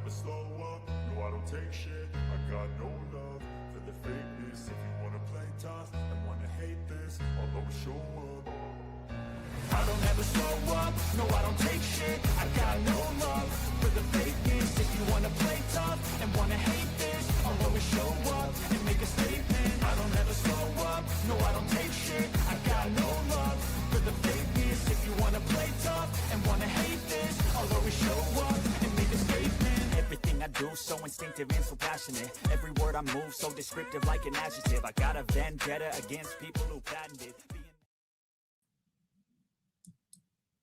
never slow up, no I don't take shit. I got no love for the fakeness. If you wanna play tough and wanna hate this, I'll always show up. I don't ever slow up, no I don't take shit. I got no love for the fakeness. If you wanna play tough and wanna hate this, I'll always show up and make a statement. I don't ever slow up, no I don't take shit. I got no love for the fakeness. If you wanna play tough and wanna hate this, I'll always show up and make a statement. Everything I do so instinctive and so passionate. Every word I move so descriptive like an adjective. I got a vendetta against people who patented.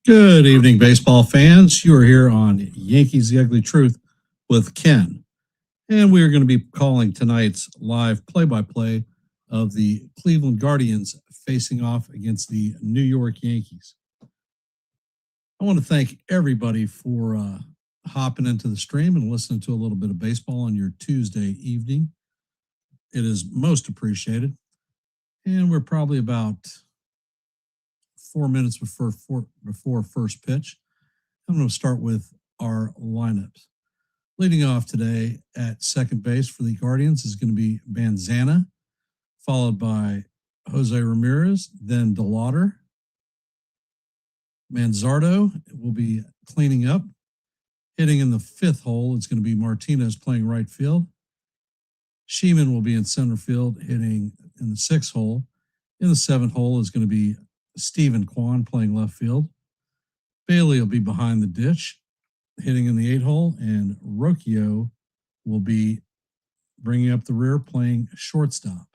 Good evening, baseball fans. You are here on Yankees The Ugly Truth with Ken. And we are going to be calling tonight's live play-by-play of the Cleveland Guardians facing off against the New York Yankees. I want to thank everybody for hopping into the stream and listening to a little bit of baseball on your Tuesday evening. It is most appreciated. And we're probably about 4 minutes before first pitch. I'm going to start with our lineups. Leading off today at second base for the Guardians is going to be Manzana, followed by Jose Ramirez, then DeLauder. Manzardo will be cleaning up. Hitting in the fifth hole is going to be Martinez playing right field. Sheeman will be in center field, hitting in the sixth hole. In the seventh hole is going to be Stephen Kwan playing left field. Bailey will be behind the ditch, hitting in the 8 hole, and Rocchio will be bringing up the rear playing shortstop.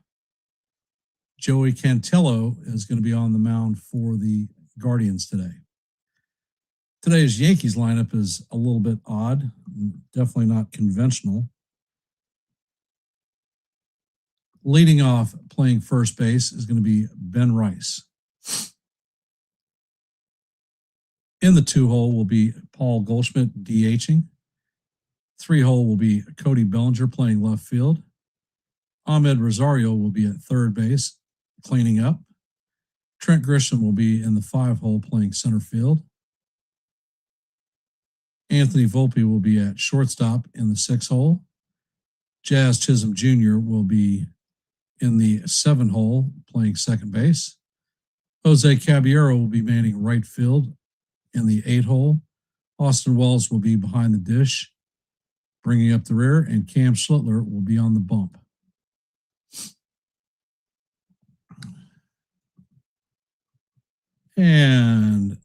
Joey Cantillo is going to be on the mound for the Guardians today. Today's Yankees lineup is a little bit odd, definitely not conventional. Leading off playing first base is going to be Ben Rice. In the 2 hole will be Paul Goldschmidt DHing. 3 hole will be Cody Bellinger playing left field. Ahmed Rosario will be at third base cleaning up. Trent Grisham will be in the 5 hole playing center field. Anthony Volpe will be at shortstop in the 6 hole. Jazz Chisholm Jr. will be in the 7 hole playing second base. Jose Caballero will be manning right field in the 8 hole. Austin Wells will be behind the dish, bringing up the rear, and Cam Schlittler will be on the bump. And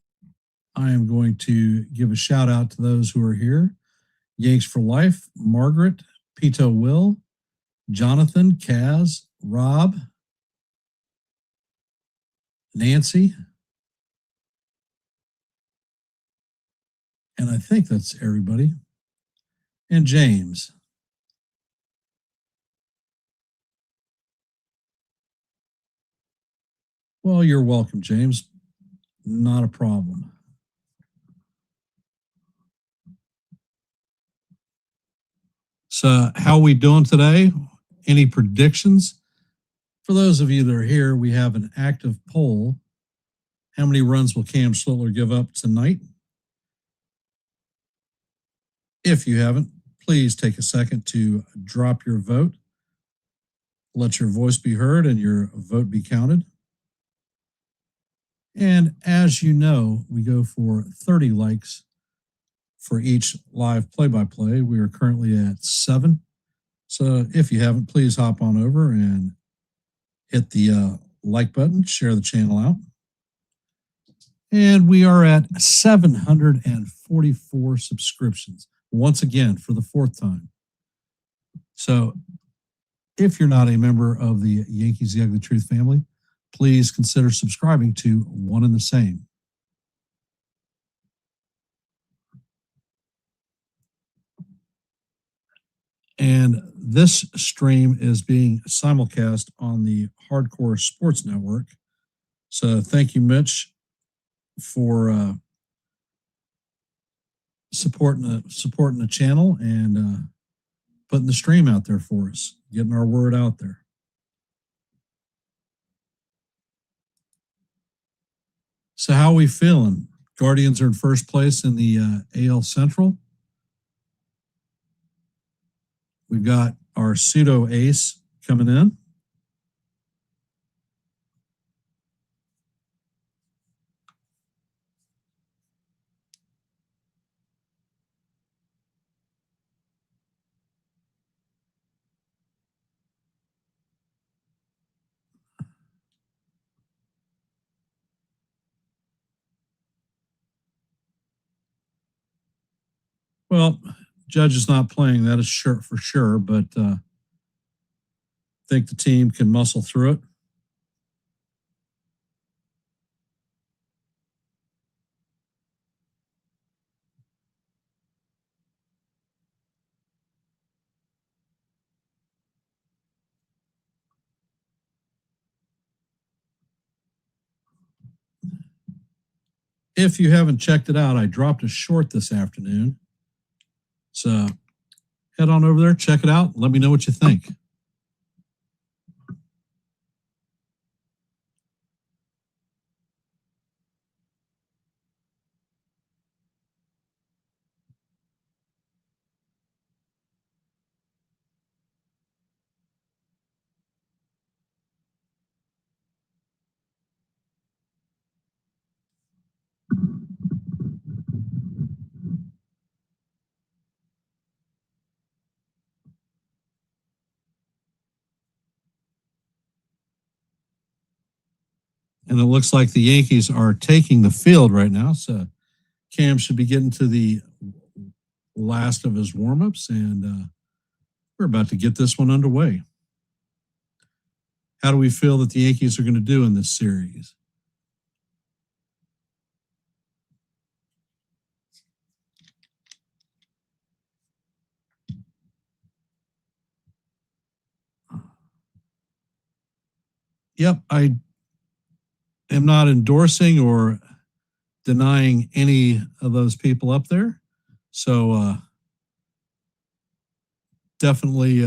I am going to give a shout out to those who are here. Yanks for Life, Margaret, Pito Will, Jonathan, Kaz, Rob, Nancy, and I think that's everybody, and James. Well, you're welcome, James. Not a problem. So how are we doing today? Any predictions? For those of you that are here, we have an active poll. How many runs will Cam Schlittler give up tonight? If you haven't, please take a second to drop your vote. Let your voice be heard and your vote be counted. And as you know, we go for 30 likes for each live play-by-play. We are currently at 7. So if you haven't, please hop on over and hit the like button, share the channel out. And we are at 744 subscriptions, once again, for the 4th time. So if you're not a member of the Yankees The Ugly Truth family, please consider subscribing to One and the Same. And this stream is being simulcast on the Hardcore Sports Network. So thank you, Mitch, for supporting the channel and putting the stream out there for us, getting our word out there. So how are we feeling? Guardians are in first place in the AL Central. We've got our pseudo ace coming in. Well, Judge is not playing, that is sure for sure, but think the team can muscle through it. If you haven't checked it out, I dropped a short this afternoon. So head on over there, check it out. Let me know what you think. And it looks like the Yankees are taking the field right now. So Cam should be getting to the last of his warmups, and we're about to get this one underway. How do we feel that the Yankees are going to do in this series? Yep, I am not endorsing or denying any of those people up there. So definitely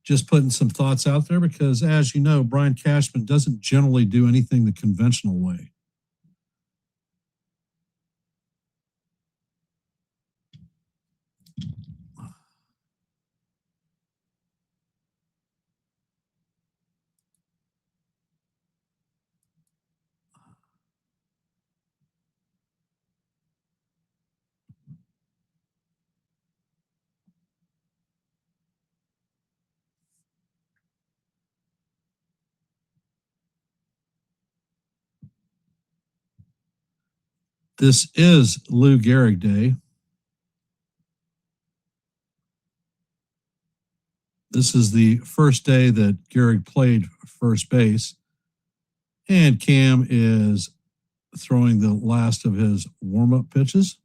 just putting some thoughts out there because, as you know, Brian Cashman doesn't generally do anything the conventional way. This is Lou Gehrig Day. This is the first day that Gehrig played first base, and Cam is throwing the last of his warm-up pitches.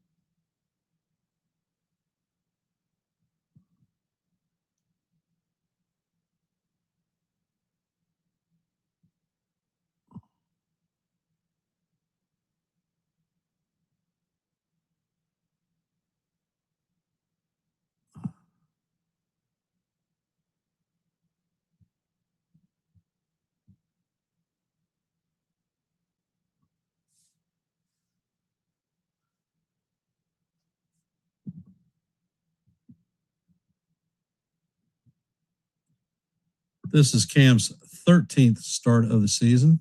This is Cam's 13th start of the season.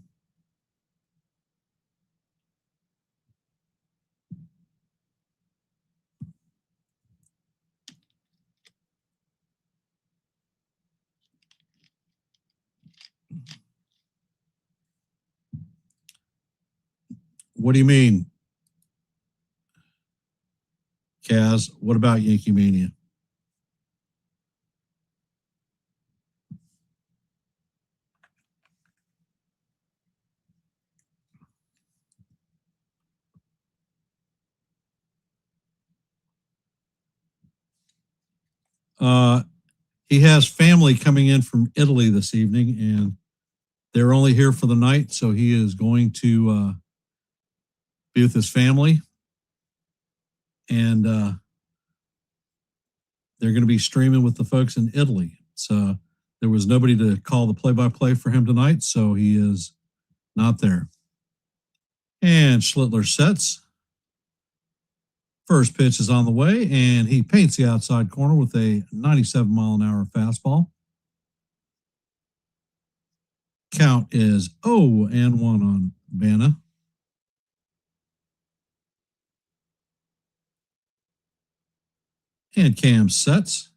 What do you mean, Kaz? What about YankeeMania? He has family coming in from Italy this evening, and they're only here for the night, so he is going to be with his family, and they're going to be streaming with the folks in Italy. So there was nobody to call the play-by-play for him tonight, so he is not there. And Schlittler sets First pitch is on the way, and he paints the outside corner with a 97-mile-an-hour fastball. Count is 0-1 on Vanna. And Cam sets.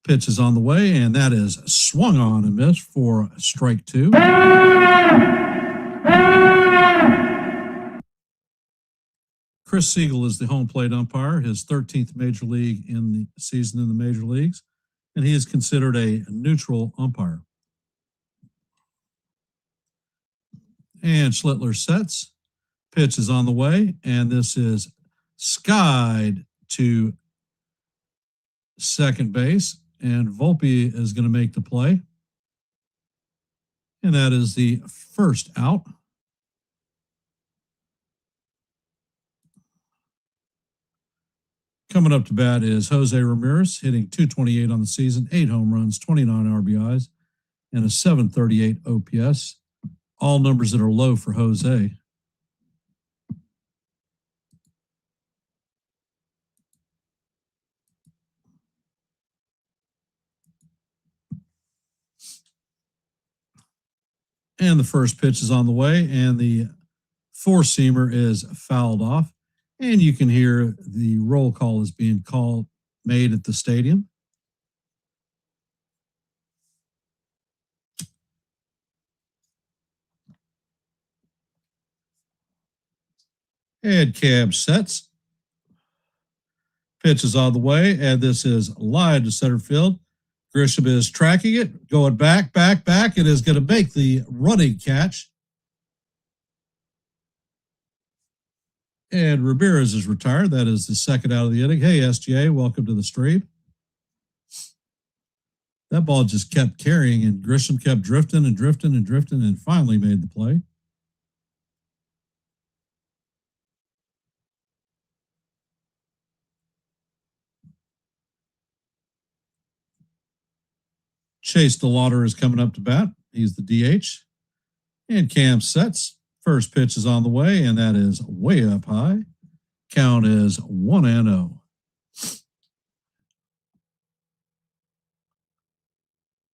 Pitch is on the way, and that is swung on and missed for strike 2. Chris Siegel is the home plate umpire, his 13th major league in the season in the major leagues, and he is considered a neutral umpire. And Schlittler sets. Pitch is on the way, and this is skied to second base, and Volpe is going to make the play. And that is the first out. Coming up to bat is Jose Ramirez, hitting .228 on the season, 8 home runs, 29 RBIs, and a .738 OPS. All numbers that are low for Jose. And the first pitch is on the way, and the four-seamer is fouled off. And you can hear the roll call is being made at the stadium. And Cab sets. Pitch is on the way, and this is line to center field. Grisham is tracking it, going back. It is going to make the running catch. And Ramirez is retired. That is the second out of the inning. Hey, SGA, welcome to the stream. That ball just kept carrying, and Grisham kept drifting and finally made the play. Chase DeLauder is coming up to bat. He's the DH. And Cam sets. First pitch is on the way, and that is way up high. Count is 1-0.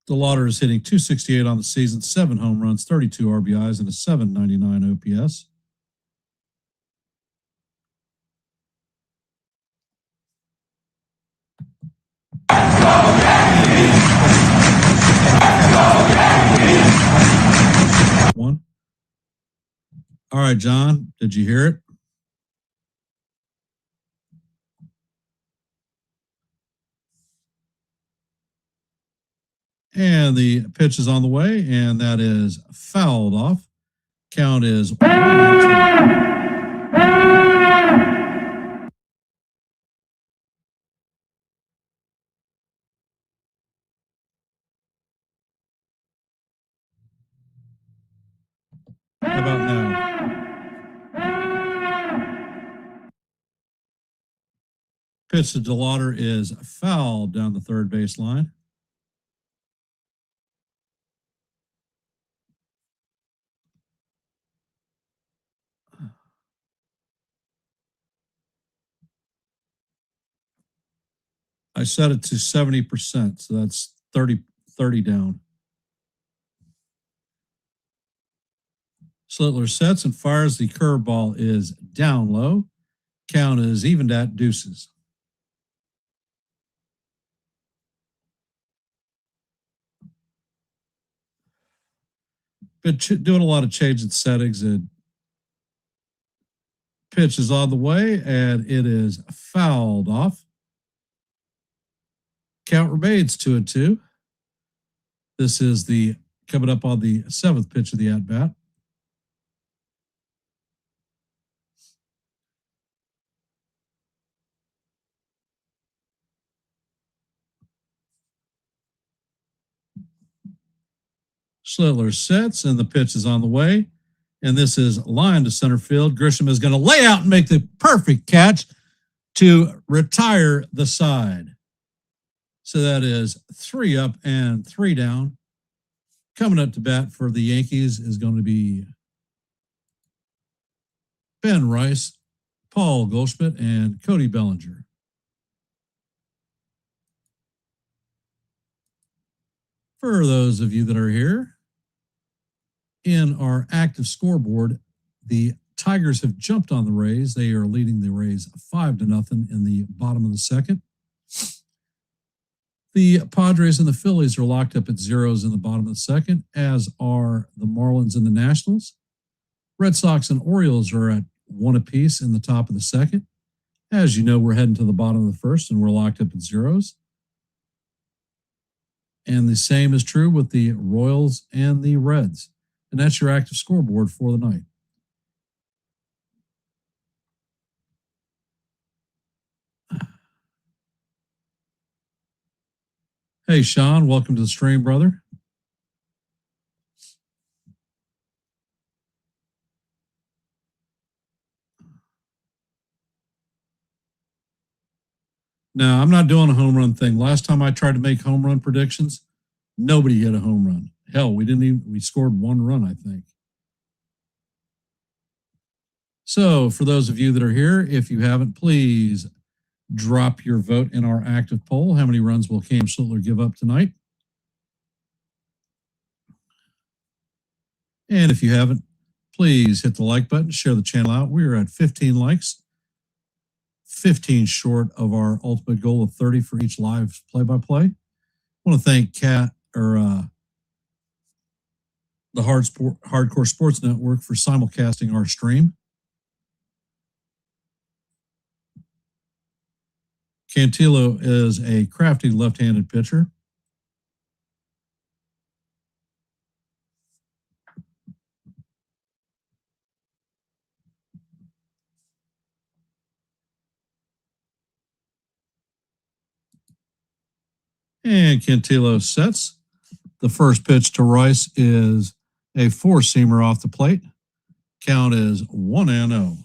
DeLauder is hitting .268 on the season, 7 home runs, 32 RBIs, and a .799 OPS. One. All right, John, did you hear it? And the pitch is on the way, and that is fouled off. Count is 1-2. How about now? Pitch to DeLauder is fouled down the third base line. I set it to 70%, so that's 30 down. Schlittler sets and fires. The curveball is down low. Count is evened at deuces. Been doing a lot of changing settings, and pitch is on the way, and it is fouled off. Count remains 2-2. This is the coming up on the 7th pitch of the at-bat. Schlittler sets, and the pitch is on the way. And this is line to center field. Grisham is going to lay out and make the perfect catch to retire the side. So that is 3 up and 3 down. Coming up to bat for the Yankees is going to be Ben Rice, Paul Goldschmidt, and Cody Bellinger. For those of you that are here, in our active scoreboard, the Tigers have jumped on the Rays. They are leading the Rays 5-0 in the bottom of the second. The Padres and the Phillies are locked up at zeros in the bottom of the second, as are the Marlins and the Nationals. Red Sox and Orioles are at one apiece in the top of the second. As you know, we're heading to the bottom of the first, and we're locked up at zeros. And the same is true with the Royals and the Reds. And that's your active scoreboard for the night. Hey, Sean, welcome to the stream, brother. Now, I'm not doing a home run thing. Last time I tried to make home run predictions, nobody hit a home run. Hell, we scored one run, I think. So for those of you that are here, if you haven't, please drop your vote in our active poll. How many runs will Cam Schlittler give up tonight? And if you haven't, please hit the like button, share the channel out. We are at 15 likes, 15 short of our ultimate goal of 30 for each live play-by-play. I want to thank the Hardcore Sports Network for simulcasting our stream. Cantillo is a crafty left-handed pitcher. And Cantillo sets. The first pitch to Rice is a four-seamer off the plate. Count is 1-0.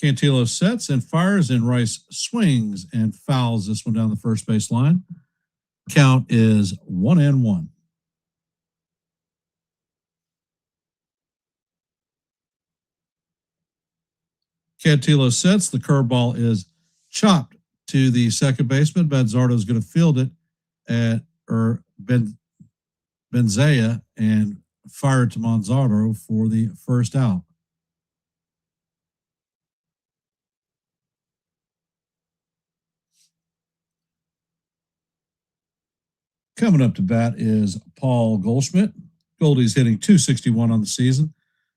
Cantillo sets and fires, and Rice swings and fouls this one down the first base line. Count is 1-1. Cantillo sets. The curveball is chopped to the second baseman. Benzardo is going to field it Benzea and fire it to Manzardo for the first out. Coming up to bat is Paul Goldschmidt. Goldie's hitting .261 on the season,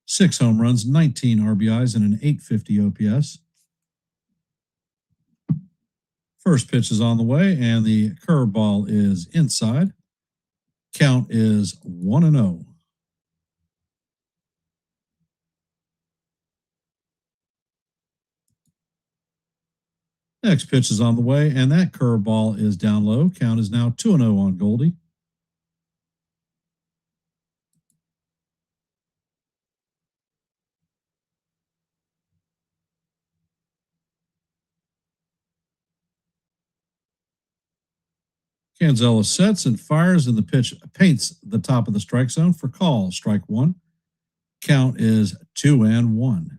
6 home runs, 19 RBIs, and an .850 OPS. First pitch is on the way, and the curveball is inside. Count is 1-0. Next pitch is on the way, and that curveball is down low. Count is now 2-0 on Goldie. Canzella sets and fires, and the pitch paints the top of the strike zone for call. Strike one. Count is 2-1.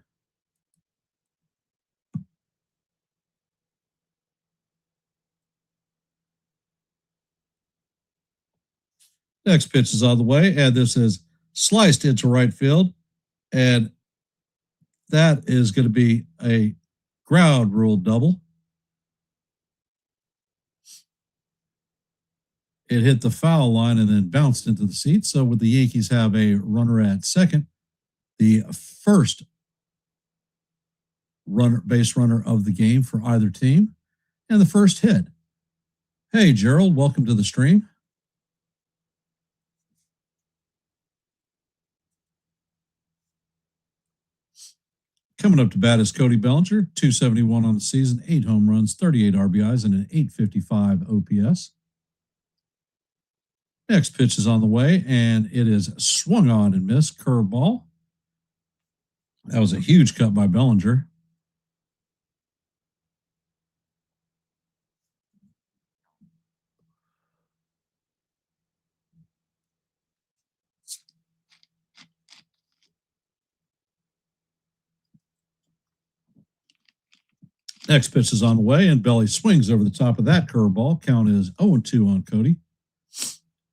Next pitch is on the way, and this is sliced into right field, and that is going to be a ground rule double. It hit the foul line and then bounced into the seats. So with the Yankees have a runner at second, the first base runner of the game for either team, and the first hit. Hey, Gerald, welcome to the stream. Coming up to bat is Cody Bellinger, .271 on the season, 8 home runs, 38 RBIs, and an .855 OPS. Next pitch is on the way, and it is swung on and missed. Curveball. That was a huge cut by Bellinger. Next pitch is on the way, and Belly swings over the top of that curveball. Count is 0-2 on Cody.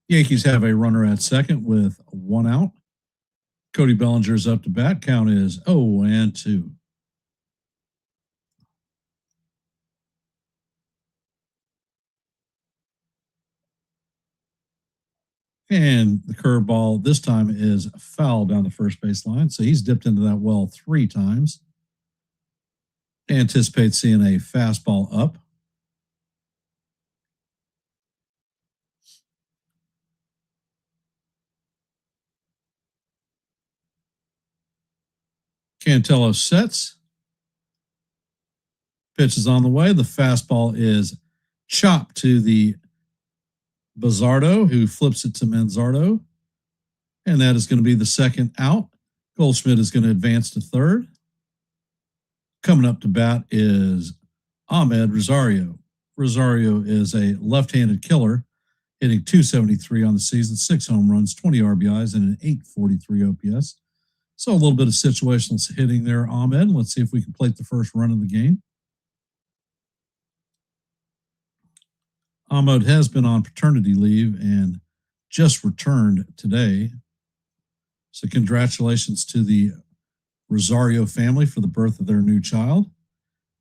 Yankees have a runner at second with one out. Cody Bellinger's up to bat. Count is 0-2. And the curveball this time is foul down the first base line. So he's dipped into that well 3 times. Anticipate seeing a fastball up. Cantello sets. Pitch is on the way. The fastball is chopped to the Bizzardo, who flips it to Manzardo. And that is going to be the second out. Goldschmidt is going to advance to third. Coming up to bat is Ahmed Rosario. Rosario is a left-handed killer, hitting .273 on the season, 6 home runs, 20 RBIs, and an .843 OPS. So a little bit of situational hitting there, Ahmed. Let's see if we can plate the first run of the game. Ahmed has been on paternity leave and just returned today. So congratulations to the Rosario family for the birth of their new child.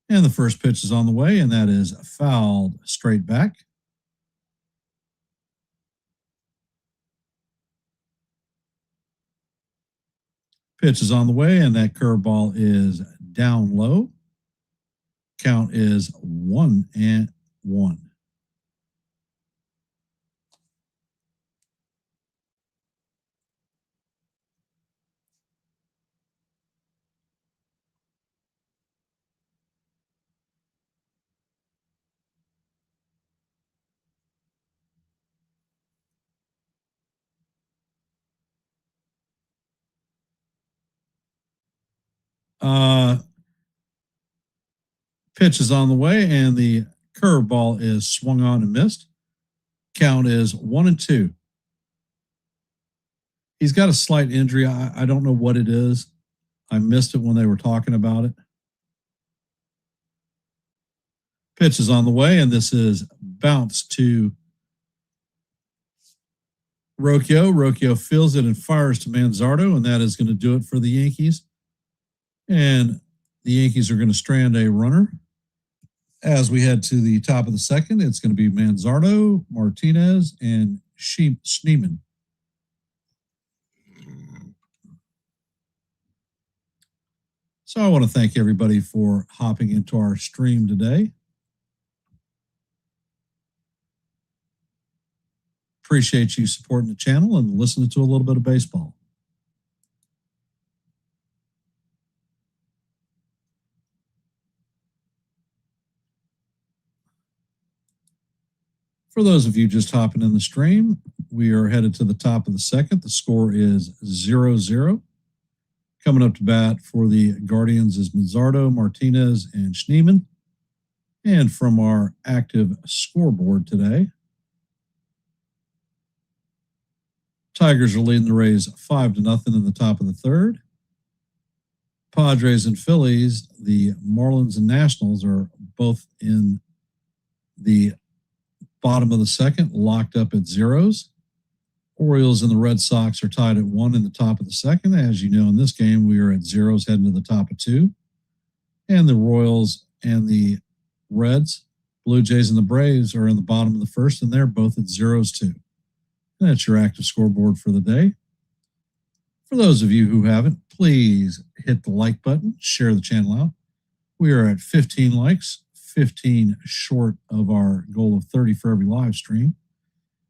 And the first pitch is on the way, and that is fouled straight back. Pitch is on the way, and that curveball is down low. Count is 1-1. Pitch is on the way, and the curveball is swung on and missed. Count is 1-2. He's got a slight injury. I don't know what it is. I missed it when they were talking about it. Pitch is on the way, and this is bounced to Rocchio. Rocchio feels it and fires to Manzardo, and that is going to do it for the Yankees. And the Yankees are going to strand a runner. As we head to the top of the second, it's going to be Manzardo, Martinez, and Schneemann. So I want to thank everybody for hopping into our stream today. Appreciate you supporting the channel and listening to a little bit of baseball. For those of you just hopping in the stream, we are headed to the top of the second. The score is 0-0. Coming up to bat for the Guardians is Manzardo, Martinez, and Schneemann. And from our active scoreboard today, Tigers are leading the Rays 5-0 in the top of the third. Padres and Phillies, the Marlins and Nationals are both in the bottom of the second, locked up at zeros. Orioles and the Red Sox are tied at 1 in the top of the second. As you know, in this game, we are at zeros heading to the top of 2. And the Royals and the Reds, Blue Jays and the Braves are in the bottom of the first, and they're both at zeros too. And that's your active scoreboard for the day. For those of you who haven't, please hit the like button, share the channel out. We are at 15 likes, 15 short of our goal of 30 for every live stream.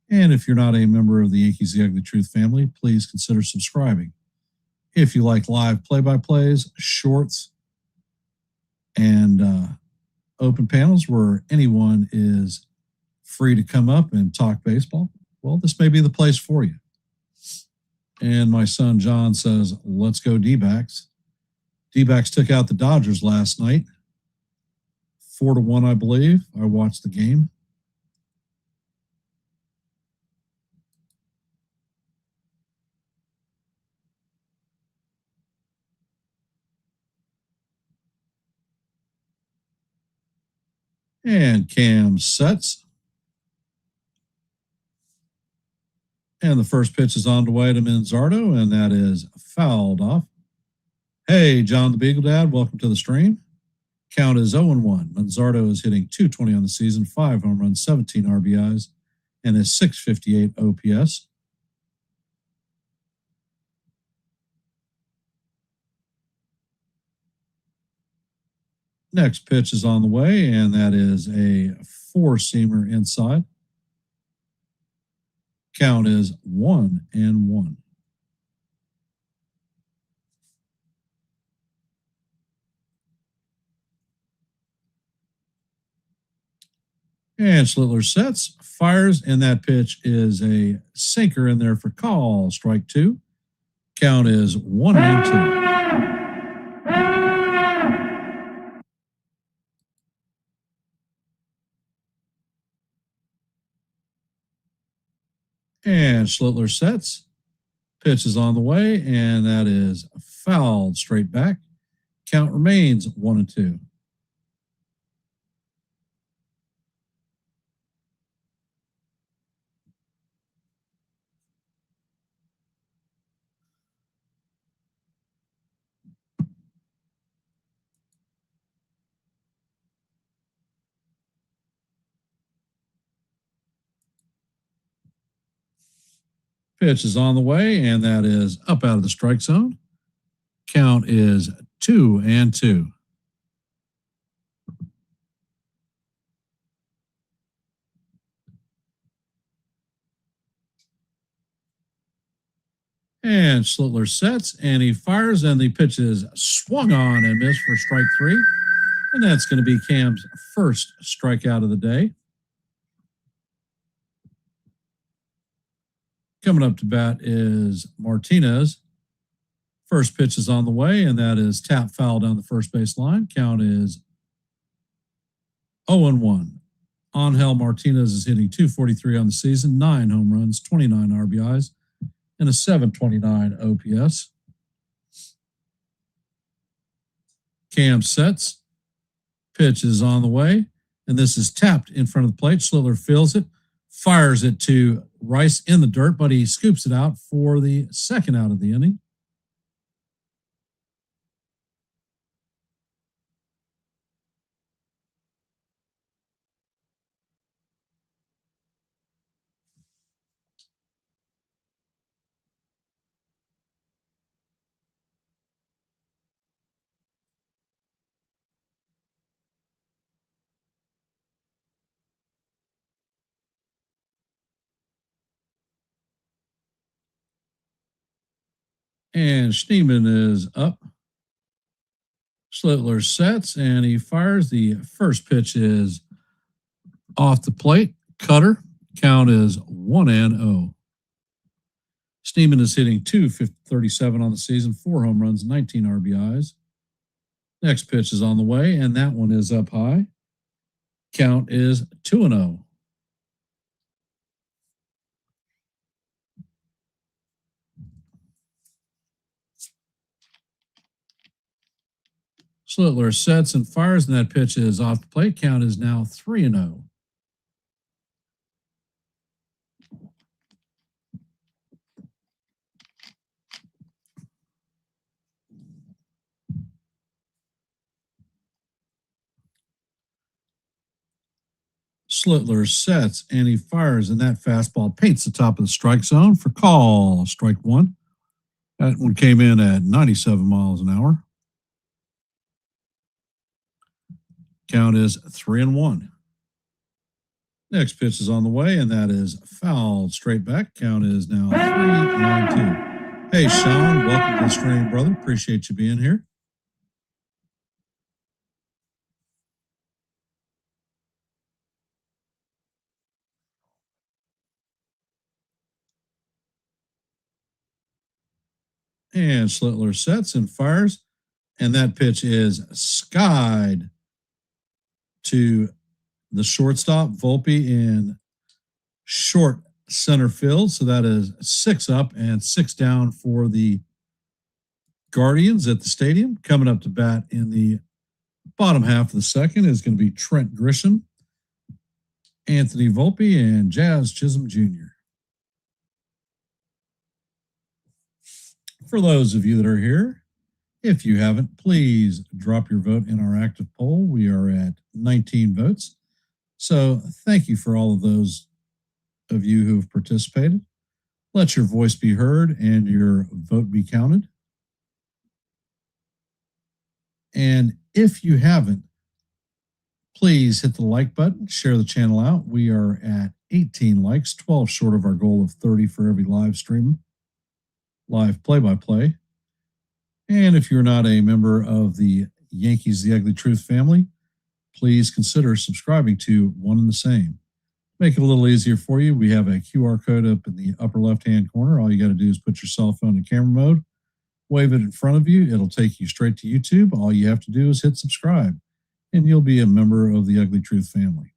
And if you're not a member of the Yankees The Ugly Truth family, please consider subscribing. If you like live play-by-plays, shorts, and open panels where anyone is free to come up and talk baseball, well, this may be the place for you. And my son John says, let's go D-backs. D-backs took out the Dodgers last night, 4-1, I believe. I watched the game. And Cam sets. And the first pitch is on the way to Manzardo, and that is fouled off. Hey, John the Beagle Dad, welcome to the stream. Count is 0-1. Manzardo is hitting .220 on the season, 5 home runs, 17 RBIs, and is .658 OPS. Next pitch is on the way, and that is a four-seamer inside. Count is 1-1. And Schlittler sets, fires, and that pitch is a sinker in there for call. Strike two. Count is 1-2. And Schlittler sets. Pitch is on the way, and that is fouled straight back. Count remains 1-2. Pitch is on the way, and that is up out of the strike zone. Count is 2-2. And Schlittler sets, and he fires, and the pitch is swung on and missed for strike three. And that's going to be Cam's first strikeout of the day. Coming up to bat is Martinez. First pitch is on the way, and that is tap foul down the first base line. Count is 0-1. Angel Martinez is hitting .243 on the season, 9 home runs, 29 RBIs, and a .729 OPS. Cam sets. Pitch is on the way, and this is tapped in front of the plate. Schlittler fields it, fires it to Rice in the dirt, but he scoops it out for the second out of the inning. And Schneeman is up. Schlittler sets, and he fires. The first pitch is off the plate. Cutter. Count is 1-0. Schneeman is hitting .237 on the season, 4 home runs, 19 RBIs. Next pitch is on the way, and that one is up high. Count is 2-0. Schlittler sets and fires, and that pitch is off the plate. Count is now 3-0. Schlittler sets, and he fires, and that fastball paints the top of the strike zone for call. Strike one. That one came in at 97 miles an hour. Count is 3-1. Next pitch is on the way, and that is fouled straight back. Count is now 3-2. Hey, Sean, welcome to the stream, brother. Appreciate you being here. And Schlittler sets and fires, and that pitch is skied to the shortstop, Volpe, in short center field. So that is 6 up and 6 down for the Guardians at the stadium. Coming up to bat in the bottom half of the second is going to be Trent Grisham. Anthony Volpe, and Jazz Chisholm Jr. For those of you that are here, if you haven't, please drop your vote in our active poll. We are at 19 votes. So thank you for all of those of you who have participated. Let your voice be heard and your vote be counted. And if you haven't, please hit the like button, share the channel out. We are at 18 likes, 12 short of our goal of 30 for every live stream, live play-by-play. And if you're not a member of the Yankees The Ugly Truth family, please consider subscribing to one and the same. Make it a little easier for you. We have a QR code up in the upper left-hand corner. All you got to do is put your cell phone in camera mode, wave it in front of you. It'll take you straight to YouTube. All you have to do is hit subscribe, and you'll be a member of the Ugly Truth family.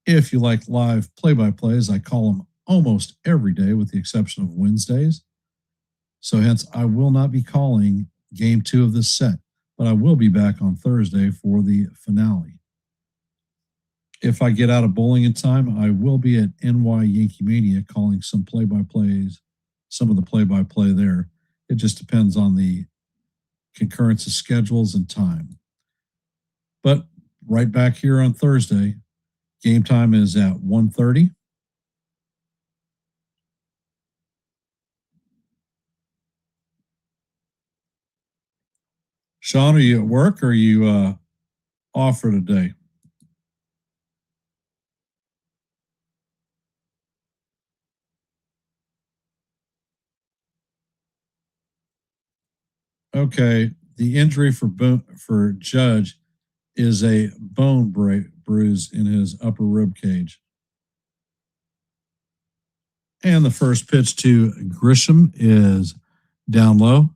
If you like live play-by-plays, I call them almost every day with the exception of Wednesdays. So hence, I will not be calling game 2 of this set, but I will be back on Thursday for the finale. If I get out of bowling in time, I will be at YankeeMania calling some play-by-plays, some of the play-by-play there. It just depends on the concurrence of schedules and time. But right back here on Thursday, game time is at 1:30. Sean, are you at work or are you off for today? Okay, the injury for Judge is a bone bruise in his upper rib cage. And the first pitch to Grisham is down low.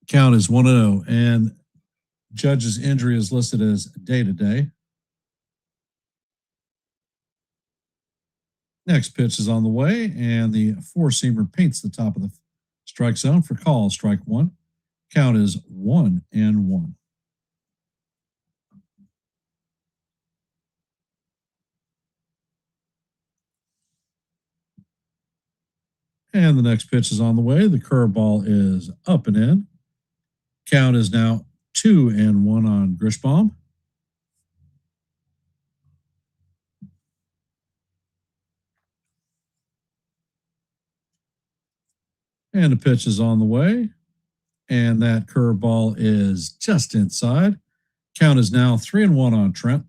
Count is 1-0, and Judge's injury is listed as day-to-day. Next pitch is on the way, and the four-seamer paints the top of the strike zone for call, strike one. Count is 1-1. And the next pitch is on the way. The curveball is up and in. Count is now 2-1 on Grishbaum. And the pitch is on the way. And that curveball is just inside. Count is now 3-1 on Trent.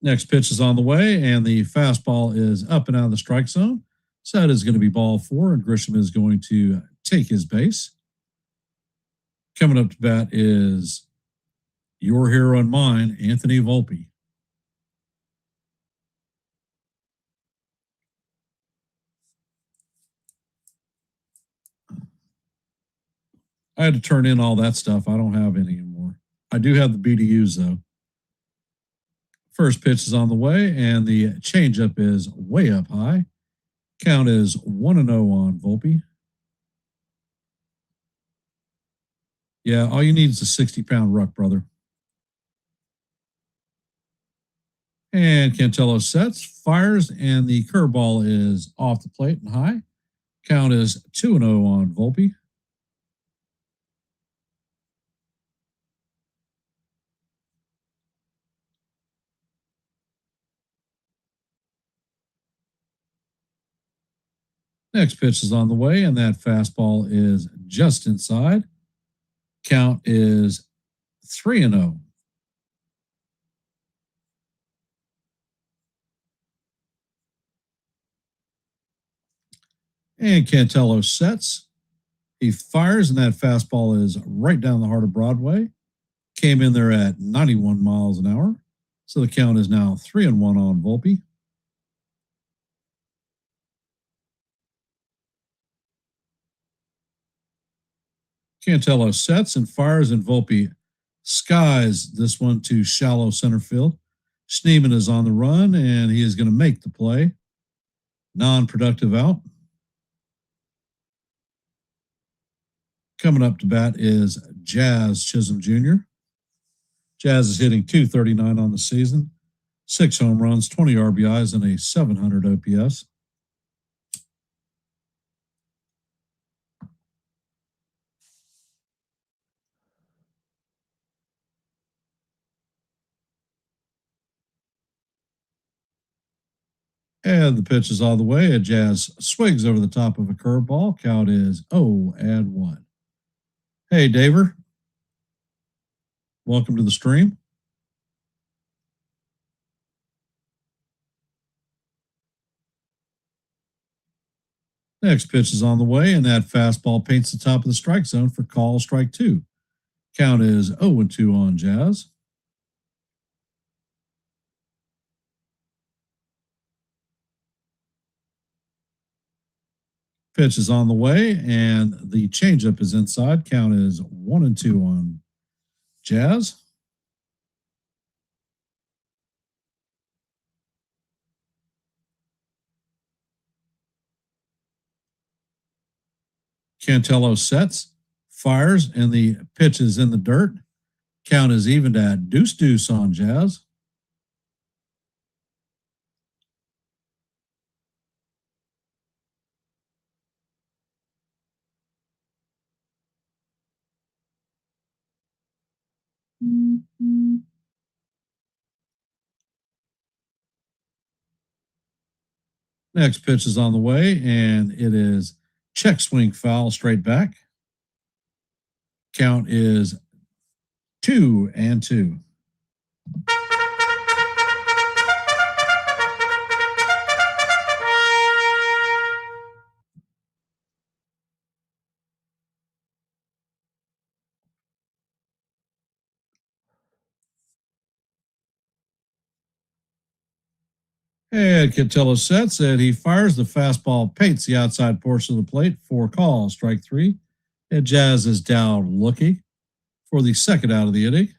Next pitch is on the way, and the fastball is up and out of the strike zone. So that is going to be ball 4, and Grisham is going to take his base. Coming up to bat is your hero and mine, Anthony Volpe. I had to turn in all that stuff. I don't have any anymore. I do have the BDUs, though. First pitch is on the way, and the changeup is way up high. Count is 1-0 on Volpe. Yeah, all you need is a 60-pound ruck, brother. And Cantello sets, fires, and the curveball is off the plate and high. Count is 2-0 on Volpe. Next pitch is on the way, and that fastball is just inside. Count is 3-0. And Cantello sets. He fires, and that fastball is right down the heart of Broadway. Came in there at 91 miles an hour. So the count is now 3-1 on Volpe. Cantello sets and fires, and Volpe skies this one to shallow center field. Schneemann is on the run, and he is going to make the play. Non-productive out. Coming up to bat is Jazz Chisholm Jr. Jazz is hitting .239 on the season, 6 home runs, 20 RBIs, and a 700 OPS. And the pitch is all the way. A Jazz swings over the top of a curveball. Count is 0-1. Hey, Daver. Welcome to the stream. Next pitch is on the way, and that fastball paints the top of the strike zone for call strike 2. Count is 0-2 on Jazz. Pitch is on the way, and the changeup is inside. Count is 1-2 on Jazz. Cantello sets, fires, and the pitch is in the dirt. Count is evened at 2-2 on Jazz. Next pitch is on the way, and it is check swing foul straight back. Count is 2-2. And Cantello sets and he fires. The fastball paints the outside portion of the plate for call, strike 3. And Jazz is down looking for the second out of the inning.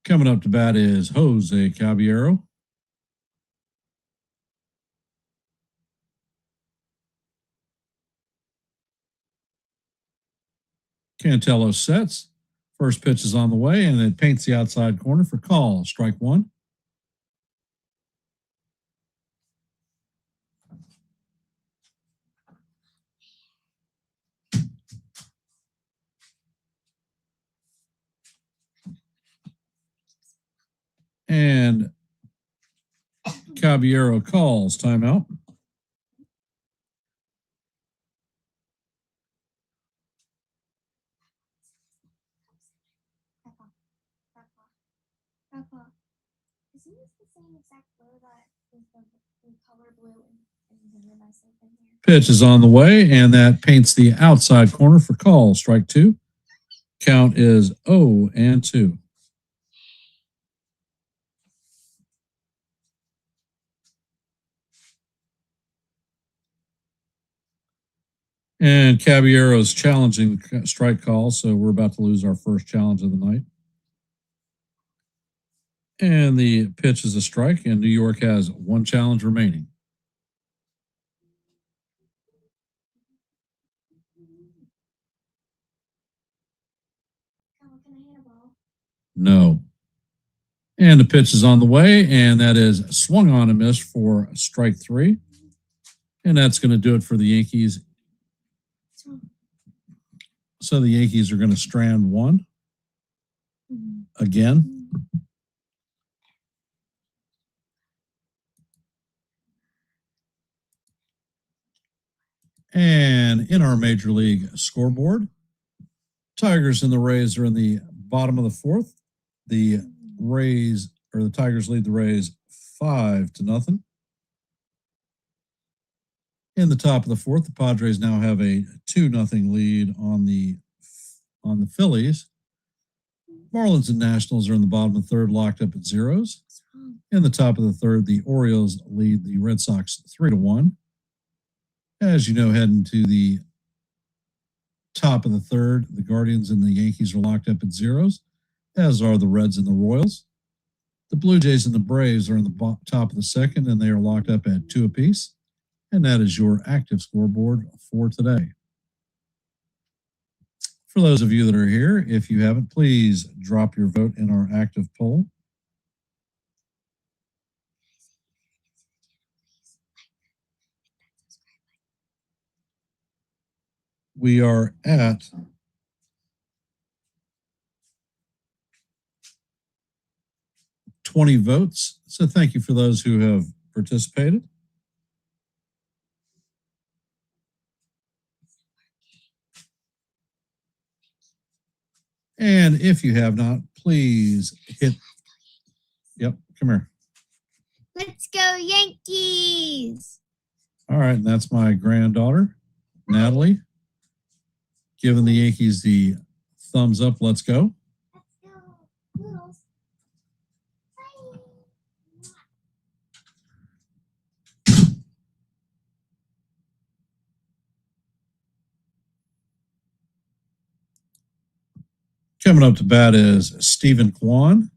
Coming up to bat is Jose Caballero. Cantello sets. First pitch is on the way, and it paints the outside corner for call, strike 1. And Caballero calls timeout. Papa, isn't this the same exact blue that is the color blue and the rim I saved in here? Pitch is on the way, and that paints the outside corner for call, strike 2. Count is 0-2. And Caballero's challenging strike call, so we're about to lose our first challenge of the night. And the pitch is a strike, and New York has 1 challenge remaining. Papa, can I hit a ball? No. And the pitch is on the way, and that is swung on and missed for strike 3. And that's going to do it for the Yankees. So the Yankees are going to strand 1 again. And in our Major League scoreboard, Tigers and the Rays are in the bottom of the 4th. The Tigers lead the Rays 5-0. In the top of the 4th, the Padres now have a 2-0 lead on the Phillies. Marlins and Nationals are in the bottom of the 3rd, locked up at 0s. In the top of the 3rd, the Orioles lead the Red Sox 3-1. As you know, heading to the top of the 3rd, the Guardians and the Yankees are locked up at 0s, as are the Reds and the Royals. The Blue Jays and the Braves are in the top of the second, and they are locked up at 2 apiece. And that is your active scoreboard for today. For those of you that are here, if you haven't, please drop your vote in our active poll. We are at 20 votes. So thank you for those who have participated. And if you have not, please hit. Yep, come here. Let's go Yankees! All right, and that's my granddaughter, Natalie, giving the Yankees the thumbs up. Let's go. Let's go. Noodles. Coming up to bat is Stephen Kwan.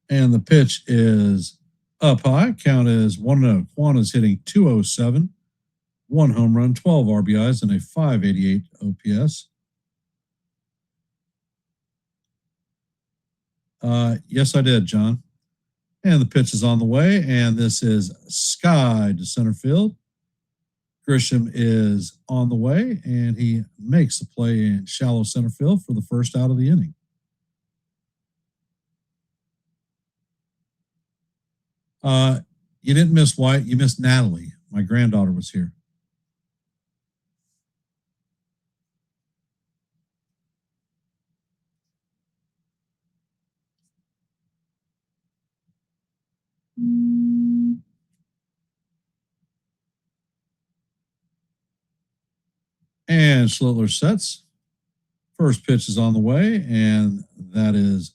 And the pitch is up high. Count is 1-0. Kwan is hitting .207, 1 home run, 12 RBIs, and a .588 OPS. Yes, I did, John. And the pitch is on the way, and this is sky to center field. Grisham is on the way, and he makes the play in shallow center field for the first out of the inning. You didn't miss White. You missed Natalie. My granddaughter was here. And Schlittler sets. First pitch is on the way, and that is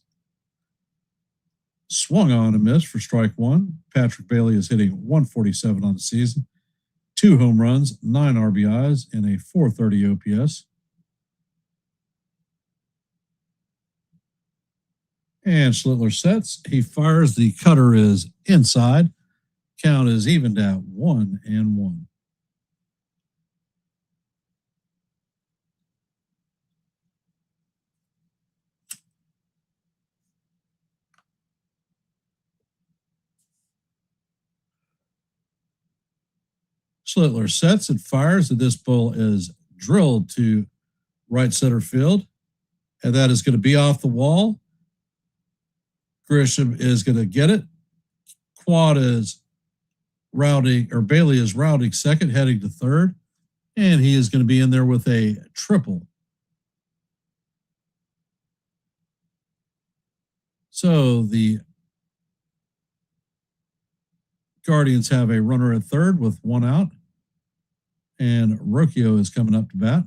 swung on and missed for strike one. Patrick Bailey is hitting .147 on the season, 2 home runs, 9 RBIs, and a .430 OPS. And Schlittler sets. He fires. The cutter is inside. Count is evened at 1-1. Schlittler sets and fires, and this ball is drilled to right center field, and that is going to be off the wall. Grisham is going to get it. Quad is rounding, or Bailey is rounding second, heading to third, and he is going to be in there with a triple. So the Guardians have a runner at third with 1 out, and Rocchio is coming up to bat.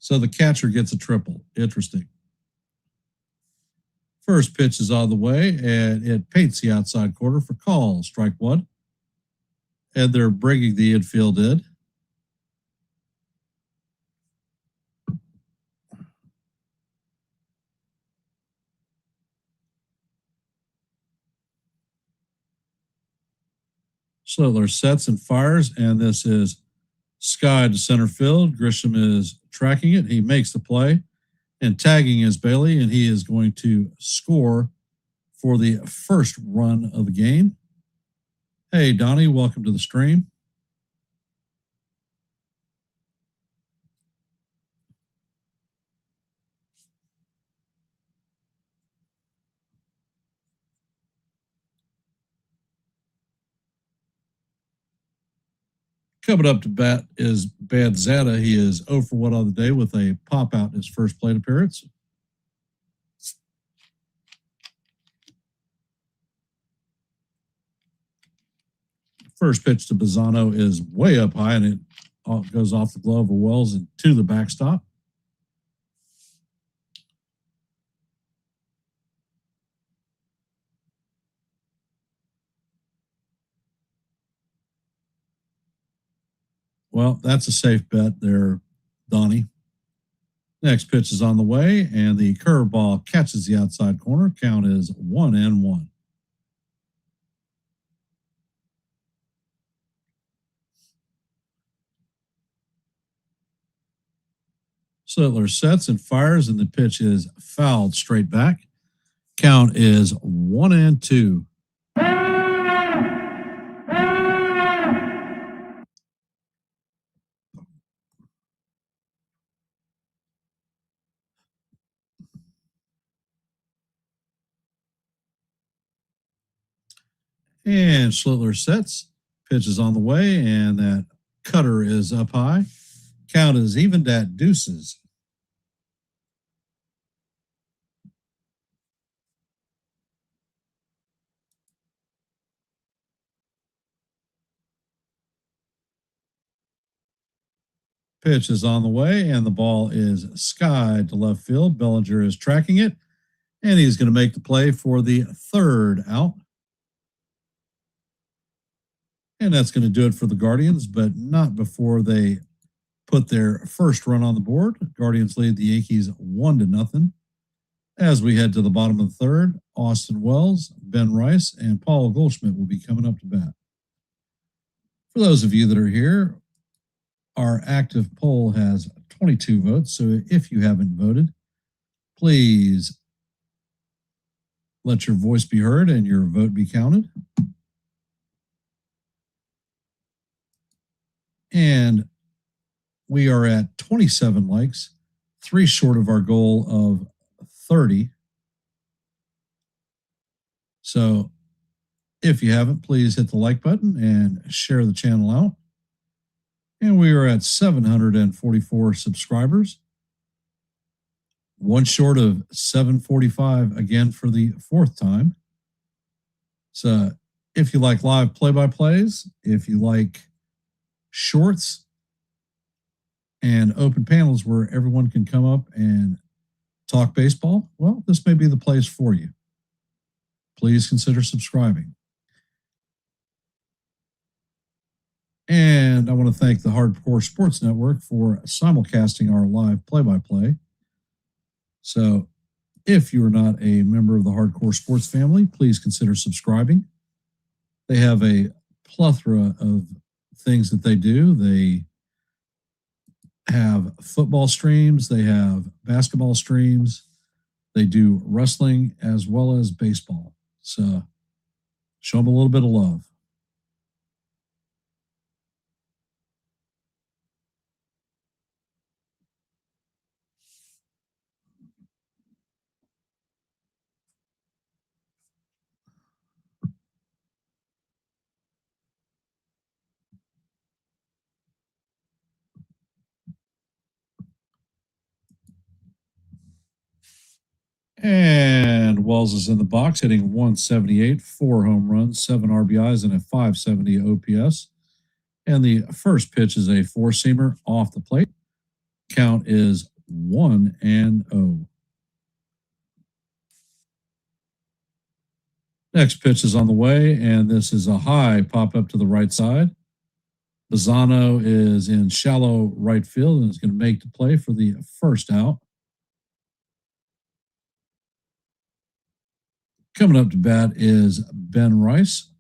So the catcher gets a triple. Interesting. First pitch is on the way, and it paints the outside corner for call. Strike one. And they're bringing the infield in. Schlittler sets and fires, and this is sky to center field. Grisham is tracking it. He makes the play, and tagging is Bailey, and he is going to score for the first run of the game. Hey, Donnie, welcome to the stream. Coming up to bat is Bad Zata. He is 0 for 1 on the day with a pop out in his first plate appearance. First pitch to Bazzano is way up high, and it goes off the glove of Wells and to the backstop. Well, that's a safe bet there, Donnie. Next pitch is on the way, and the curveball catches the outside corner. Count is 1-1. Slittler sets and fires, and the pitch is fouled straight back. Count is 1-2. And Slittler sets. Pitch is on the way, and that cutter is up high. Count is evened at deuces. Pitch is on the way, and the ball is skied to left field. Bellinger is tracking it, and he's going to make the play for the third out. And that's going to do it for the Guardians, but not before they put their first run on the board. Guardians lead the Yankees 1-0. As we head to the bottom of the third, Austin Wells, Ben Rice, and Paul Goldschmidt will be coming up to bat. For those of you that are here, our active poll has 22 votes. So if you haven't voted, please let your voice be heard and your vote be counted. And we are at 27 likes, 3 short of our goal of 30. So if you haven't, please hit the like button and share the channel out. And we are at 744 subscribers. 1 short of 745 again for the 4th time. So if you like live play-by-plays, if you like shorts and open panels where everyone can come up and talk baseball, well, this may be the place for you. Please consider subscribing. And I want to thank the Hardcore Sports Network for simulcasting our live play-by-play. So if you are not a member of the Hardcore Sports family, please consider subscribing. They have a plethora of things that they do. They have football streams, they have basketball streams, they do wrestling as well as baseball. So show them a little bit of love. And Wells is in the box, hitting 178, 4 home runs, 7 RBIs, and a 570 OPS. And the first pitch is a 4-seamer off the plate. Count is 1-0. Next pitch is on the way, and this is a high pop up to the right side. Lozano is in shallow right field and is going to make the play for the first out. Coming up to bat is Ben Rice.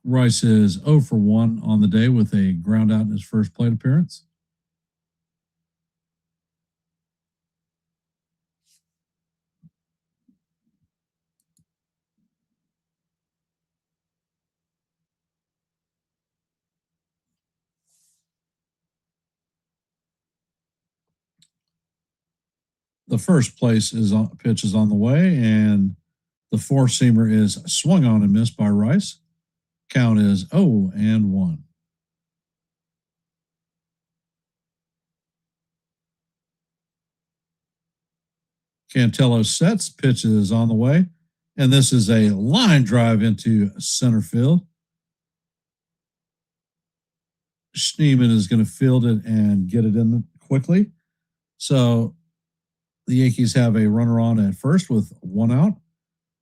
Rice is 0 for 1 on the day with a ground out in his first plate appearance. The first pitch is on the way, and the 4-seamer is swung on and missed by Rice. Count is 0-1. Cantello sets, pitch is on the way, and this is a line drive into center field. Schneeman is going to field it and get it in quickly. So the Yankees have a runner on at first with one out.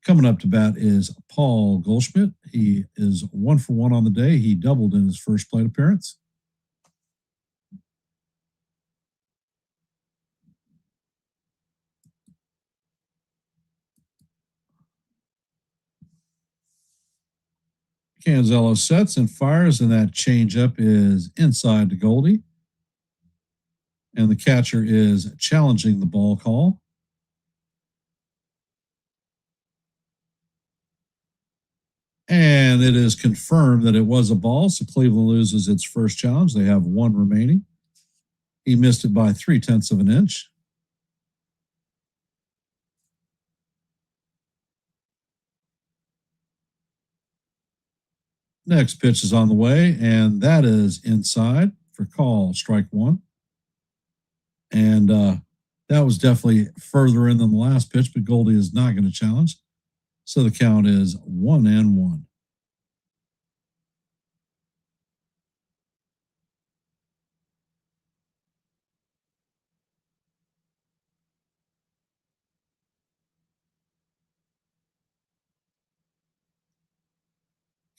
Coming up to bat is Paul Goldschmidt. He is 1 for 1 on the day. He doubled in his first plate appearance. Canzelo sets and fires, and that changeup is inside to Goldie. And the catcher is challenging the ball call. And it is confirmed that it was a ball, so Cleveland loses its first challenge. They have one remaining. He missed it by 0.3 of an inch. Next pitch is on the way, and that is inside for call, strike one. And that was definitely further in than the last pitch, but Goldie is not going to challenge. So the count is 1-1.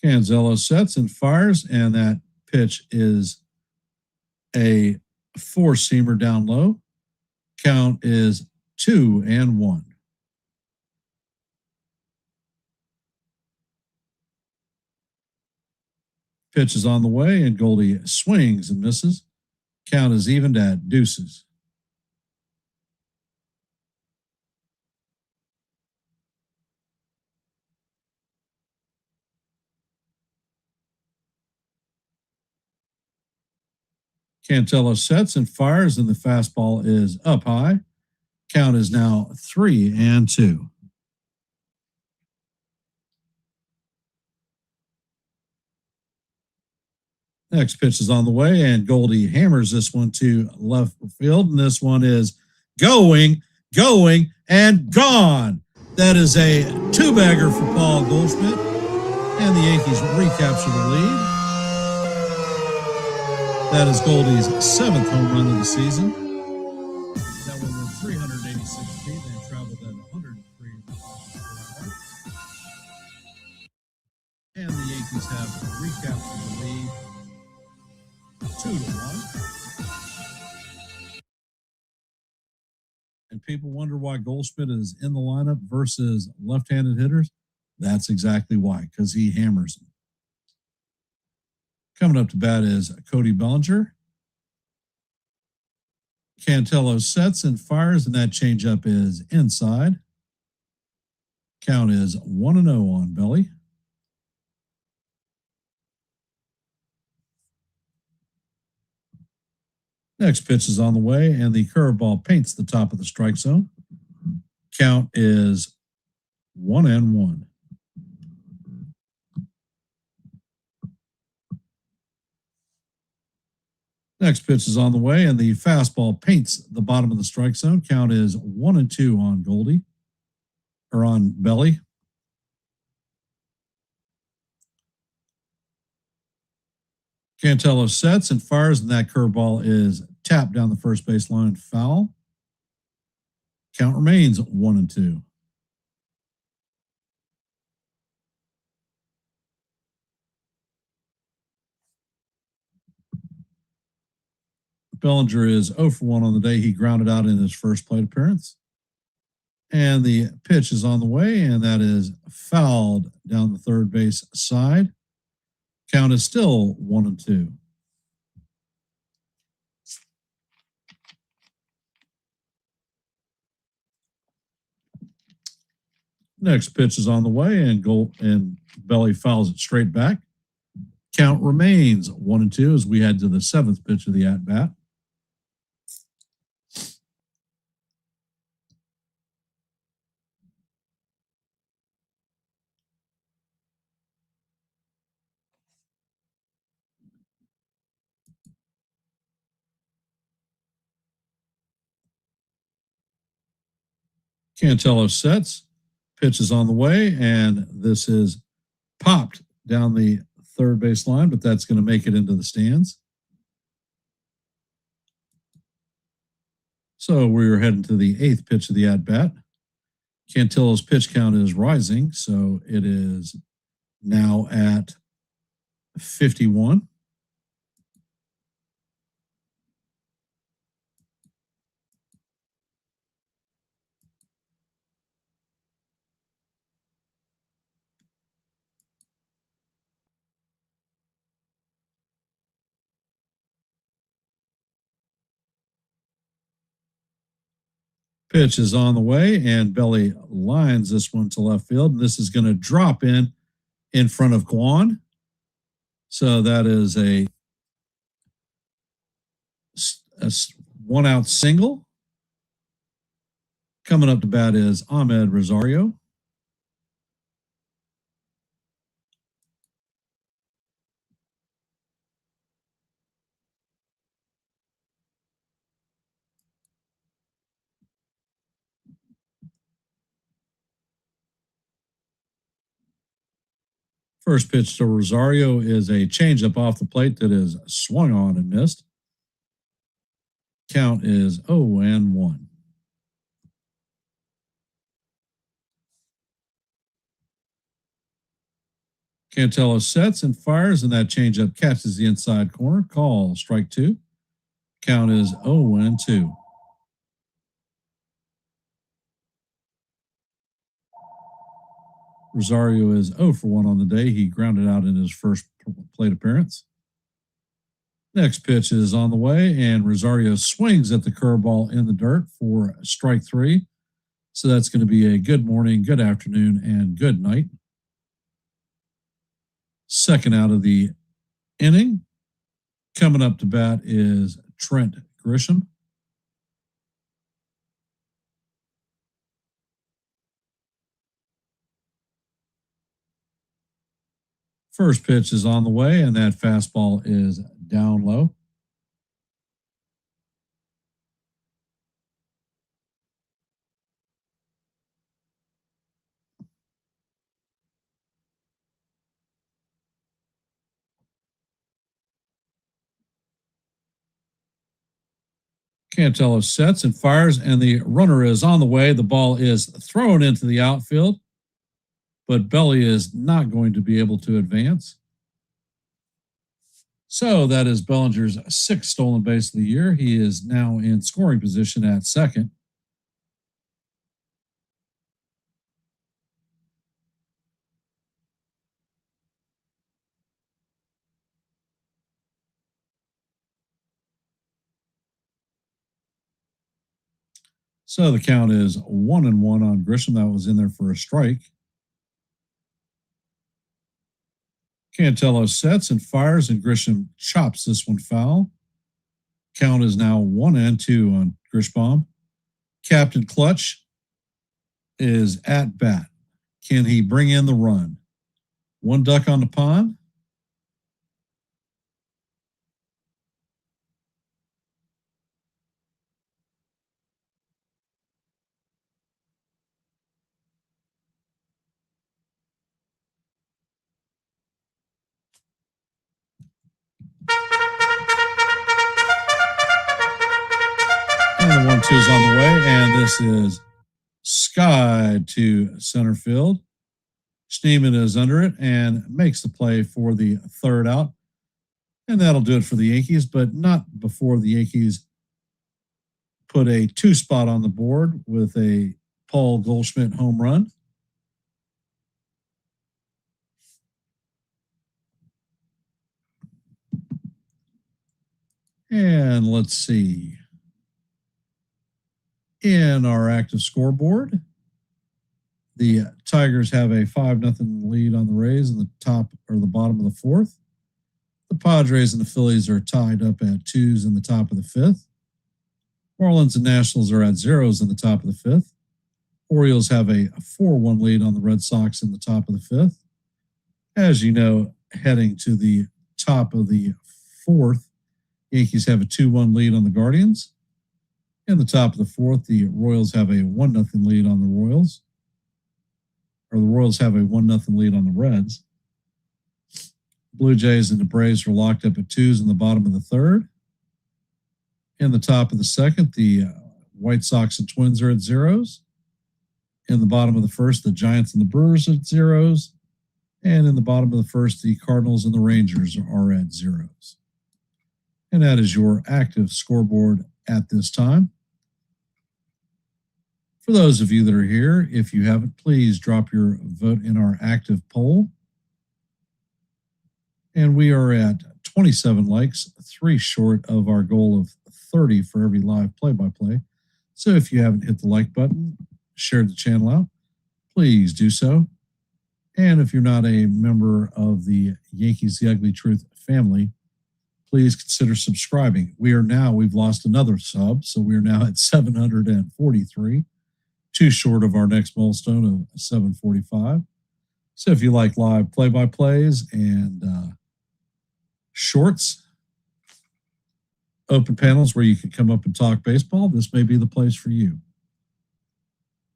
Canzelo sets and fires, and that pitch is a four-seamer down low. Count is 2-1. Pitch is on the way, and Goldie swings and misses. Count is evened at deuces. Cantello sets and fires, and the fastball is up high. Count is now 3-2. Next pitch is on the way, and Goldie hammers this one to left field, and this one is going, and gone. That is a two-bagger for Paul Goldschmidt, and the Yankees recapture the lead. That is Goldie's 7th home run of the season. That one went 386 feet and traveled at 103 miles per hour. And the Yankees have recaptured the lead 2-1. And people wonder why Goldschmidt is in the lineup versus left-handed hitters. That's exactly why, because he hammers them. Coming up to bat is Cody Bellinger. Cantello sets and fires, and that changeup is inside. Count is 1-0 on Belly. Next pitch is on the way, and the curveball paints the top of the strike zone. Count is 1-1. Next pitch is on the way, and the fastball paints the bottom of the strike zone. Count is 1-2 on Goldie, or on Belly. Cantello sets and fires, and that curveball is tapped down the first base line, foul. Count remains 1-2. Bellinger is 0 for 1 on the day. He grounded out in his first plate appearance. And the pitch is on the way, and that is fouled down the third base side. Count is still 1-2. Next pitch is on the way, and Belly fouls it straight back. Count remains 1-2 as we head to the 7th pitch of the at-bat. Cantello sets, pitch is on the way, and this is popped down the third base line, but that's going to make it into the stands. So we're heading to the 8th pitch of the at-bat. Cantillo's pitch count is rising, so it is now at 51. Pitch is on the way, and Belly lines this one to left field. And this is going to drop in front of Guan. So that is a 1-out single. Coming up to bat is Ahmed Rosario. First pitch to Rosario is a changeup off the plate that is swung on and missed. Count is 0-1. Cantillo sets and fires, and that changeup catches the inside corner. Call strike 2. Count is 0-2. Rosario is 0 for 1 on the day. He grounded out in his first plate appearance. Next pitch is on the way, and Rosario swings at the curveball in the dirt for strike 3. So that's going to be a good morning, good afternoon, and good night. Second out of the inning. Coming up to bat is Trent Grisham. First pitch is on the way, and that fastball is down low. Cantillo sets and fires, and the runner is on the way. The ball is thrown into the outfield, but Belly is not going to be able to advance. So that is Bellinger's 6th stolen base of the year. He is now in scoring position at second. So the count is 1-1 on Grisham. That was in there for a strike. Cantillo sets and fires, and Grisham chops this one foul. Count is now 1-2 on Grishbaum. Captain Clutch is at bat. Can he bring in the run? One duck on the pond. And the 1-2 is on the way, and this is skied to center field. Schneemann is under it and makes the play for the 3rd out. And that'll do it for the Yankees, but not before the Yankees put a 2 spot on the board with a Paul Goldschmidt home run. And let's see. In our active scoreboard, the Tigers have a 5-0 lead on the Rays in the top or the bottom of the 4th. The Padres and the Phillies are tied up at 2s in the top of the 5th. Marlins and Nationals are at 0s in the top of the 5th. Orioles have a 4-1 lead on the Red Sox in the top of the 5th. As you know, heading to the top of the 4th, Yankees have a 2-1 lead on the Guardians. In the top of the 4th, the Royals have a 1-0 lead on the Royals. Or the Royals have a 1-0 lead on the Reds. Blue Jays and the Braves are locked up at 2s in the bottom of the 3rd. In the top of the 2nd, the White Sox and Twins are at zeros. In the bottom of the first, the Giants and the Brewers at zeros. And in the bottom of the first, the Cardinals and the Rangers are at zeros. And that is your active scoreboard at this time. For those of you that are here, if you haven't, please drop your vote in our active poll. And we are at 27 likes, 3 short of our goal of 30 for every live play-by-play. So if you haven't hit the like button, shared the channel out, please do so. And if you're not a member of the Yankees The Ugly Truth family, please consider subscribing. We've lost another sub, so we are now at 743, 2 short of our next milestone of 745. So if you like live play-by-plays and shorts, open panels where you can come up and talk baseball, this may be the place for you.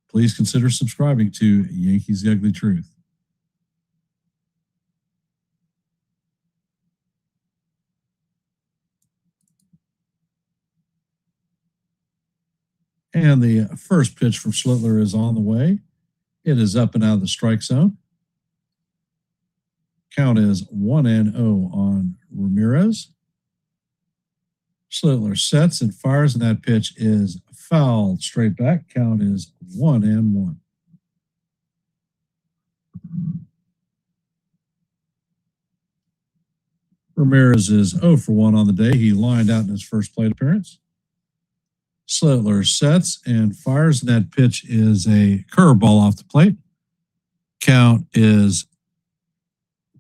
Please consider subscribing to Yankees The Ugly Truth. And the first pitch from Schlittler is on the way. It is up and out of the strike zone. Count is 1-0 on Ramirez. Schlittler sets and fires, and that pitch is fouled straight back. Count is 1-1. Ramirez is 0 for 1 on the day. He lined out in his first plate appearance. Schlittler sets and fires, and that pitch is a curveball off the plate. Count is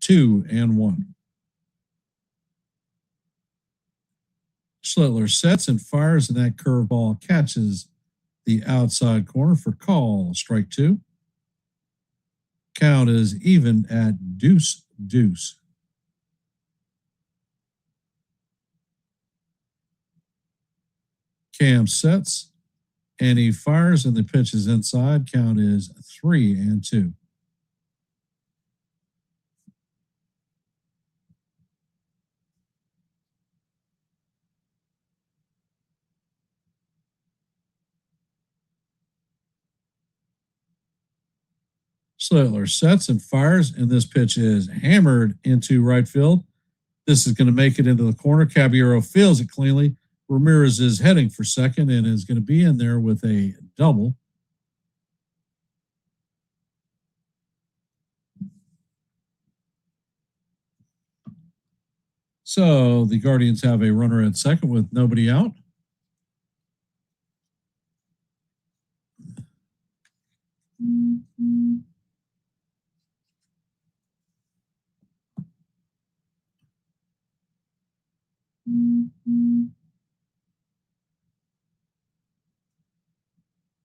2-1. Schlittler sets and fires, and that curveball catches the outside corner for call, strike 2. Count is even at 2-2. Cam sets and he fires, and the pitch is inside. Count is 3-2. Schlittler sets and fires, and this pitch is hammered into right field. This is going to make it into the corner. Caballero fields it cleanly. Ramirez is heading for second and is going to be in there with a double. So the Guardians have a runner at second with nobody out.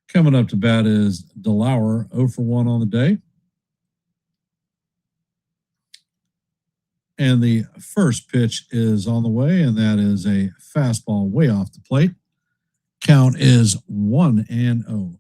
Coming up to bat is DeLauer, 0 for 1 on the day. And the first pitch is on the way, and that is a fastball way off the plate. Count is 1-0.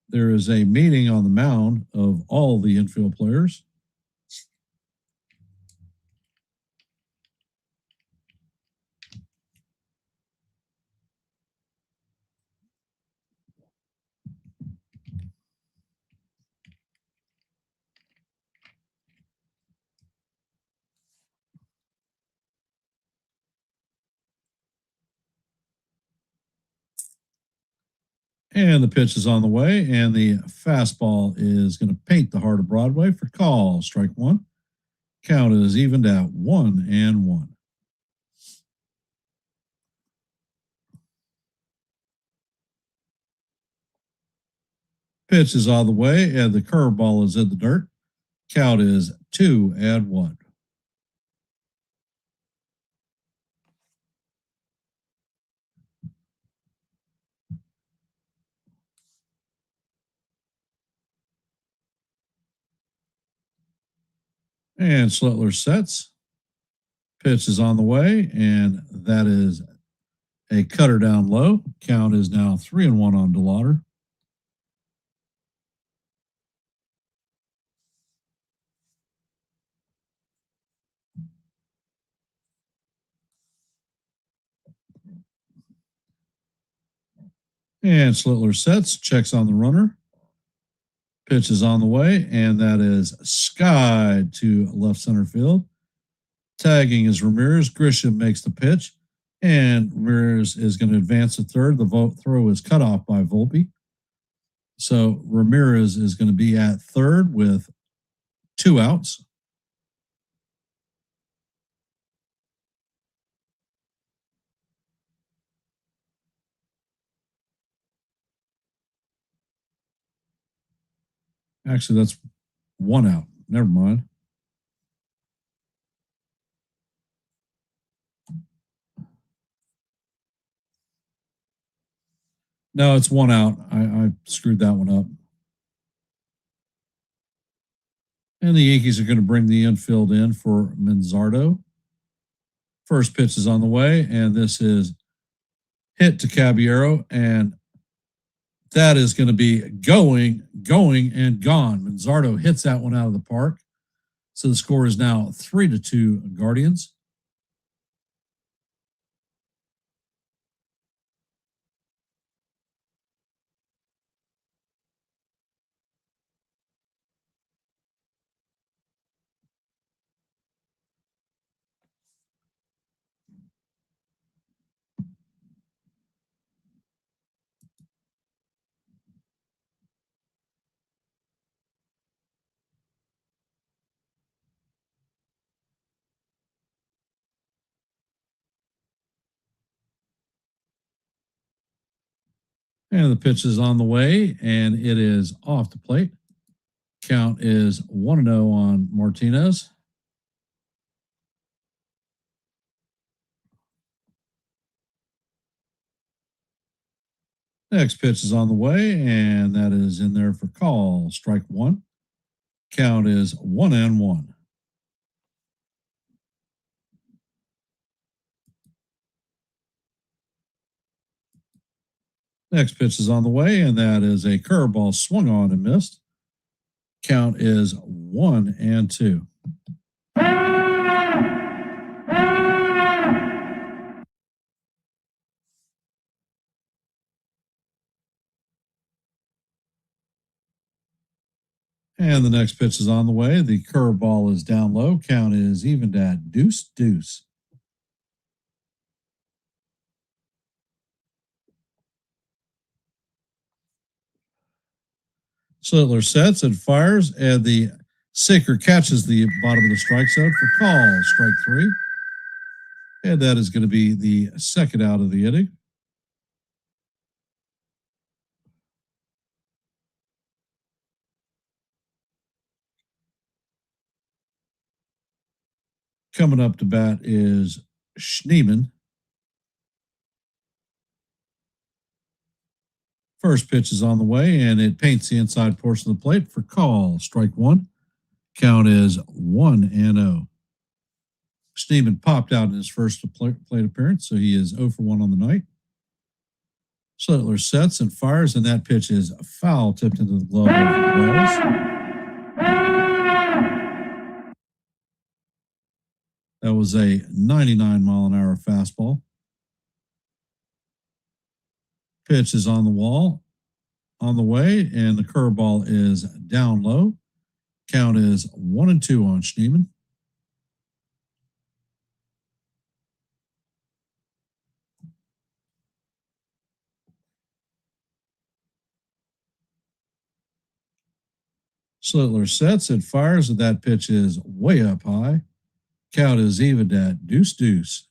There is a meeting on the mound of all the infield players. And the pitch is on the way, and the fastball is going to paint the heart of Broadway for call, strike 1. Count is evened at 1-1. Pitch is on the way, and the curveball is in the dirt. Count is 2-1. And Slittler sets. Pitch is on the way, and that is a cutter down low. Count is now 3-1 on DeLauder. And Slittler sets, checks on the runner. Pitch is on the way, and that is skied to left center field. Tagging is Ramirez. Grisham makes the pitch, and Ramirez is going to advance to third. The throw is cut off by Volpe. So Ramirez is going to be at third with 2 outs. Actually, that's 1 out. Never mind. No, it's 1 out. I screwed that one up. And the Yankees are going to bring the infield in for Manzardo. First pitch is on the way, and this is hit to Caballero, and that is going to be going, and gone. Manzardo hits that one out of the park. So the score is now 3-2 Guardians. And the pitch is on the way, and it is off the plate. Count is 1-0 on Martinez. Next pitch is on the way, and that is in there for call. Strike 1. Count is 1-1. Next pitch is on the way, and that is a curveball swung on and missed. Count is 1-2. And the next pitch is on the way. The curveball is down low. Count is evened at 2-2. Slittler sets and fires, and the sinker catches the bottom of the strike zone for call. Strike 3. And that is going to be the second out of the inning. Coming up to bat is Schneemann. First pitch is on the way, and it paints the inside portion of the plate for call. Strike 1. Count is 1-0. Schneemann popped out in his first plate appearance, so he is 0 for 1 on the night. Slittler sets and fires, and that pitch is foul, tipped into the glove of Wells. That was a 99-mile-an-hour fastball. Pitch is on the the way, and the curveball is down low. Count is 1-2 on Schneemann. Slittler sets and fires, and that pitch is way up high. Count is evened at 2-2.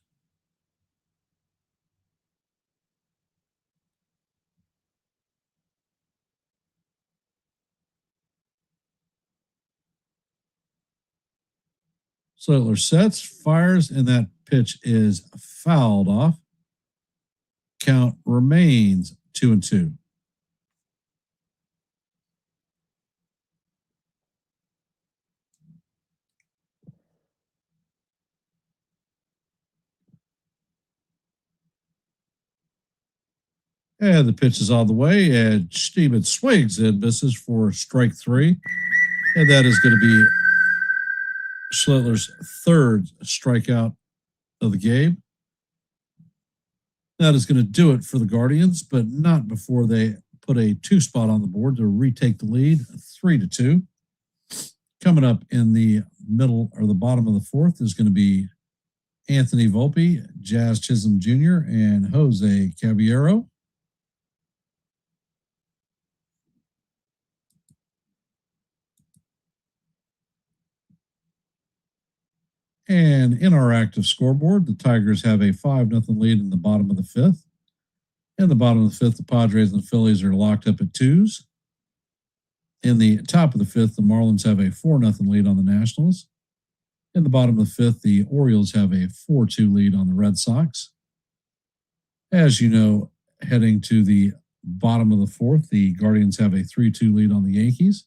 Slittler sets, fires, and that pitch is fouled off. Count remains 2-2. And the pitch is on the way, and Steven swings and misses for strike 3. And that is going to be Schlittler's third strikeout of the game. That is going to do it for the Guardians, but not before they put a 2 spot on the board to retake the lead, 3-2. Coming up in the middle or the bottom of the 4th is going to be Anthony Volpe, Jazz Chisholm Jr., and Jose Caballero. And in our active scoreboard, the Tigers have a 5-0 lead in the bottom of the 5th. In the bottom of the 5th, the Padres and the Phillies are locked up at 2s. In the top of the 5th, the Marlins have a 4-0 lead on the Nationals. In the bottom of the 5th, the Orioles have a 4-2 lead on the Red Sox. As you know, heading to the bottom of the 4th, the Guardians have a 3-2 lead on the Yankees.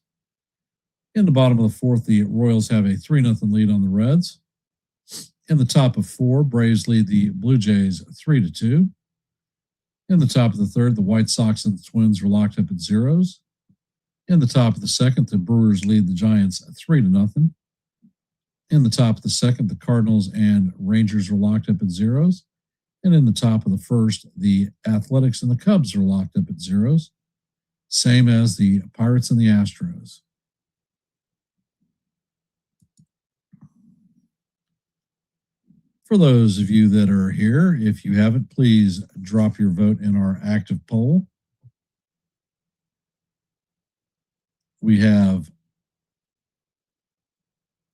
In the bottom of the 4th, the Royals have a 3-0 lead on the Reds. In the top of 4, Braves lead the Blue Jays 3-2. In the top of the 3rd, the White Sox and the Twins are locked up at 0s. In the top of the 2nd, the Brewers lead the Giants 3-0. In the top of the 2nd, the Cardinals and Rangers are locked up at 0s. And in the top of the 1st, the Athletics and the Cubs are locked up at 0s, same as the Pirates and the Astros. For those of you that are here, if you haven't, please drop your vote in our active poll. We have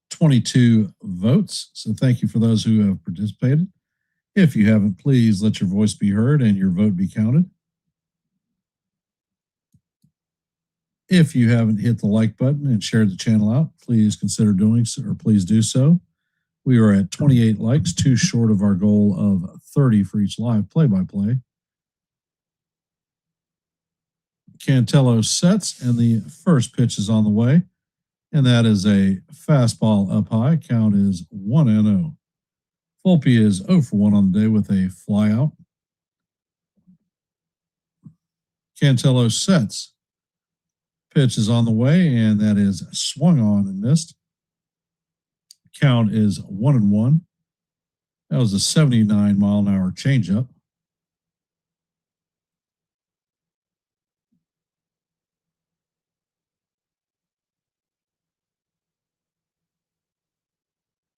22 votes, so thank you for those who have participated. If you haven't, please let your voice be heard and your vote be counted. If you haven't hit the like button and shared the channel out, please consider doing so, or please do so. We are at 28 likes, 2 short of our goal of 30 for each live play-by-play. Cantello sets, and the first pitch is on the way, and that is a fastball up high. Count is 1-0. Volpe is 0 for 1 on the day with a flyout. Cantello sets. Pitch is on the way, and that is swung on and missed. Count is 1-1. That was a 79-mile-an-hour changeup.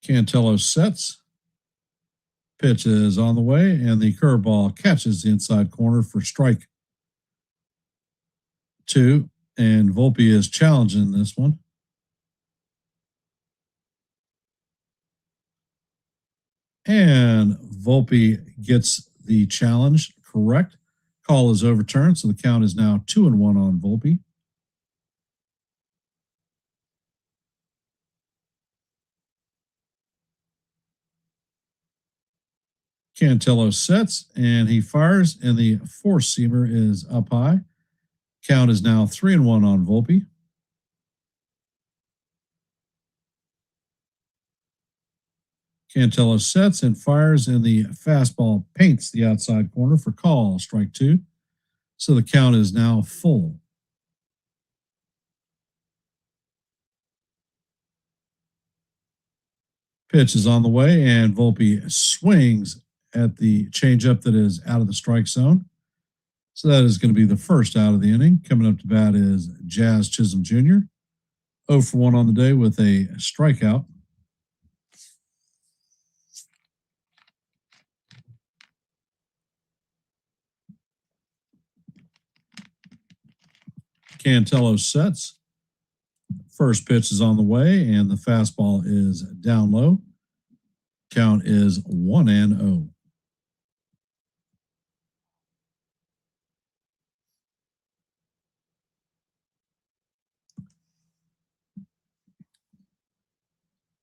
Cantello sets. Pitch is on the way, and the curveball catches the inside corner for strike 2. And Volpe is challenging this one. And Volpe gets the challenge correct. Call is overturned, so the count is now 2-1 on Volpe. Cantello sets, and he fires, and the four-seamer is up high. Count is now 3-1 on Volpe. Cantello sets and fires, and the fastball paints the outside corner for call, strike 2. So the count is now full. Pitch is on the way, and Volpe swings at the changeup that is out of the strike zone. So that is going to be the first out of the inning. Coming up to bat is Jazz Chisholm Jr. 0 for 1 on the day with a strikeout. Cantello sets. First pitch is on the way, and the fastball is down low. Count is 1-0.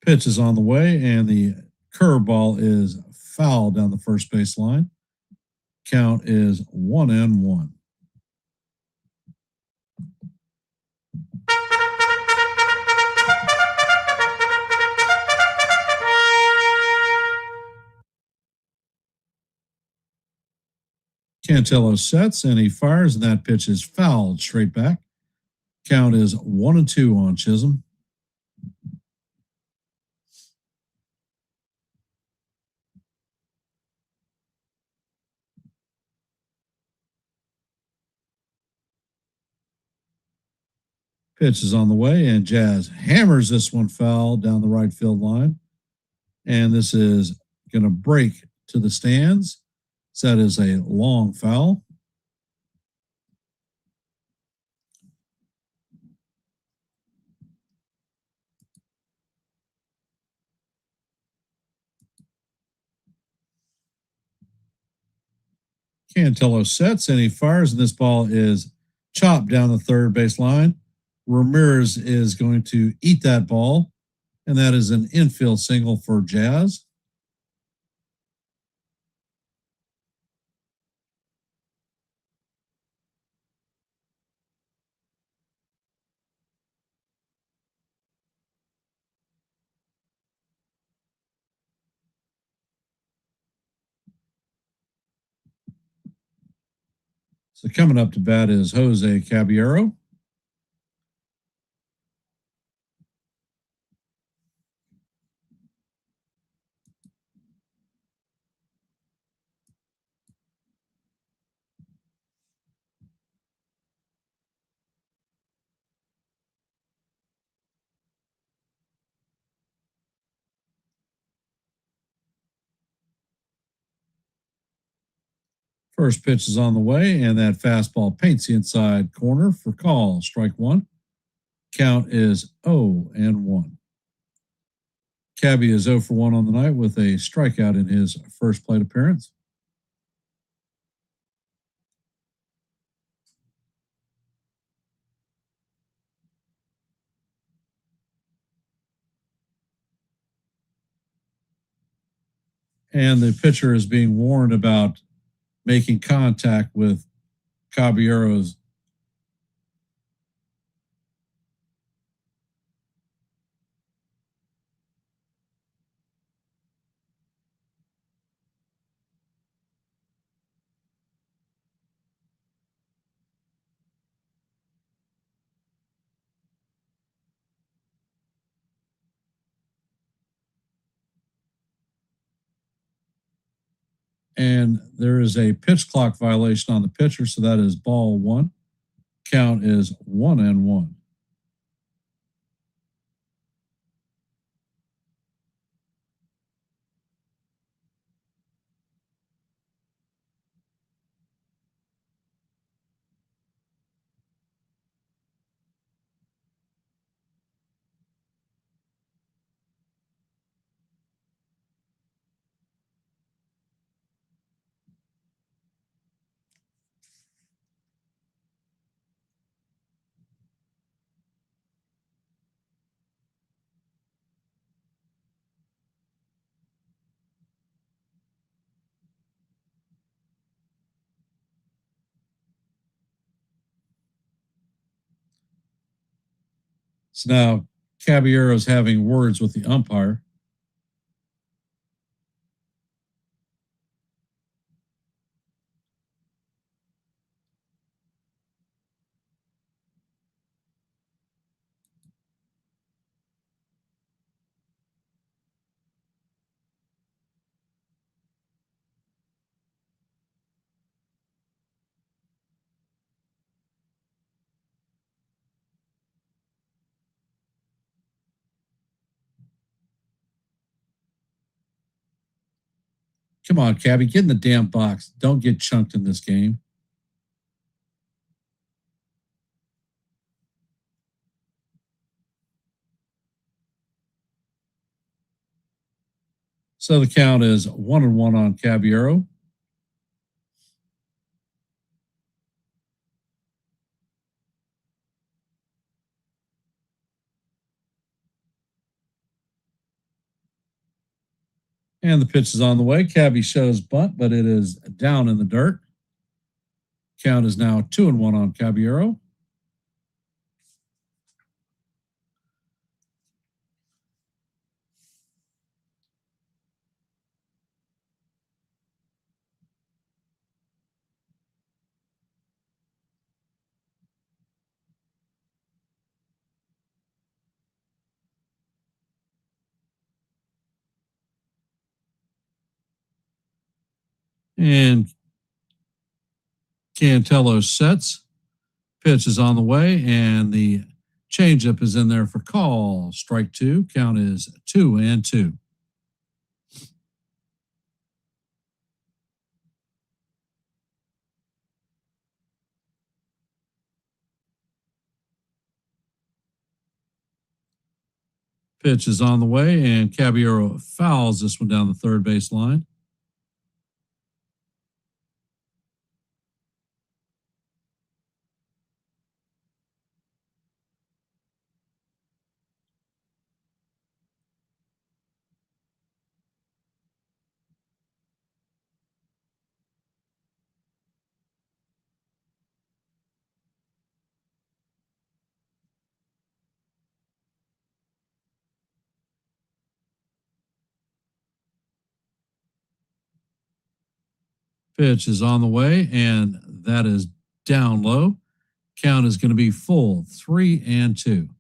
Pitch is on the way, and the curveball is fouled down the first base line. Count is 1-1. Cantillo sets and he fires, and that pitch is fouled straight back. Count is 1-2 on Chisholm. Pitch is on the way, and Jazz hammers this one foul down the right field line. And this is going to break to the stands. So that is a long foul. Cantillo sets and he fires, and this ball is chopped down the third base line. Ramirez is going to eat that ball, and that is an infield single for Jazz. So coming up to bat is Jose Caballero. First pitch is on the way, and that fastball paints the inside corner for call. Strike one. Count is 0-1. Cabby is 0 for 1 on the night with a strikeout in his first plate appearance. And the pitcher is being warned about making contact with Caballero's. And there is a pitch clock violation on the pitcher, so that is ball one. Count is 1-1. So now Caballero's having words with the umpire. Come on, Cabby, get in the damn box. Don't get chunked in this game. So the count is 1-1 on Caballero. And the pitch is on the way. Cabby shows bunt, but it is down in the dirt. Count is now 2-1 on Caballero. And Cantello sets. Pitch is on the way, and the changeup is in there for call. Strike two. Count is 2-2. Pitch is on the way, and Caballero fouls this one down the third base line. Pitch is on the way, and that is down low. Count is going to be full, 3-2.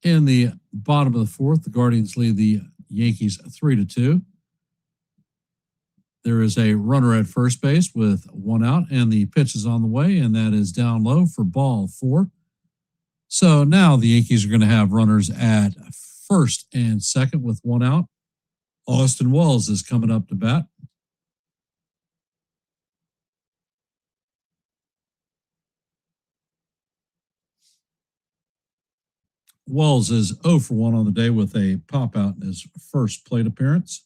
In the bottom of the fourth, the Guardians lead the Yankees 3-2. There is a runner at first base with one out, and the pitch is on the way, and that is down low for ball 4. So now the Yankees are going to have runners at first and second with one out. Austin Wells is coming up to bat. Wells is 0 for 1 on the day with a pop out in his first plate appearance.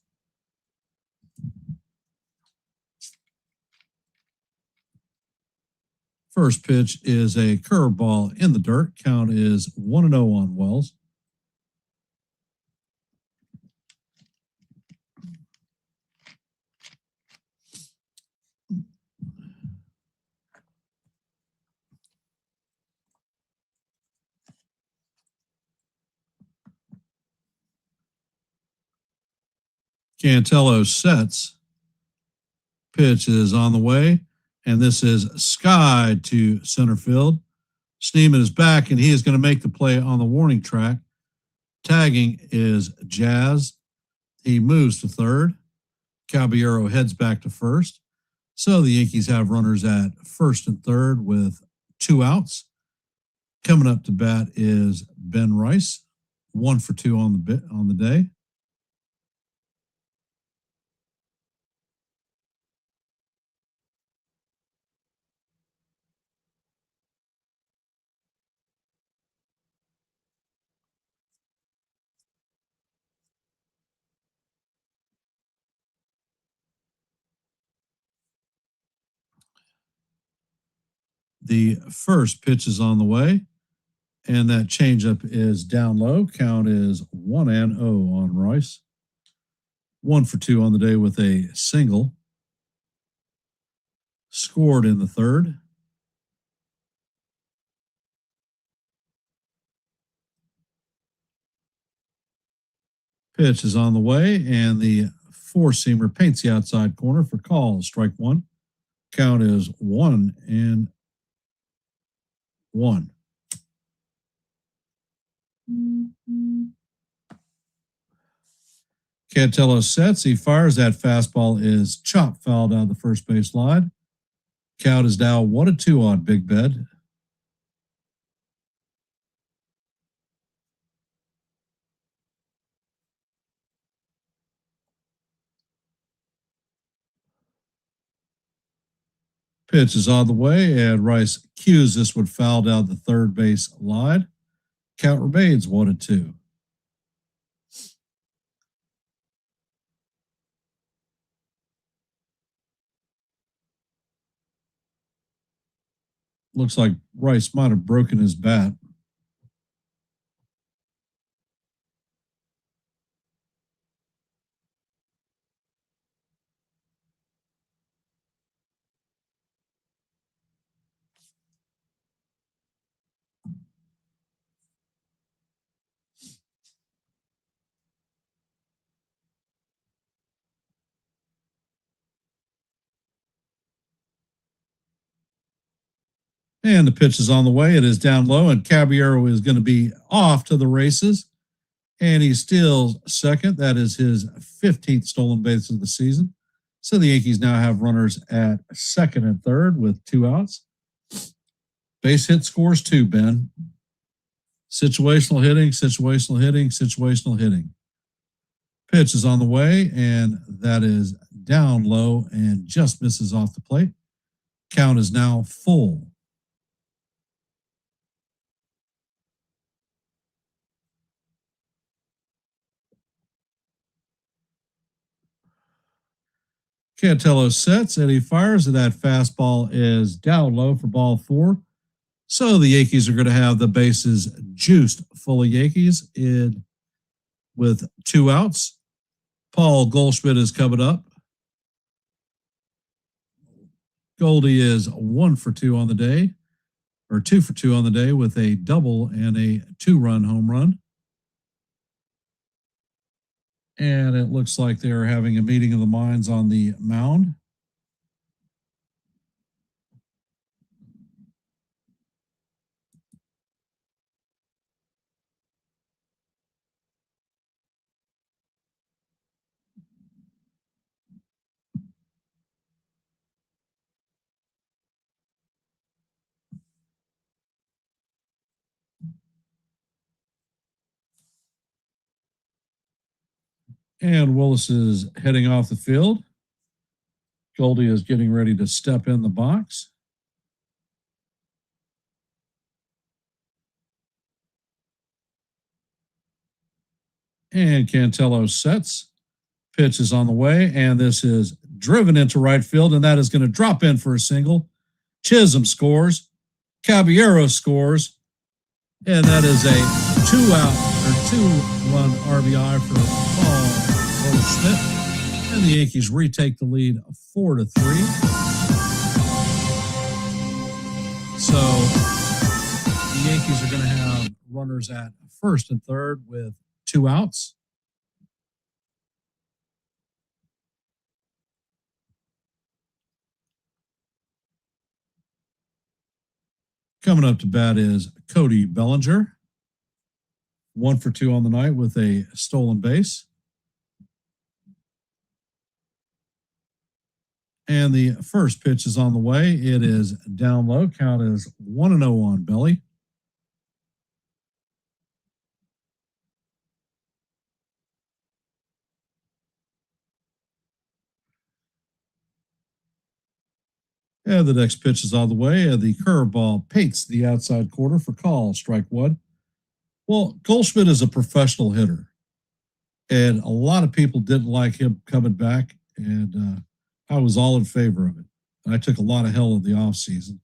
First pitch is a curveball in the dirt. Count is 1-0 on Wells. Cantello sets. Pitch is on the way, and this is skied to center field. Schneemann is back, and he is going to make the play on the warning track. Tagging is Jazz. He moves to third. Caballero heads back to first. So the Yankees have runners at first and third with 2 outs. Coming up to bat is Ben Rice, 1 for 2 on the day. The first pitch is on the way, and that changeup is down low. Count is 1-0 on Rice. 1 for 2 on the day with a single. Scored in the third. Pitch is on the way, and the four-seamer paints the outside corner for call. Strike one. Count is 1-1. Cantello sets. He fires. That fastball is chop foul down the first base line. Count is now 1-2 on Big Ben. Pitch is on the way, and Rice cues this would foul down the third base line. Count remains 1-2. Looks like Rice might have broken his bat. And the pitch is on the way. It is down low, and Caballero is going to be off to the races. And he steals second. That is his 15th stolen base of the season. So the Yankees now have runners at second and third with 2 outs. Base hit scores 2, Ben. Situational hitting, situational hitting, situational hitting. Pitch is on the way, and that is down low and just misses off the plate. Count is now full. Cantello sets and he fires, and that fastball is down low for ball 4. So the Yankees are going to have the bases juiced full of Yankees in with 2 outs. Paul Goldschmidt is coming up. Goldie is 1 for 2 on the day, or 2 for 2 on the day with a double and a 2-run home run. And it looks like they're having a meeting of the minds on the mound. And Willis is heading off the field. Goldie is getting ready to step in the box. And Cantello sets. Pitch is on the way, and this is driven into right field, and that is going to drop in for a single. Chisholm scores. Caballero scores. And that is a 2-run RBI for Paul Goldschmidt. And the Yankees retake the lead 4-3. So the Yankees are going to have runners at first and third with 2 outs. Coming up to bat is Cody Bellinger. 1 for 2 on the night with a stolen base. And the first pitch is on the way. It is down low. Count is 1-0 on Belly. And the next pitch is on the way. The curveball paints the outside corner for call, strike 1. Well, Goldschmidt is a professional hitter, and a lot of people didn't like him coming back, and I was all in favor of it. I took a lot of hell in the offseason.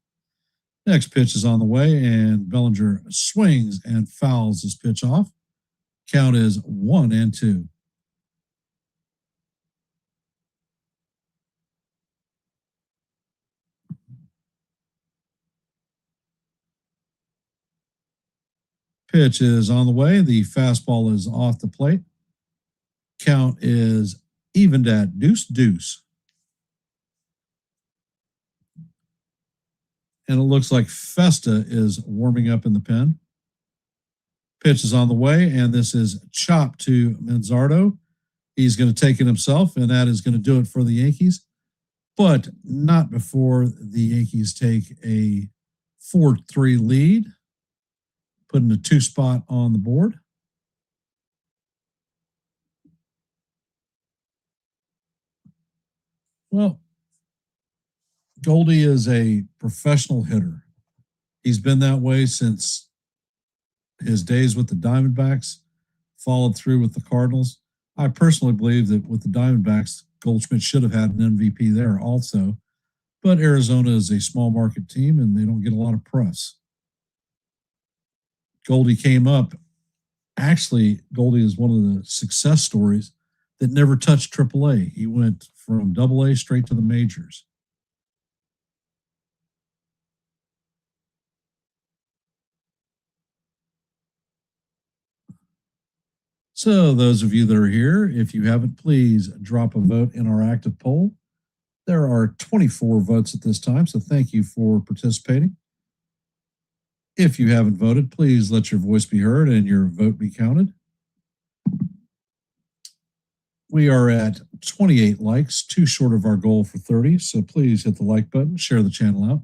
Next pitch is on the way, and Bellinger swings and fouls his pitch off. Count is 1-2. Pitch is on the way. The fastball is off the plate. Count is evened at deuce. And it looks like Festa is warming up in the pen. Pitch is on the way, and this is chopped to Manzardo. He's going to take it himself, and that is going to do it for the Yankees, but not before the Yankees take a 4-3 lead, putting a 2 spot on the board. Well, Goldie is a professional hitter. He's been that way since his days with the Diamondbacks, followed through with the Cardinals. I personally believe that with the Diamondbacks, Goldschmidt should have had an MVP there also. But Arizona is a small market team, and they don't get a lot of press. Goldie came up. Actually, Goldie is one of the success stories that never touched AAA. He went from AA straight to the majors. So those of you that are here, if you haven't, please drop a vote in our active poll. There are 24 votes at this time, so thank you for participating. If you haven't voted, please let your voice be heard and your vote be counted. We are at 28 likes, too short of our goal for 30. So please hit the like button, share the channel out.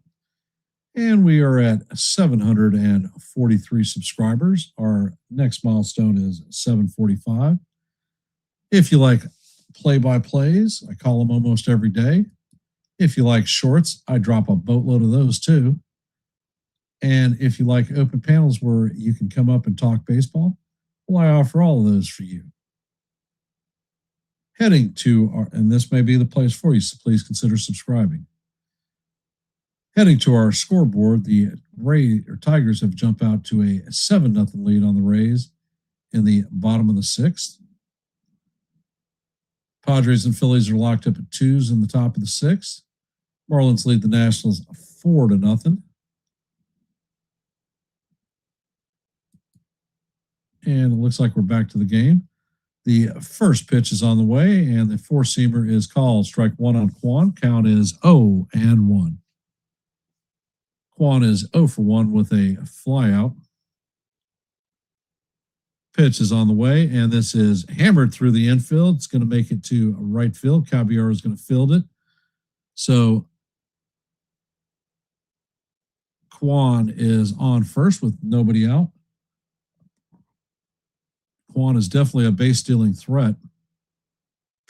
And we are at 743 subscribers. Our next milestone is 745. If you like play-by-plays, I call them almost every day. If you like shorts, I drop a boatload of those too. And if you like open panels where you can come up and talk baseball, well, I offer all of those for you. Heading to our, and this may be the place for you, so please consider subscribing. Heading to our scoreboard, the Tigers have jumped out to a 7-0 lead on the Rays in the bottom of the 6th. Padres and Phillies are locked up at 2s in the top of the 6th. Marlins lead the Nationals 4-0. And it looks like we're back to the game. The first pitch is on the way, and the four-seamer is called. Strike one on Quan. Count is 0-1. Quan is 0 for 1 with a flyout. Pitch is on the way, and this is hammered through the infield. It's going to make it to right field. Caballero is going to field it. So Quan is on first with nobody out. Quan is definitely a base-stealing threat.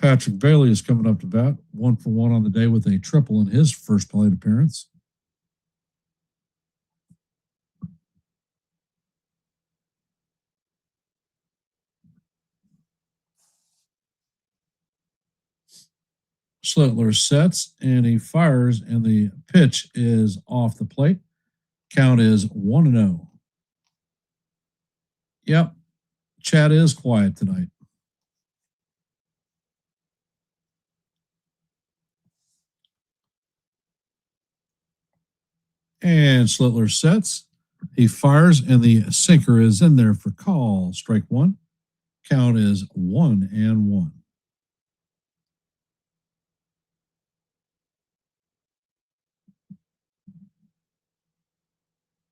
Patrick Bailey is coming up to bat, 1 for 1 on the day with a triple in his first plate appearance. Schlittler sets and he fires, and the pitch is off the plate. Count is 1-0. Yep, Chad is quiet tonight. And Schlittler sets. He fires, and the sinker is in there for call. Strike one. Count is 1-1.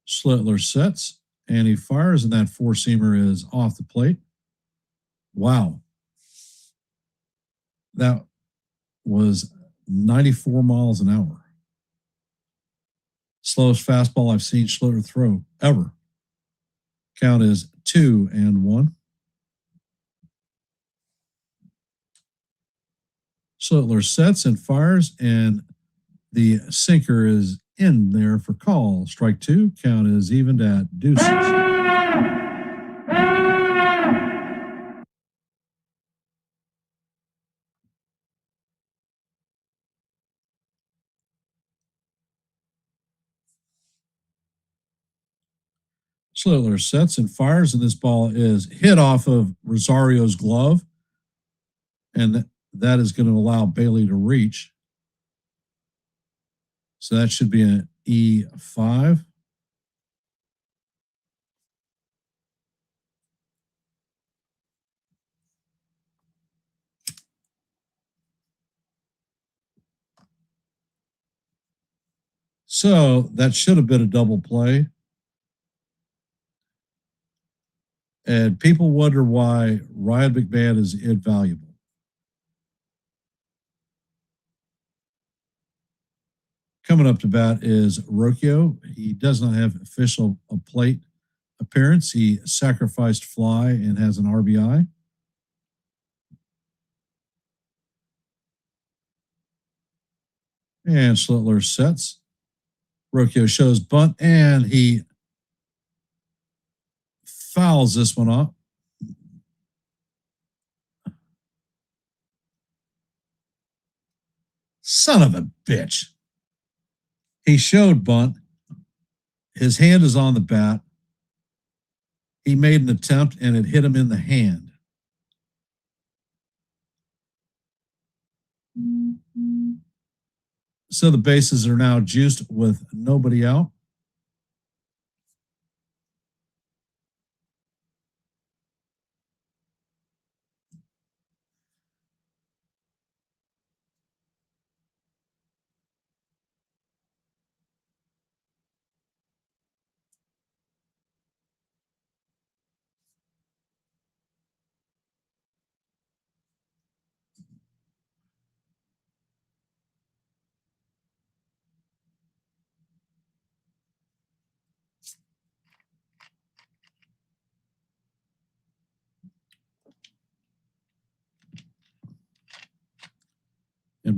Schlittler sets, and he fires, and that four-seamer is off the plate. Wow. That was 94 miles an hour. Slowest fastball I've seen Schlittler throw ever. Count is 2-1. Schlittler sets and fires, and the sinker is in there for call. Strike two. Count is evened at deuces. Schlittler sets and fires, and this ball is hit off of Rosario's glove, and that is going to allow Bailey to reach. So that should be an E5. So that should have been a double play. And people wonder why Ryan McMahon is invaluable. Coming up to bat is Rocchio. He does not have official plate appearance. He sacrificed fly and has an RBI. And Schlittler sets. Rocchio shows bunt, and he fouls this one off. Son of a bitch. He showed bunt. His hand is on the bat. He made an attempt, and it hit him in the hand. So the bases are now juiced with nobody out.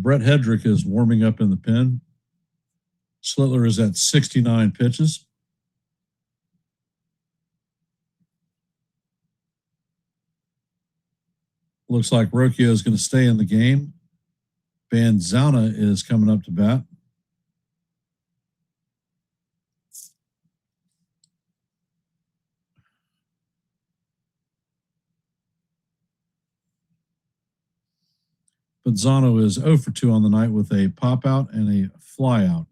And Brett Hedrick is warming up in the pen. Slittler is at 69 pitches. Looks like Rocchio is going to stay in the game. Banzana is coming up to bat. Banzano is 0 for 2 on the night with a pop out and a fly out.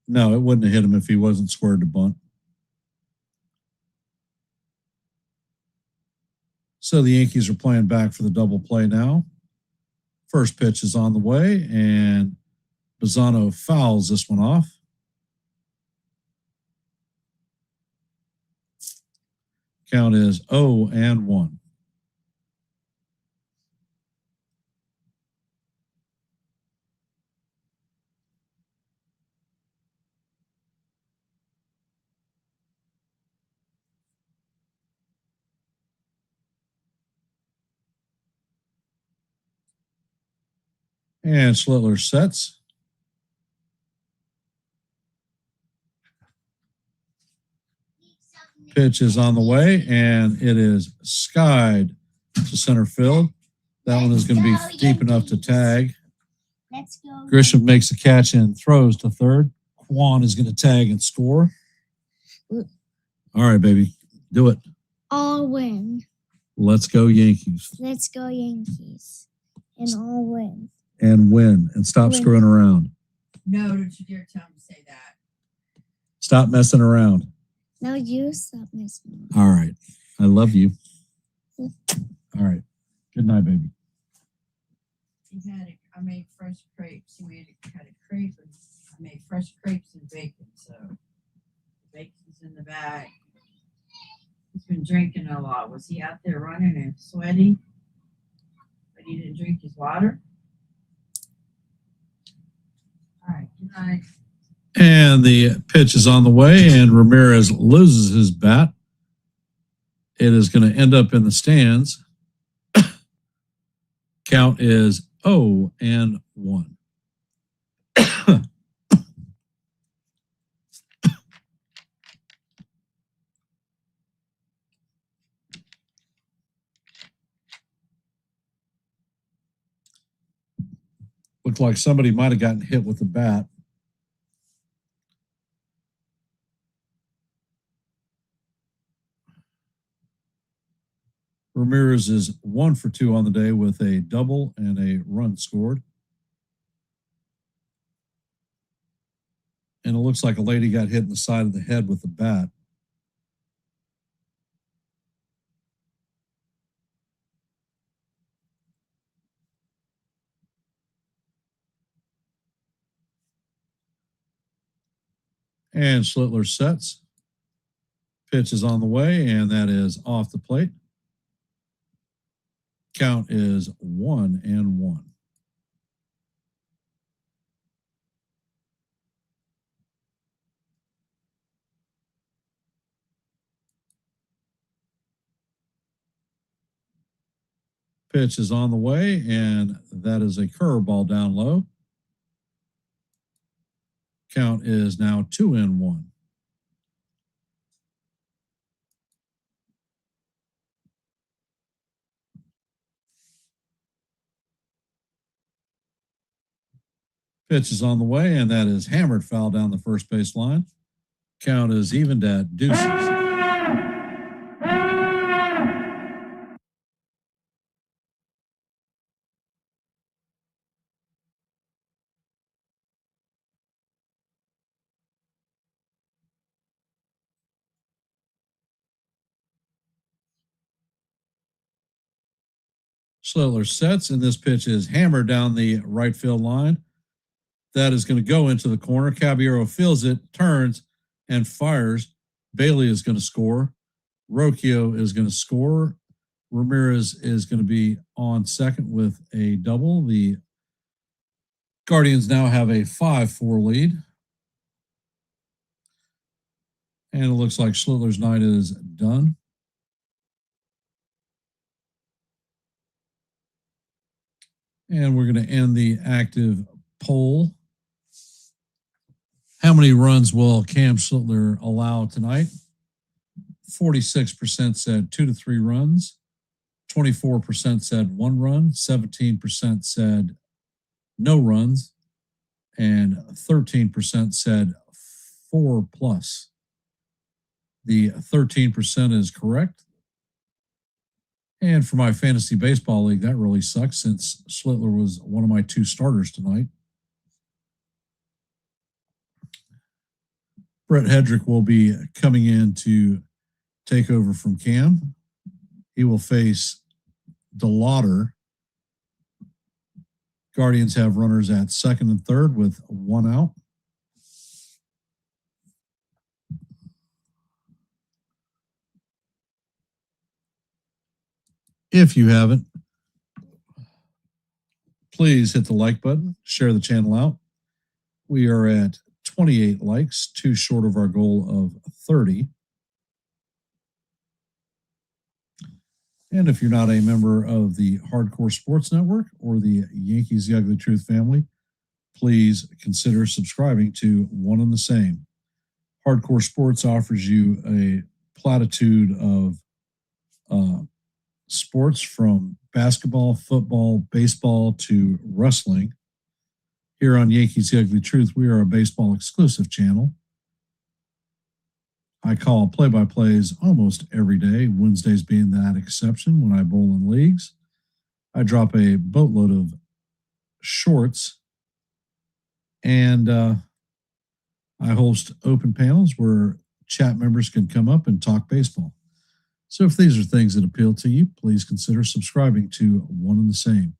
No, it wouldn't have hit him if he wasn't squared to bunt. So the Yankees are playing back for the double play now. First pitch is on the way, and Bazzano fouls this one off. Count is 0-1. And Slittler sets. Pitch is on the way, and it is skied to center field. That one is going to be deep enough to tag. Let's go. Grisham makes a catch and throws to third. Quan is going to tag and score. All right, baby. Do it. All win. Let's go Yankees. Let's go Yankees. And all win. And win. And stop Win. screwing around. No, don't you dare tell him to say that. Stop messing around. No, you stop messing. All right. I love you. All right. Good night, baby. I made fresh crepes. Had a crepe, and I made fresh crepes and bacon. So the bacon's in the bag. He's been drinking a lot. Was he out there running and sweaty? But he didn't drink his water. All right. Good night. And the pitch is on the way, and Ramirez loses his bat. It is going to end up in the stands. Count is 0-1. Looked like somebody might have gotten hit with the bat. Ramirez is 1 for 2 on the day with a double and a run scored. And it looks like a lady got hit in the side of the head with the bat. And Slittler sets. Pitch is on the way, and that is off the plate. Count is 1-1. Pitch is on the way, and that is a curveball down low. Count is now 2-1. Pitch is on the way, and that is hammered foul down the first base line. Count is evened at deuces. Slittler sets, and this pitch is hammered down the right field line. That is going to go into the corner. Caballero feels it, turns, and fires. Bailey is going to score. Rocchio is going to score. Ramirez is going to be on second with a double. The Guardians now have a 5-4 lead. And it looks like Schlittler's night is done. And we're going to end the active poll. How many runs will Cam Schlittler allow tonight? 46% said 2 to 3 runs. 24% said 1 run. 17% said no runs. And 13% said 4 plus. The 13% is correct. And for my fantasy baseball league, that really sucks since Schlittler was one of my 2 starters tonight. Brett Hedrick will be coming in to take over from Cam. He will face DeLauder. Guardians have runners at second and third with 1 out. If you haven't, please hit the like button, share the channel out. We are at 28 likes, 2 short of our goal of 30. And if you're not a member of the Hardcore Sports Network or the Yankees The Ugly Truth family, please consider subscribing to One and the Same. Hardcore Sports offers you a platitude of sports from basketball, football, baseball to wrestling. Here on Yankees The Ugly Truth, we are a baseball exclusive channel. I call play-by-plays almost every day, Wednesdays being that exception when I bowl in leagues. I drop a boatload of shorts, and I host open panels where chat members can come up and talk baseball. So if these are things that appeal to you, please consider subscribing to One and the Same.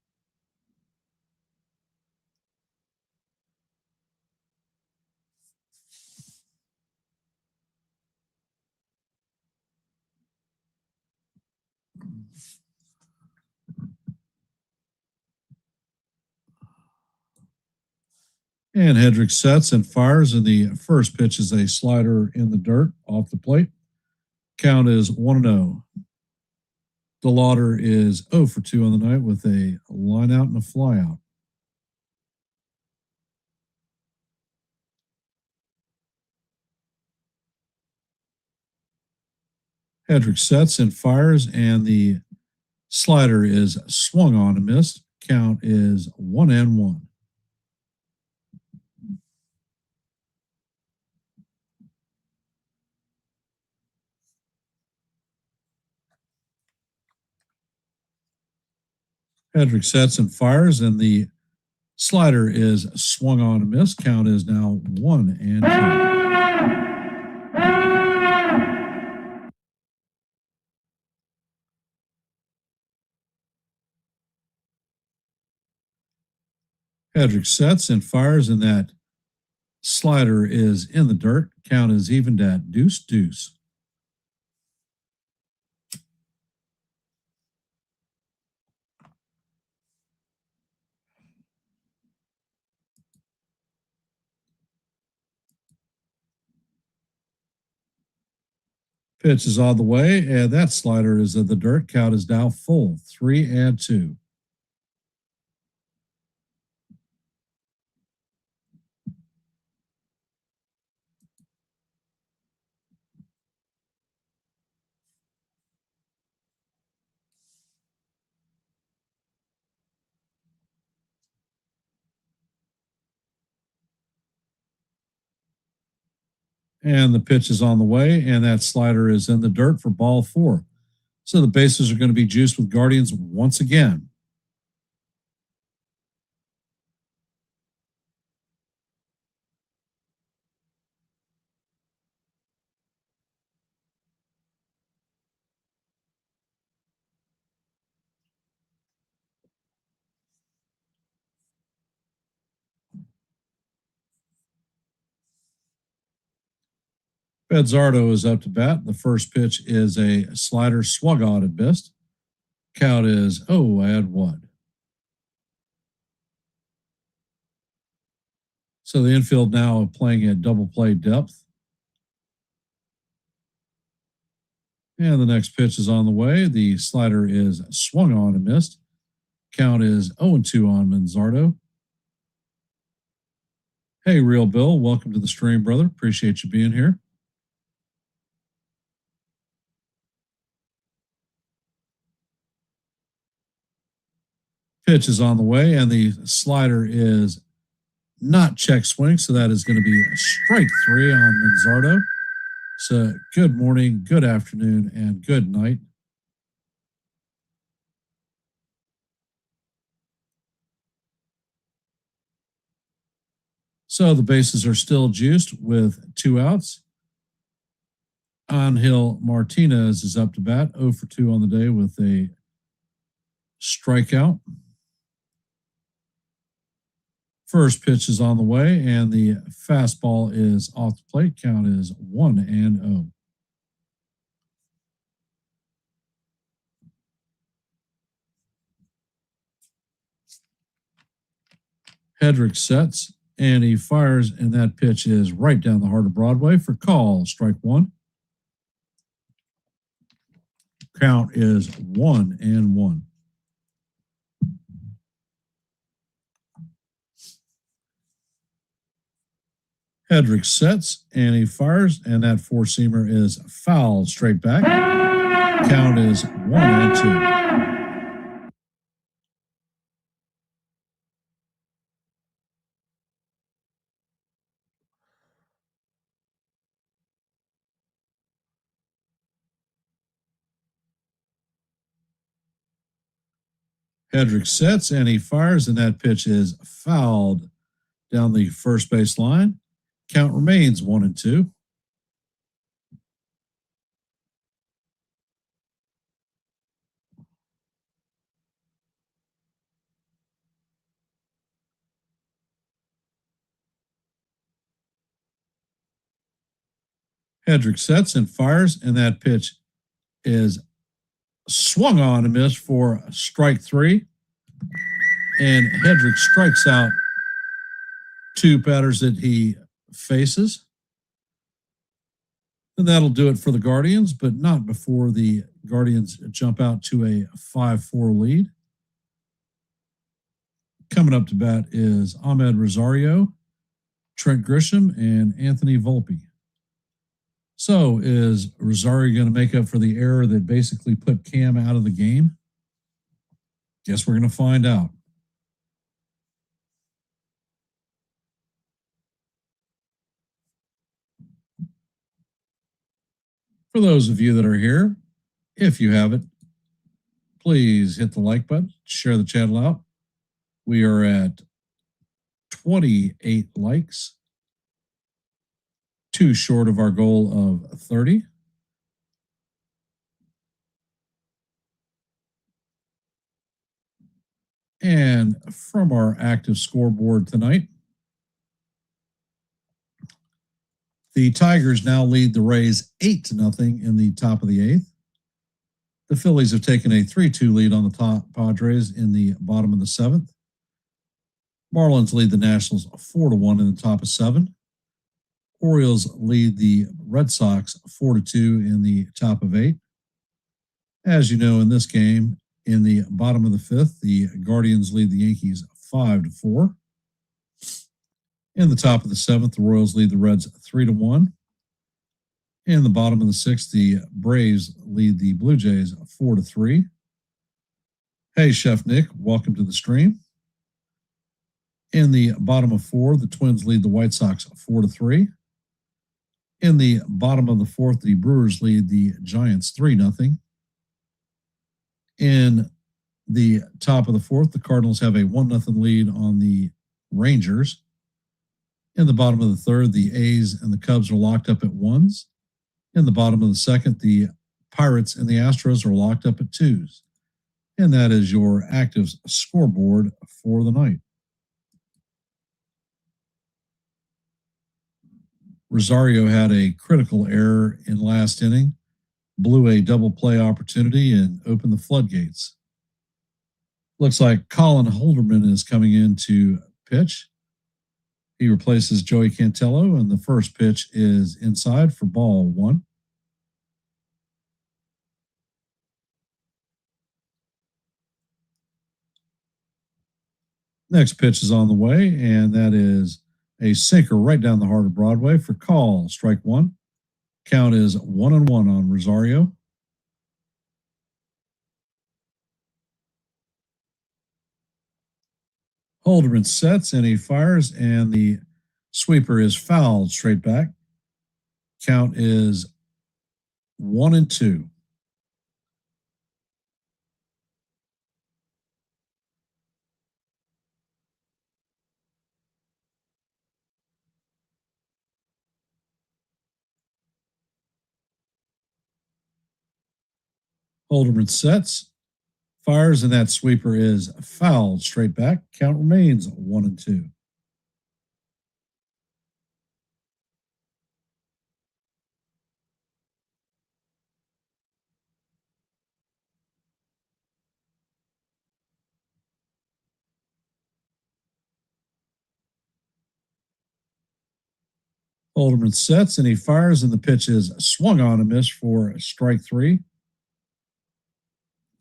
And Hedrick sets and fires, and the first pitch is a slider in the dirt off the plate. Count is 1-0. DeLauder is 0 for 2 on the night with a line out and a fly out. Hedrick sets and fires, and the slider is swung on and missed. Count is 1-1. Hedrick sets and fires, and the slider is swung on and missed. Count is now 1-2. Hedrick sets and fires, and that slider is in the dirt. Count is evened at 2-2. Pitch is on the way, and that slider is in the dirt. Count is now full, 3-2. And the pitch is on the way, and that slider is in the dirt for ball 4. So the bases are going to be juiced with Guardians once again. Bezzardo is up to bat. The first pitch is a slider swung on and missed. Count is 0-1. So the infield now playing at double play depth. And the next pitch is on the way. The slider is swung on and missed. Count is 0-2 on Manzardo. Hey, Real Bill, welcome to the stream, brother. Appreciate you being here. Pitch is on the way, and the slider is not check swing, so that is going to be strike 3 on Manzardo. So good morning, good afternoon, and good night. So the bases are still juiced with 2 outs. Angel Martinez is up to bat, 0 for 2 on the day with a strikeout. First pitch is on the way, and the fastball is off the plate. Count is 1-0. Hedrick sets, and he fires, and that pitch is right down the heart of Broadway for call, strike 1. Count is 1-1. Hedrick sets, and he fires, and that four-seamer is fouled straight back. Count is 1-2. Hedrick sets, and he fires, and that pitch is fouled down the first base line. Count remains 1-2. Hedrick sets and fires, and that pitch is swung on and missed for strike 3. And Hedrick strikes out 2 batters that he faces. And that'll do it for the Guardians, but not before the Guardians jump out to a 5-4 lead. Coming up to bat is Ahmed Rosario, Trent Grisham, and Anthony Volpe. So is Rosario going to make up for the error that basically put Cam out of the game? Guess we're going to find out. For those of you that are here, if you have it, please hit the like button, share the channel out. We are at 28 likes, 2 short of our goal of 30. And from our active scoreboard tonight, the Tigers now lead the Rays 8-0 in the top of the 8th. The Phillies have taken a 3-2 lead on the top Padres in the bottom of the 7th. Marlins lead the Nationals 4-1 in the top of 7. Orioles lead the Red Sox 4-2 in the top of 8. As you know, in this game, in the bottom of the 5th, the Guardians lead the Yankees 5-4. In the top of the 7th, the Royals lead the Reds 3-1. In the bottom of the 6th, the Braves lead the Blue Jays 4-3. Hey, Chef Nick, welcome to the stream. In the bottom of 4, the Twins lead the White Sox 4-3. In the bottom of the 4th, the Brewers lead the Giants 3-0. In the top of the 4th, the Cardinals have a 1-0 lead on the Rangers. In the bottom of the 3rd, the A's and the Cubs are locked up at 1s. In the bottom of the 2nd, the Pirates and the Astros are locked up at 2s. And that is your active scoreboard for the night. Rosario had a critical error in last inning, blew a double play opportunity, and opened the floodgates. Looks like Colin Holderman is coming in to pitch. He replaces Joey Cantello, and the first pitch is inside for ball one. Next pitch is on the way, and that is a sinker right down the heart of Broadway for call, strike one. Count is 1-1 on Rosario. Holderman sets and he fires, and the sweeper is fouled straight back. Count is 1-2. Holderman sets, fires, and that sweeper is fouled straight back. Count remains 1-2. Holderman sets and he fires, and the pitch is swung on and missed for strike three.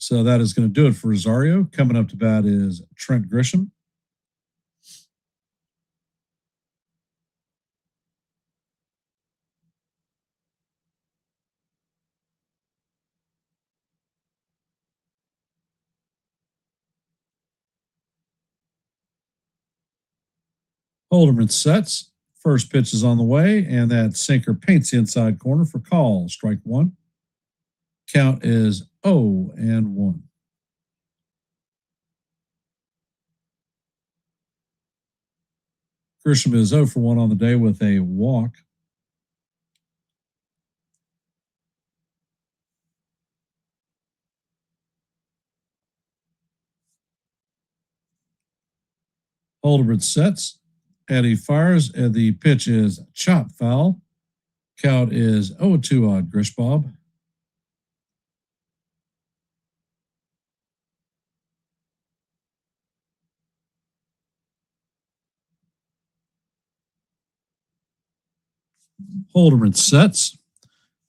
So that is going to do it for Rosario. Coming up to bat is Trent Grisham. Holderman sets. First pitch is on the way, and that sinker paints the inside corner for call, strike one. Count is 0-1. Grisham is 0 for 1 on the day with a walk. Holderman sets and he fires, and the pitch is chop foul. Count is 0-2 on Grishbob. Holderman sets.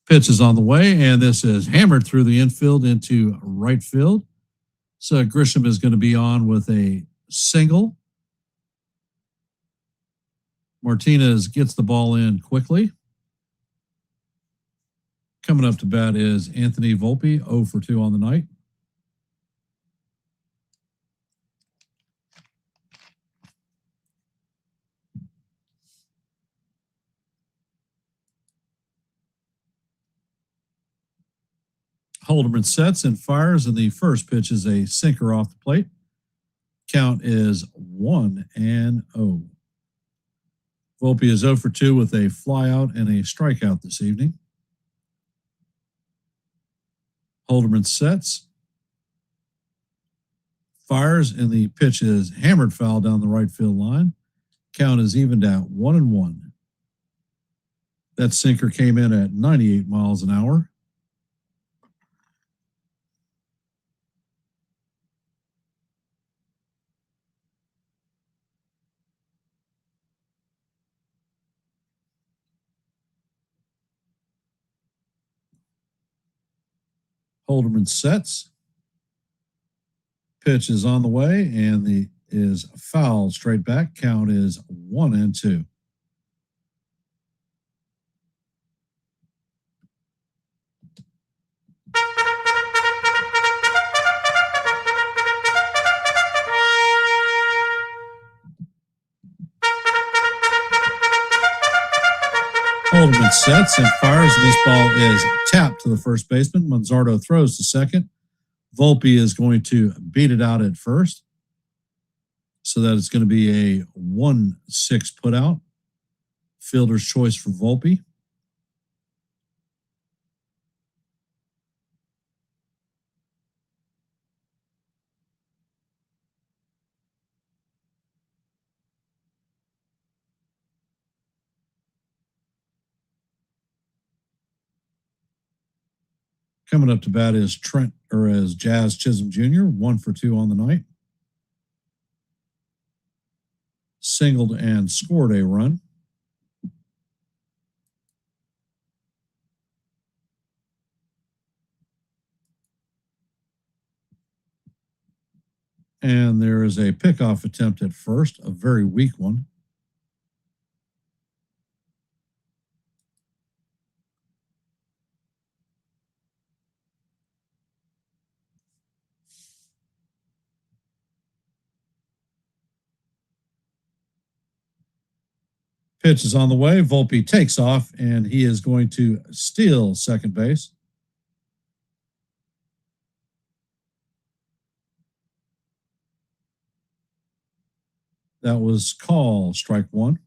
Pitch is on the way, and this is hammered through the infield into right field. So Grisham is going to be on with a single. Martinez gets the ball in quickly. Coming up to bat is Anthony Volpe, 0 for 2 on the night. Holderman sets and fires, and the first pitch is a sinker off the plate. Count is 1-0. Volpe is 0 for 2 with a flyout and a strikeout this evening. Holderman sets, fires, and the pitch is hammered foul down the right field line. Count is evened out 1-1. That sinker came in at 98 miles an hour. Holderman sets. Pitch is on the way, and the is foul straight back. Count is 1-2. Holderman sets and fires, and this ball is tapped to the first baseman. Manzardo throws to second. Volpe is going to beat it out at first, so that it's going to be a 1-6 putout. Fielder's choice for Volpe. Coming up to bat is Jazz Chisholm Jr., 1 for 2 on the night. singled and scored a run. And there is a pickoff attempt at first, a very weak one. Pitch is on the way. Volpe takes off, and he is going to steal second base. That was call, strike one.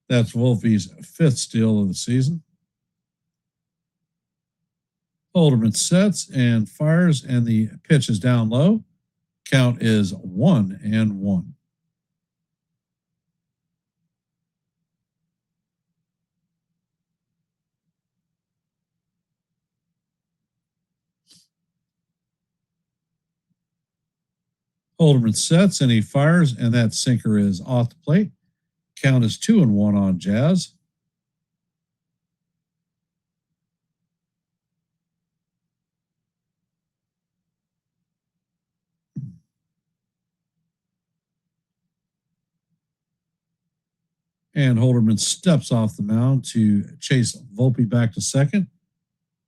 That's Volpe's fifth steal of the season. Holderman sets and fires, and the pitch is down low. Count is 1-1. Holderman sets and he fires, and that sinker is off the plate. Count is 2-1 on Jazz. And Holderman steps off the mound to chase Volpe back to second.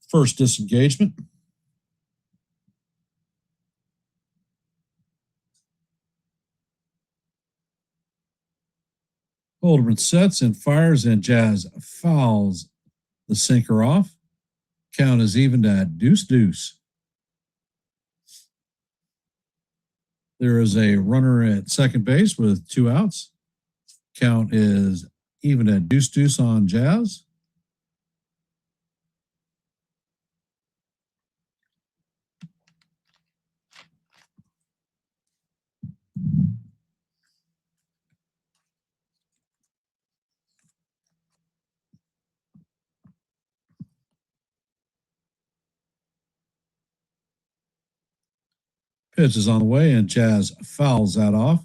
First disengagement. Holderman sets and fires, and Jazz fouls the sinker off. Count is evened at 2-2. There is a runner at second base with 2 outs. Count is even at 2-2 on Jazz. Pitch is on the way, and Jazz fouls that off.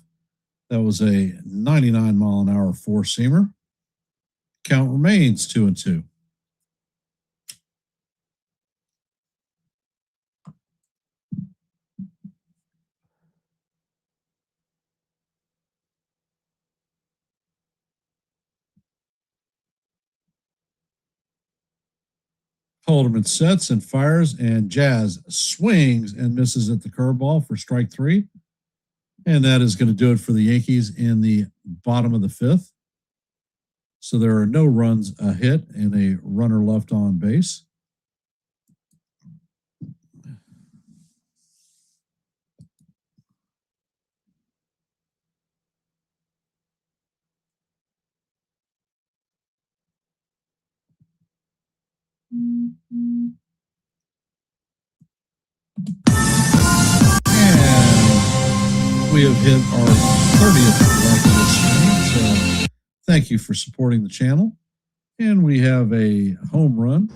That was a 99-mile-an-hour four-seamer. Count remains 2-2. Holderman sets and fires, and Jazz swings and misses at the curveball for strike 3. And that is going to do it for the Yankees in the bottom of the 5th. So there are no runs a hit and a runner left on base. And we have hit our 30th like of this stream. So thank you for supporting the channel. And we have a home run.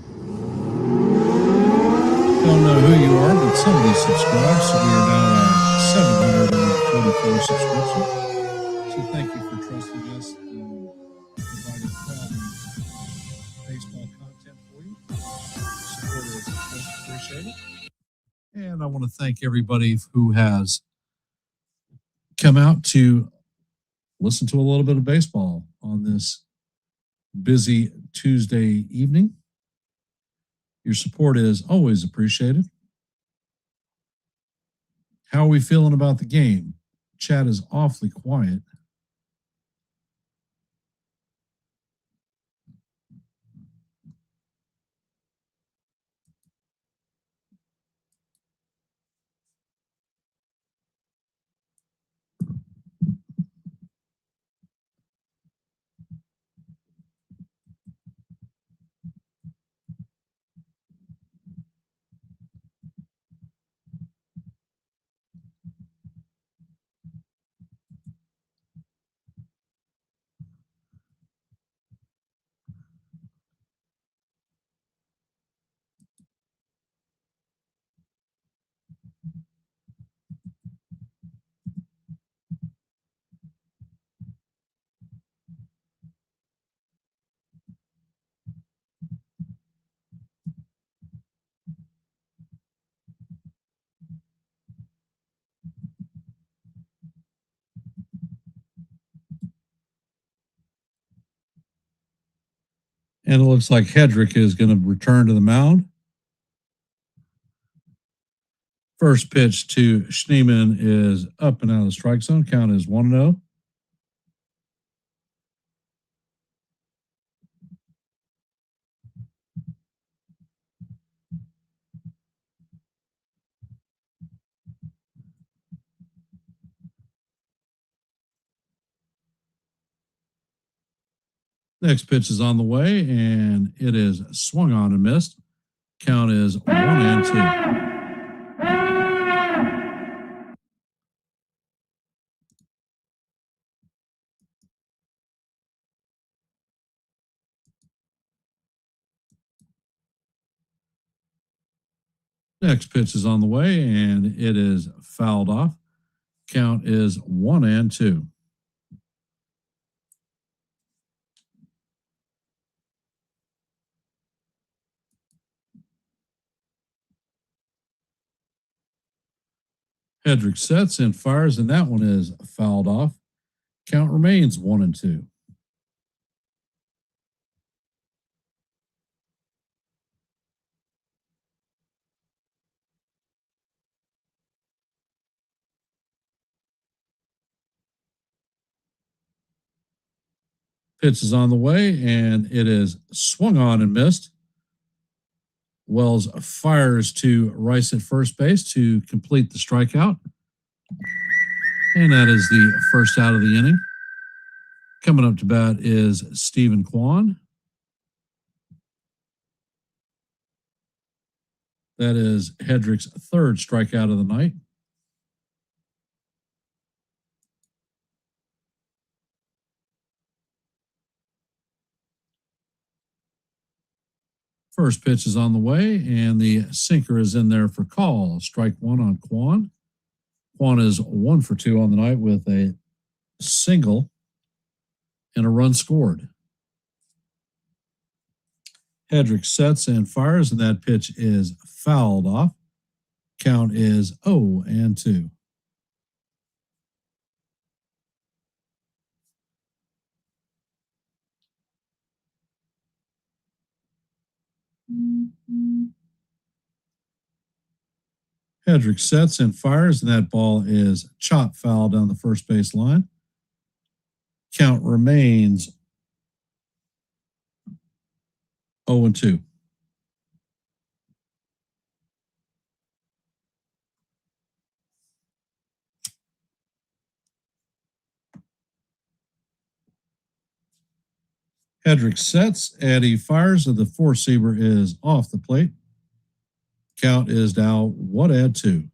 Don't know who you are, but somebody subscribed. So we are now at 744 subscriptions. So thank you for trusting us and providing quality baseball content for you. Support is most appreciated. And I want to thank everybody who has come out to listen to a little bit of baseball on this busy Tuesday evening. Your support is always appreciated. How are we feeling about the game? Chat is awfully quiet. And it looks like Hedrick is going to return to the mound. First pitch to Schneemann is up and out of the strike zone. Count is 1-0. Next pitch is on the way, and it is swung on and missed. Count is 1-2. Next pitch is on the way, and it is fouled off. Count is 1-2. Hedrick sets and fires, and that one is fouled off. Count remains 1-2. Pitch is on the way, and it is swung on and missed. Wells fires to Rice at first base to complete the strikeout. And that is the first out of the inning. Coming up to bat is Stephen Kwan. That is Hedrick's third strikeout of the night. First pitch is on the way, and the sinker is in there for call. Strike one on Kwan. Kwan is 1 for 2 on the night with a single and a run scored. Hedrick sets and fires, and that pitch is fouled off. Count is 0-2. Hedrick sets and fires, and that ball is chop foul down the first base line. Count remains 0-2. Hedrick sets and he fires, and the four-seamer is off the plate. Count is now 1-2.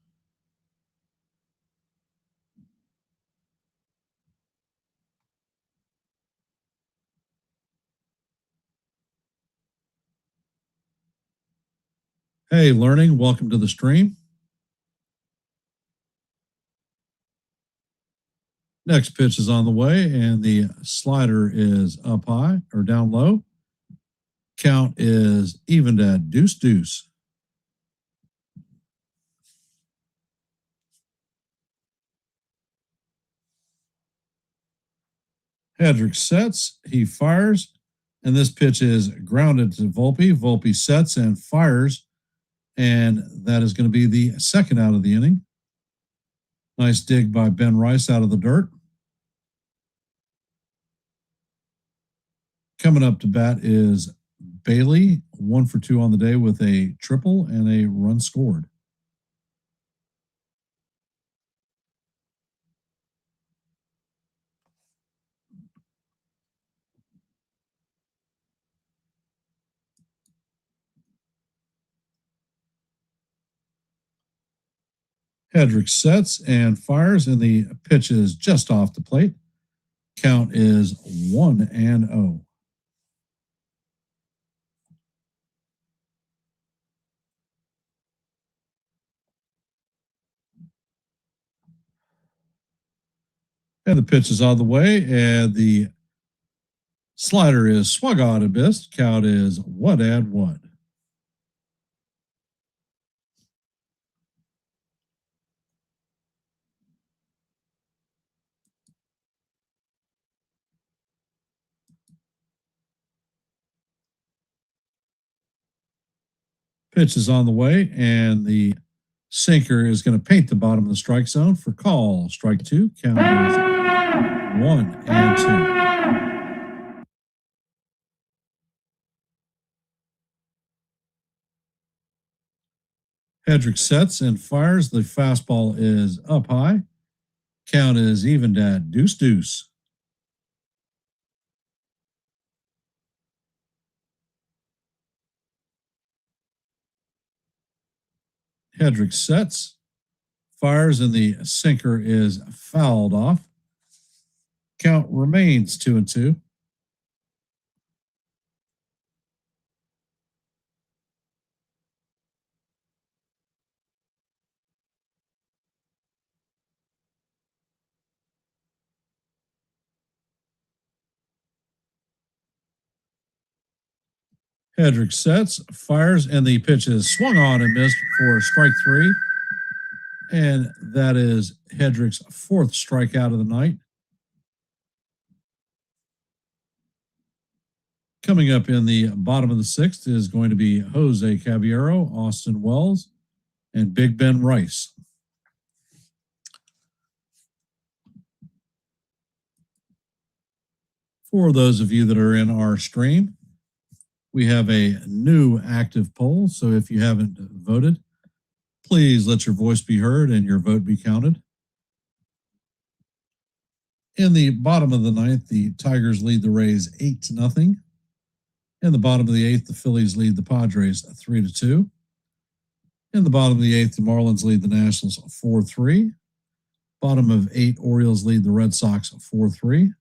Hey, Learning, welcome to the stream. Next pitch is on the way, and the slider is up high or down low. Count is evened at deuce. Hedrick sets, he fires, and this pitch is grounded to Volpe. Volpe sets and fires, and that is going to be the second out of the inning. Nice dig by Ben Rice out of the dirt. Coming up to bat is Bailey, 1 for 2 on the day with a triple and a run scored. Hedrick sets and fires, and the pitch is just off the plate. Count is 1-0. And the pitch is on the way, and the slider is swung on and missed. Count is 1-1. Pitch is on the way, and the sinker is going to paint the bottom of the strike zone for call. Strike two. Count is 1-2. Hedrick sets and fires. The fastball is up high. Count is evened at deuce. Hedrick sets, fires, and the sinker is fouled off. Count remains 2-2. Hedrick sets, fires, and the pitch is swung on and missed for strike three. And that is Hedrick's fourth strikeout of the night. Coming up in the bottom of the sixth is going to be Jose Caballero, Austin Wells, and Big Ben Rice. For those of you that are in our stream, we have a new active poll. So if you haven't voted, please let your voice be heard and your vote be counted. In the bottom of the ninth, the Tigers lead the Rays 8-0. In the bottom of the eighth, the Phillies lead the Padres 3-2. In the bottom of the eighth, the Marlins lead the Nationals 4-3. Bottom of eight, Orioles lead the Red Sox 4-3.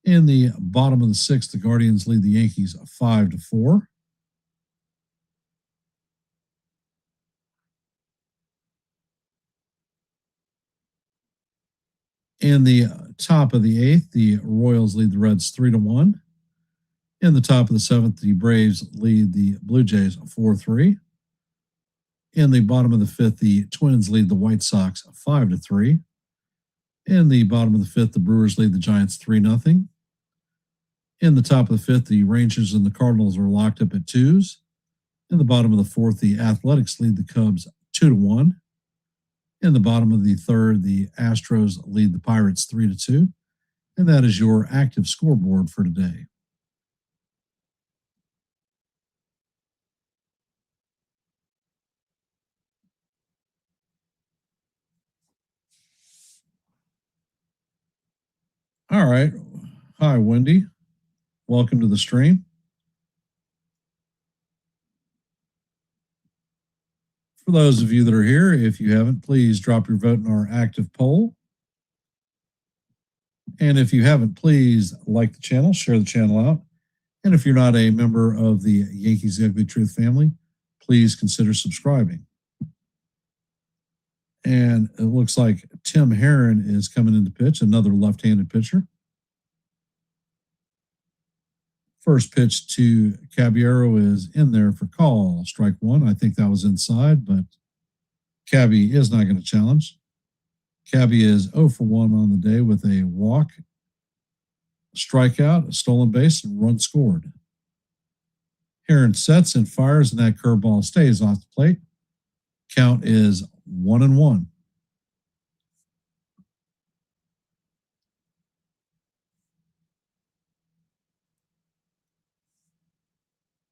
In the bottom of the sixth, the Guardians lead the Yankees 5-4. In the top of the eighth, the Royals lead the Reds 3-1. In the top of the seventh, the Braves lead the Blue Jays 4-3. In the bottom of the fifth, the Twins lead the White Sox 5-3. In the bottom of the fifth, the Brewers lead the Giants 3-0. In the top of the fifth, the Rangers and the Cardinals are locked up at 2s. In the bottom of the fourth, the Athletics lead the Cubs 2-1. In the bottom of the third, the Astros lead the Pirates 3-2. And that is your active scoreboard for today. All right. Hi, Wendy. Welcome to the stream. For those of you that are here, if you haven't, please drop your vote in our active poll. And if you haven't, please like the channel, share the channel out. And if you're not a member of the Yankees The Ugly Truth family, please consider subscribing. And it looks like Tim Herron is coming into pitch, another left-handed pitcher. First pitch to Caballero is in there for call. Strike one. I think that was inside, but Cabby is not going to challenge. Cabby is 0 for 1 on the day with a walk, a strikeout, a stolen base, and run scored. Herron sets and fires, and that curveball stays off the plate. Count is 1-1.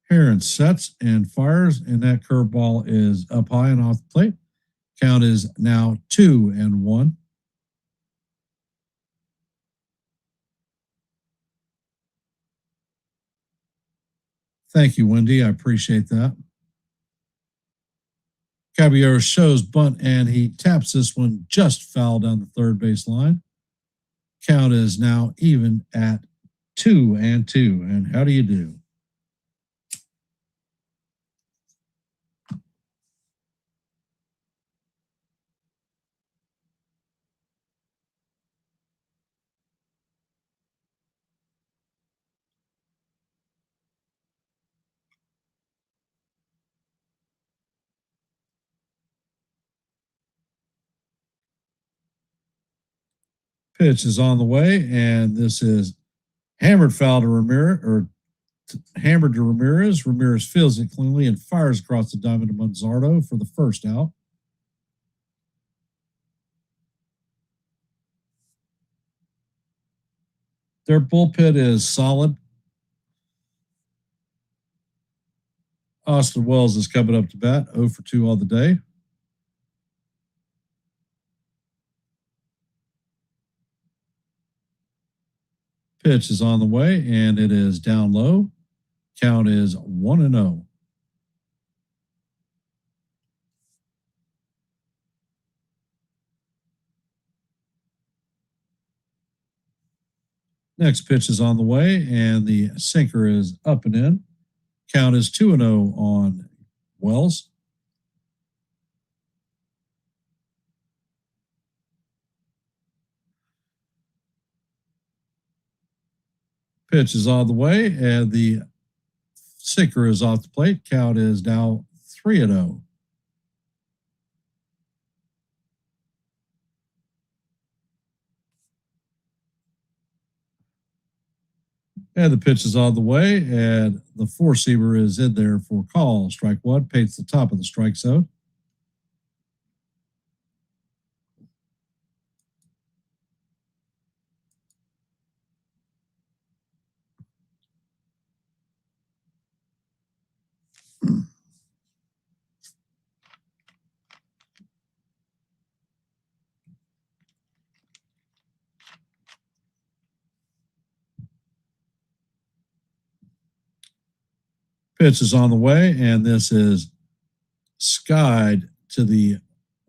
Herron sets and fires, and that curveball is up high and off the plate. Count is now 2-1. Thank you, Wendy. I appreciate that. Caballero shows bunt, and he taps this one just foul down the third base line. Count is now even at 2-2. And how do you do? Pitch is on the way, and this is hammered foul to Ramirez, or hammered to Ramirez. Ramirez fields it cleanly and fires across the diamond to Manzardo for the first out. Their bullpen is solid. Austin Wells is coming up to bat, 0 for 2 on the day. Pitch is on the way, and it is down low. Count is 1-0. Next pitch is on the way, and the sinker is up and in. Count is 2-0 on Wells. Pitch is on the way, and the sinker is off the plate. Count is now 3-0. And the pitch is on the way, and the four-seamer is in there for call. Strike one, paints the top of the strike zone. Pitch is on the way, and this is skied to the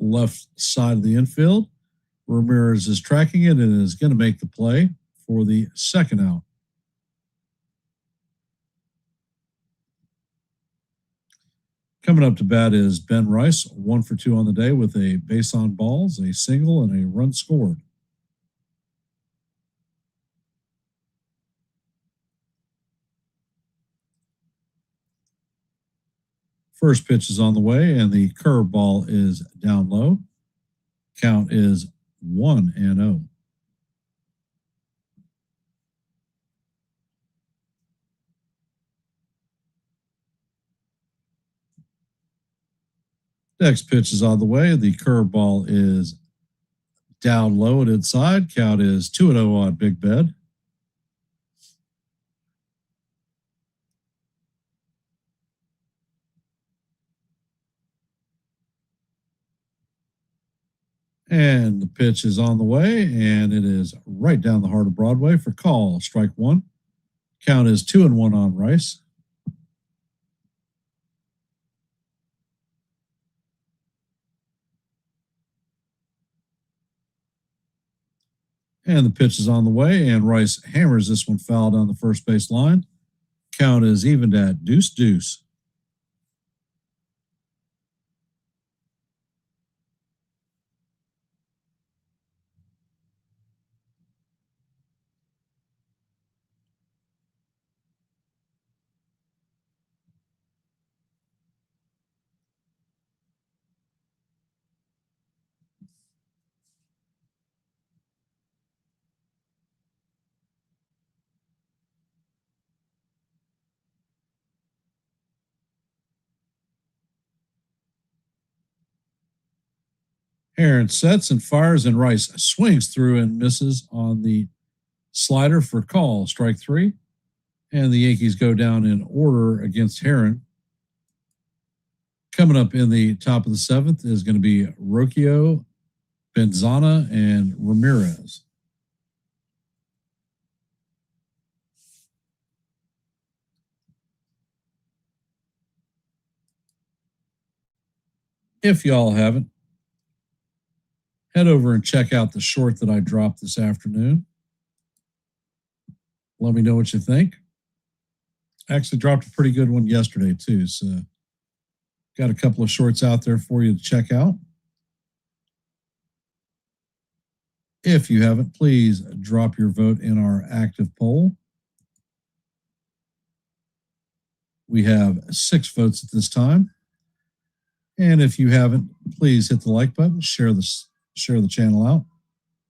left side of the infield. Ramirez is tracking it and is going to make the play for the second out. Coming up to bat is Ben Rice, 1 for 2 on the day with a base on balls, a single, and a run scored. First pitch is on the way, and the curveball is down low. Count is 1-0. Next pitch is on the way. The curveball is down low and inside. Count is 2-0 on Big Ben. And the pitch is on the way, and it is right down the heart of Broadway for call. Strike one. Count is 2-1 on Rice. And the pitch is on the way, and Rice hammers this one foul down the first base line. Count is evened at 2-2. Aaron sets and fires, and Rice swings through and misses on the slider for call. Strike three. And the Yankees go down in order against Heron. Coming up in the top of the seventh is going to be Rocchio, Benzana, and Ramirez. If y'all haven't, head over and check out the short that I dropped this afternoon. Let me know what you think. I actually dropped a pretty good one yesterday too, so got a couple of shorts out there for you to check out. If you haven't, please drop your vote in our active poll. We have 6 votes at this time. And if you haven't, please hit the like button, share the channel out.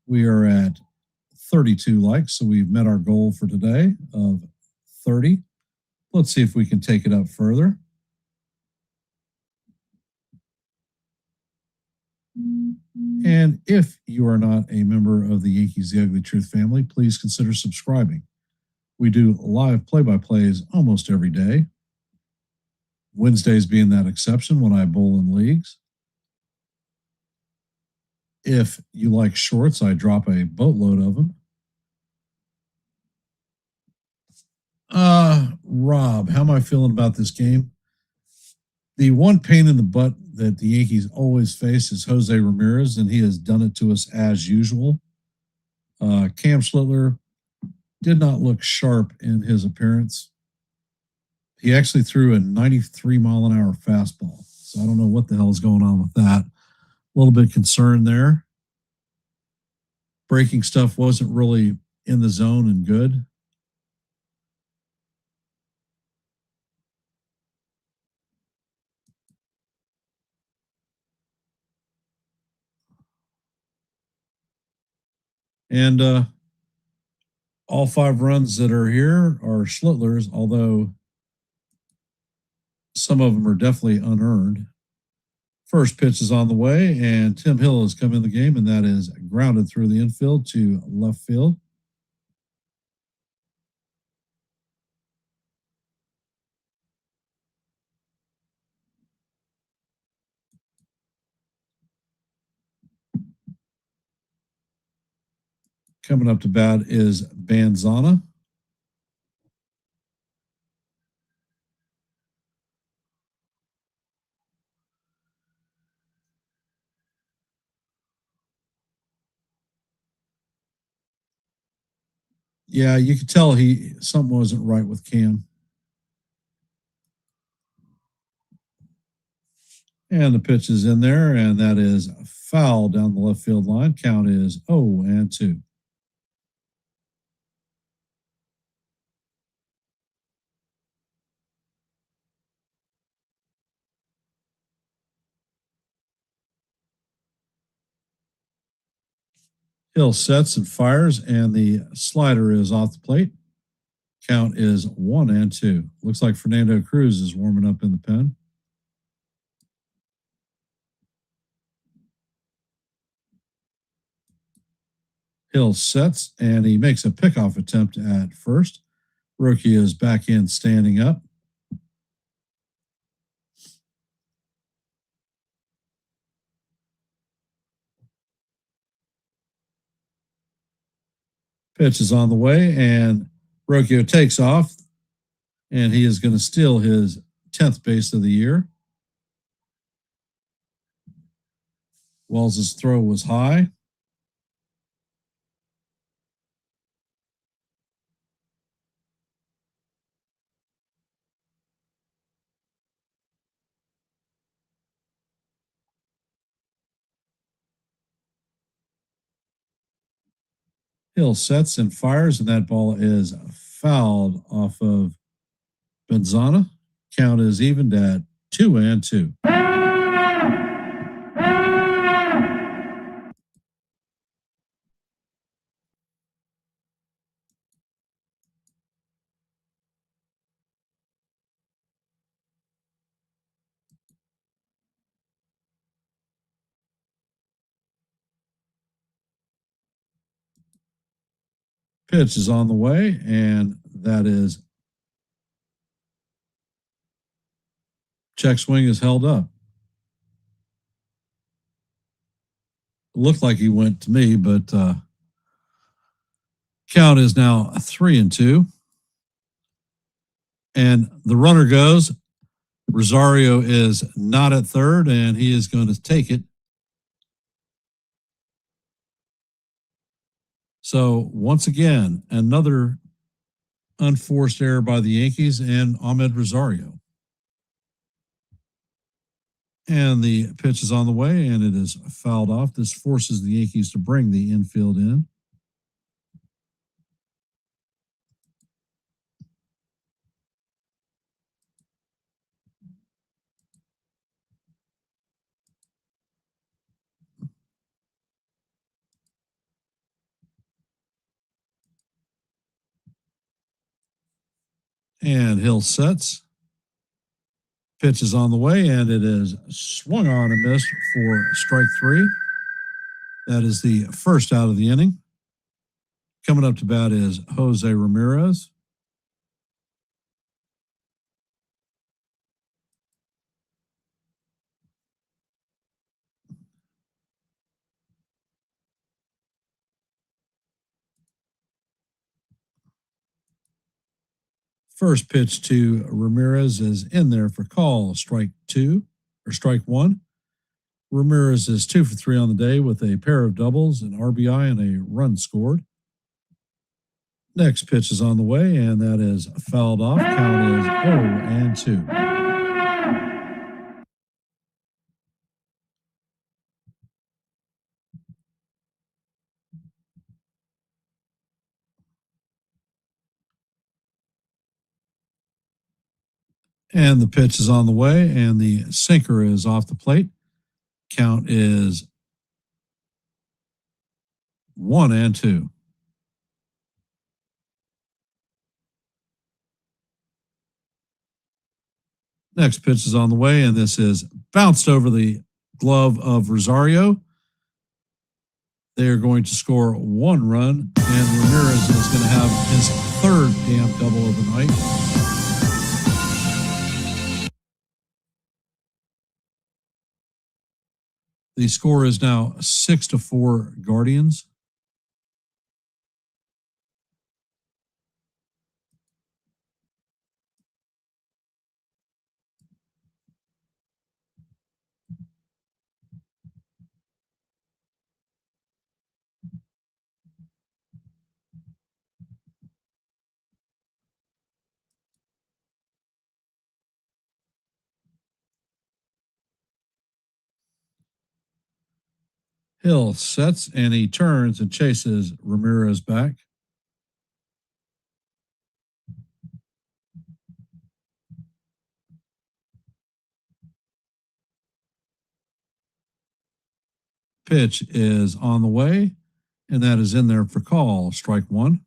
We are at 32 likes, so we've met our goal for today of 30. Let's see if we can take it up further. And if you are not a member of the Yankees The Ugly Truth family, please consider subscribing. We do live play-by-plays almost every day. Wednesdays being that exception when I bowl in leagues. If you like shorts, I drop a boatload of them. Rob, how am I feeling about this game? The one pain in the butt that the Yankees always face is Jose Ramirez, and he has done it to us as usual. Cam Schlittler did not look sharp in his appearance. He actually threw a 93-mile-an-hour fastball. So I don't know what the hell is going on with that. A little bit concerned there. Breaking stuff wasn't really in the zone and good. And all 5 runs that are here are Schlittler's, although some of them are definitely unearned. First pitch is on the way, and Tim Hill has come in the game, and that is grounded through the infield to left field. Coming up to bat is Banzana. Yeah, you could tell something wasn't right with Cam. And the pitch is in there, and that is foul down the left field line. Count is 0-2. Hill sets and fires, and the slider is off the plate. Count is 1-2. Looks like Fernando Cruz is warming up in the pen. Hill sets, and he makes a pickoff attempt at first. Rookie is back in standing up. Pitch is on the way, and Rocchio takes off, and he is going to steal his 10th base of the year. Wells' throw was high. Hill sets and fires, and that ball is fouled off of Benzana. Count is evened at 2-2. Pitch is on the way, and that is check swing is held up. It looked like he went to me, but count is now 3-2. And the runner goes. Rosario is not at third, and he is going to take it. So once again, another unforced error by the Yankees and Ahmed Rosario. And the pitch is on the way, and it is fouled off. This forces the Yankees to bring the infield in. And Hill sets. Pitch is on the way, and it is swung on and missed for strike 3. That is the first out of the inning. Coming up to bat is Jose Ramirez. First pitch to Ramirez is in there for call, strike 1. Ramirez is 2 for 3 on the day with a pair of doubles, an RBI, and a run scored. Next pitch is on the way, and that is fouled off. Count is 0-2. And the pitch is on the way, and the sinker is off the plate. Count is 1-2. Next pitch is on the way, and this is bounced over the glove of Rosario. They are going to score 1 run, and Ramirez is going to have his 3rd damn double of the night. The score is now 6-4 Guardians. Hill sets, and he turns and chases Ramirez back. Pitch is on the way, and that is in there for call, strike 1.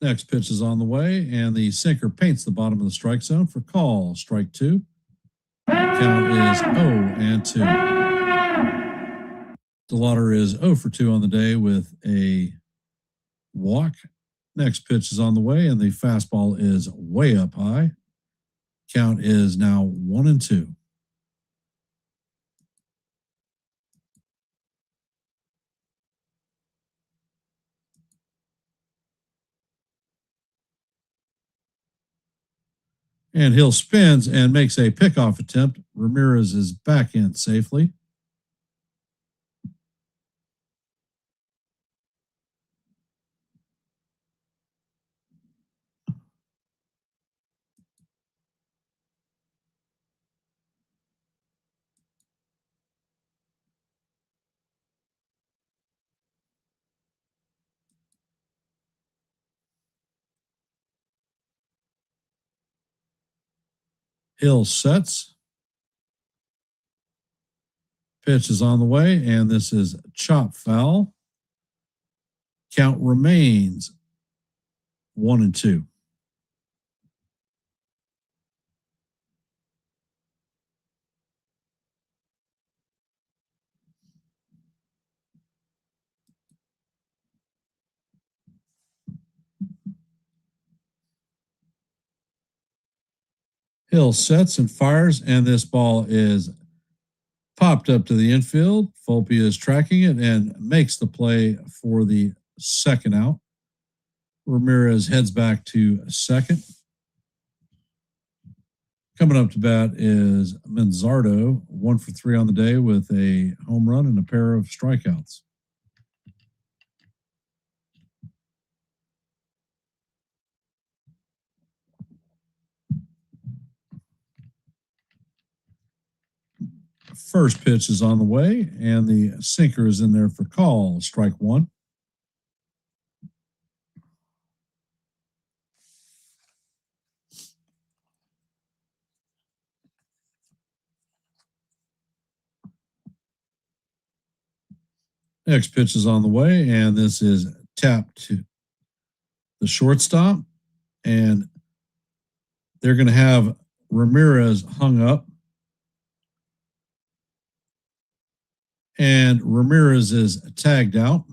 Next pitch is on the way, and the sinker paints the bottom of the strike zone for call, strike 2. Count is 0-2. DeLauder is 0 for 2 on the day with a walk. Next pitch is on the way, and the fastball is way up high. Count is now 1-2. And Hill spins and makes a pickoff attempt. Ramirez is back in safely. Hill sets. Pitch is on the way, and this is chop foul. Count remains 1-2. Hill sets and fires, and this ball is popped up to the infield. Volpe is tracking it and makes the play for the 2nd out. Ramirez heads back to 2nd. Coming up to bat is Manzardo, 1 for 3 on the day with a home run and a pair of strikeouts. First pitch is on the way, and the sinker is in there for call, strike 1. Next pitch is on the way, and this is tapped to the shortstop, and they're going to have Ramirez hung up, and Ramirez is tagged out.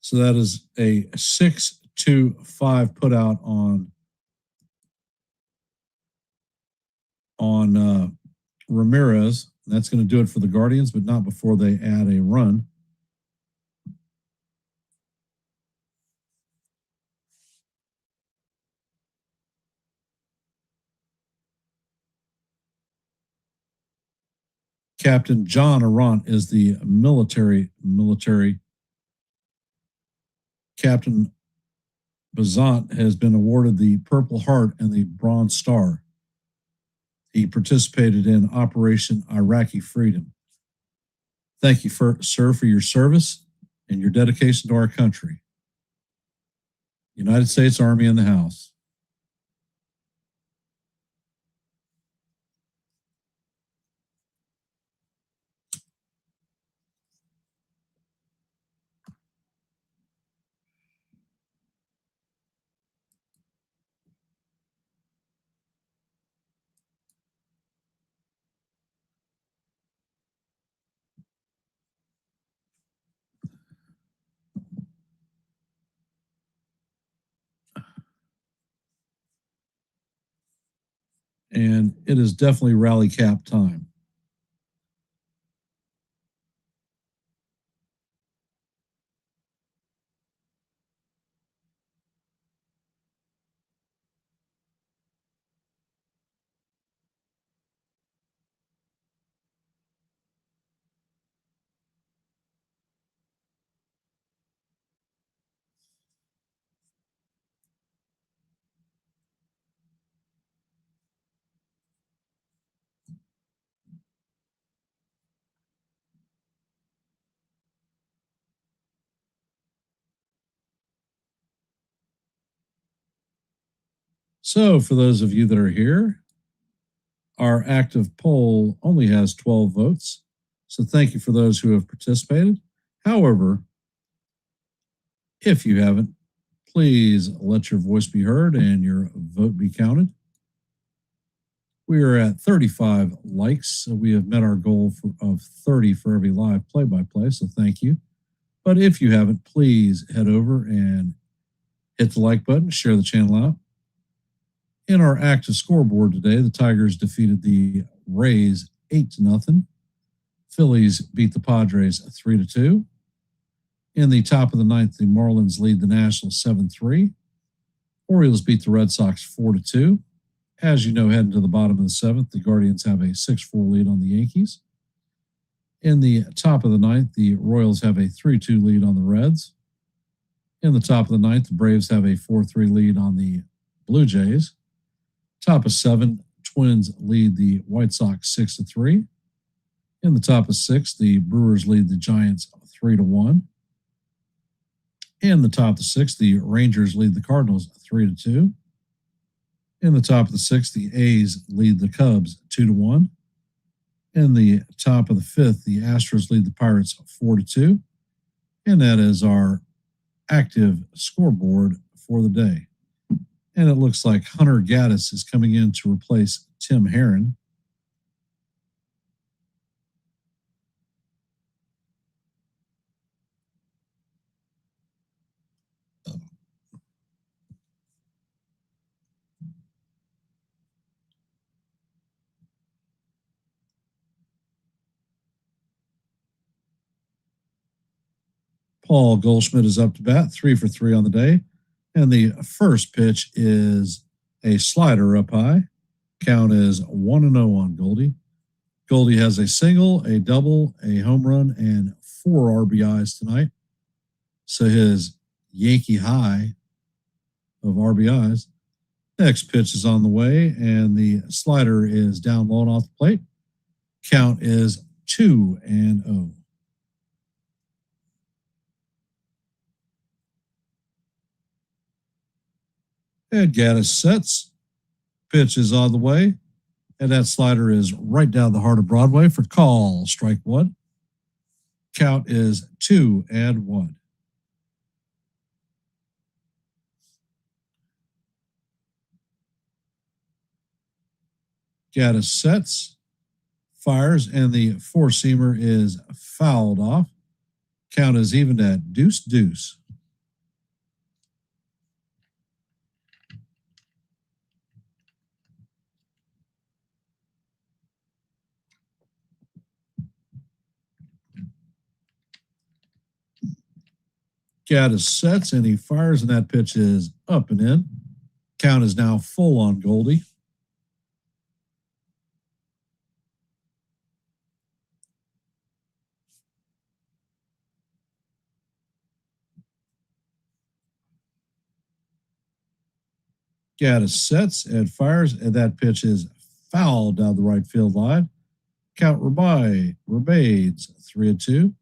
So that is a 6-2-5 put out on Ramirez. That's going to do it for the Guardians, but not before they add a run. Captain John Arant is the military. Captain Bazant has been awarded the Purple Heart and the Bronze Star. He participated in Operation Iraqi Freedom. Thank you, sir, for your service and your dedication to our country. United States Army in the house. And it is definitely rally cap time. So, for those of you that are here, our active poll only has 12 votes. So, thank you for those who have participated. However, if you haven't, please let your voice be heard and your vote be counted. We are at 35 likes, so we have met our goal of 30 for every live play-by-play, so thank you. But if you haven't, please head over and hit the like button, share the channel out. In our active scoreboard today, the Tigers defeated the Rays 8-0. Phillies beat the Padres 3-2. In the top of the ninth, the Marlins lead the Nationals 7-3. Orioles beat the Red Sox 4-2. As you know, heading to the bottom of the seventh, the Guardians have a 6-4 lead on the Yankees. In the top of the ninth, the Royals have a 3-2 lead on the Reds. In the top of the ninth, the Braves have a 4-3 lead on the Blue Jays. Top of seven, Twins lead the White Sox 6-3. In the top of six, the Brewers lead the Giants 3-1. In the top of the six, the Rangers lead the Cardinals 3-2. In the top of the sixth, the A's lead the Cubs 2-1. In the top of the fifth, the Astros lead the Pirates 4-2. And that is our active scoreboard for the day. And it looks like Hunter Gaddis is coming in to replace Tim Herron. Paul Goldschmidt is up to bat, 3 for 3 on the day. And the first pitch is a slider up high. Count is 1-0 on Goldie. Goldie has a single, a double, a home run, and 4 RBIs tonight. So his Yankee high of RBIs Next pitch is on the way, and the slider is down low and off the plate. Count is 2-0. And Gaddis sets. Pitch is on the way, and that slider is right down the heart of Broadway for call. Strike one. Count is 2-1. Gaddis sets, fires, and the four-seamer is fouled off. Count is even at 2-2. Gaddis sets, and he fires, and that pitch is up and in. Count is now full on Goldie. Gaddis sets and fires, and that pitch is fouled down the right field line. Count remains 3-2.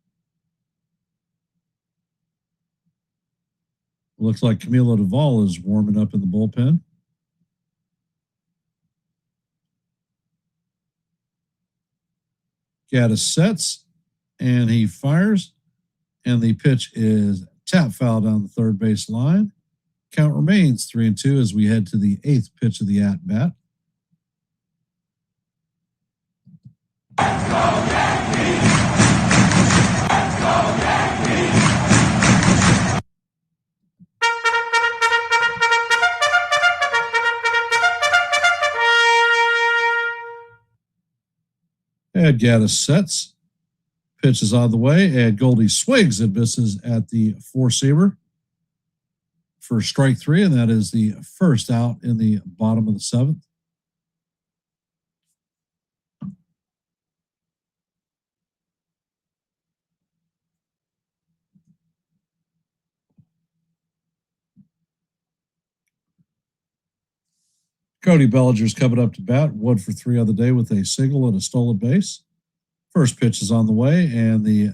Looks like Camilo Duvall is warming up in the bullpen. Gaddis sets, and he fires, and the pitch is tap foul down the third base line. Count remains 3-2 as we head to the eighth pitch of the at bat. And Gaddis sets. Pitch is on the way, and Goldie swings and misses at the four-seamer for strike three, and that is the first out in the bottom of the seventh. Cody Bellinger's coming up to bat, 1 for 3 on the day with a single and a stolen base. First pitch is on the way, and the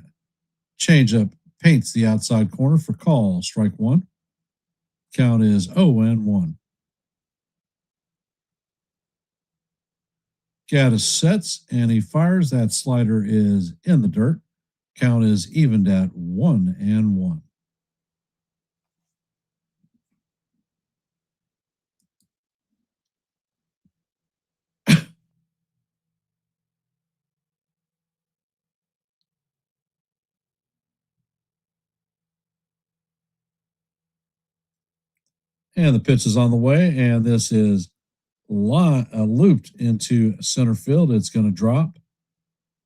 changeup paints the outside corner for call. Strike one. Count is 0-1. Gaddis sets, and he fires. That slider is in the dirt. Count is evened at 1-1. And the pitch is on the way, and this is looped into center field. It's going to drop.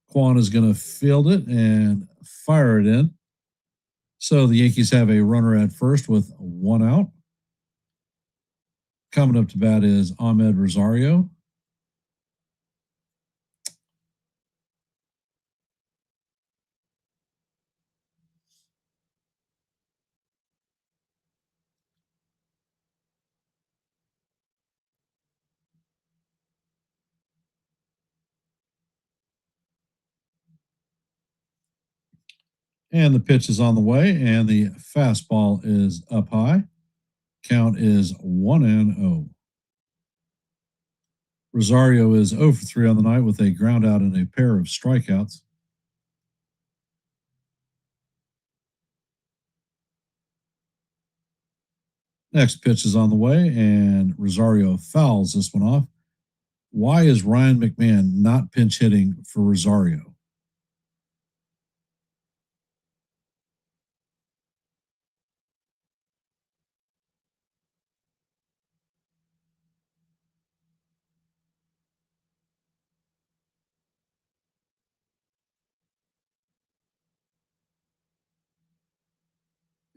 Quan is going to field it and fire it in. So the Yankees have a runner at first with 1 out. Coming up to bat is Ahmed Rosario. And the pitch is on the way, and the fastball is up high. Count is 1-0. Rosario is 0 for 3 on the night with a ground out and a pair of strikeouts. Next pitch is on the way, and Rosario fouls this one off. Why is Ryan McMahon not pinch hitting for Rosario?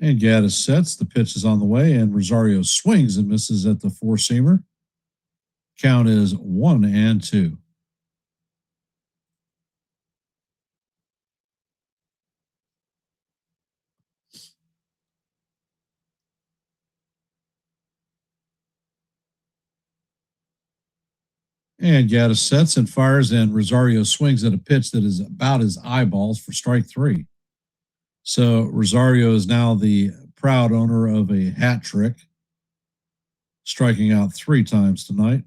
And Gaddis sets. The pitch is on the way, and Rosario swings and misses at the four-seamer. Count is 1-2. And Gaddis sets and fires, and Rosario swings at a pitch that is about his eyeballs for strike 3. So Rosario is now the proud owner of a hat trick, striking out 3 times tonight.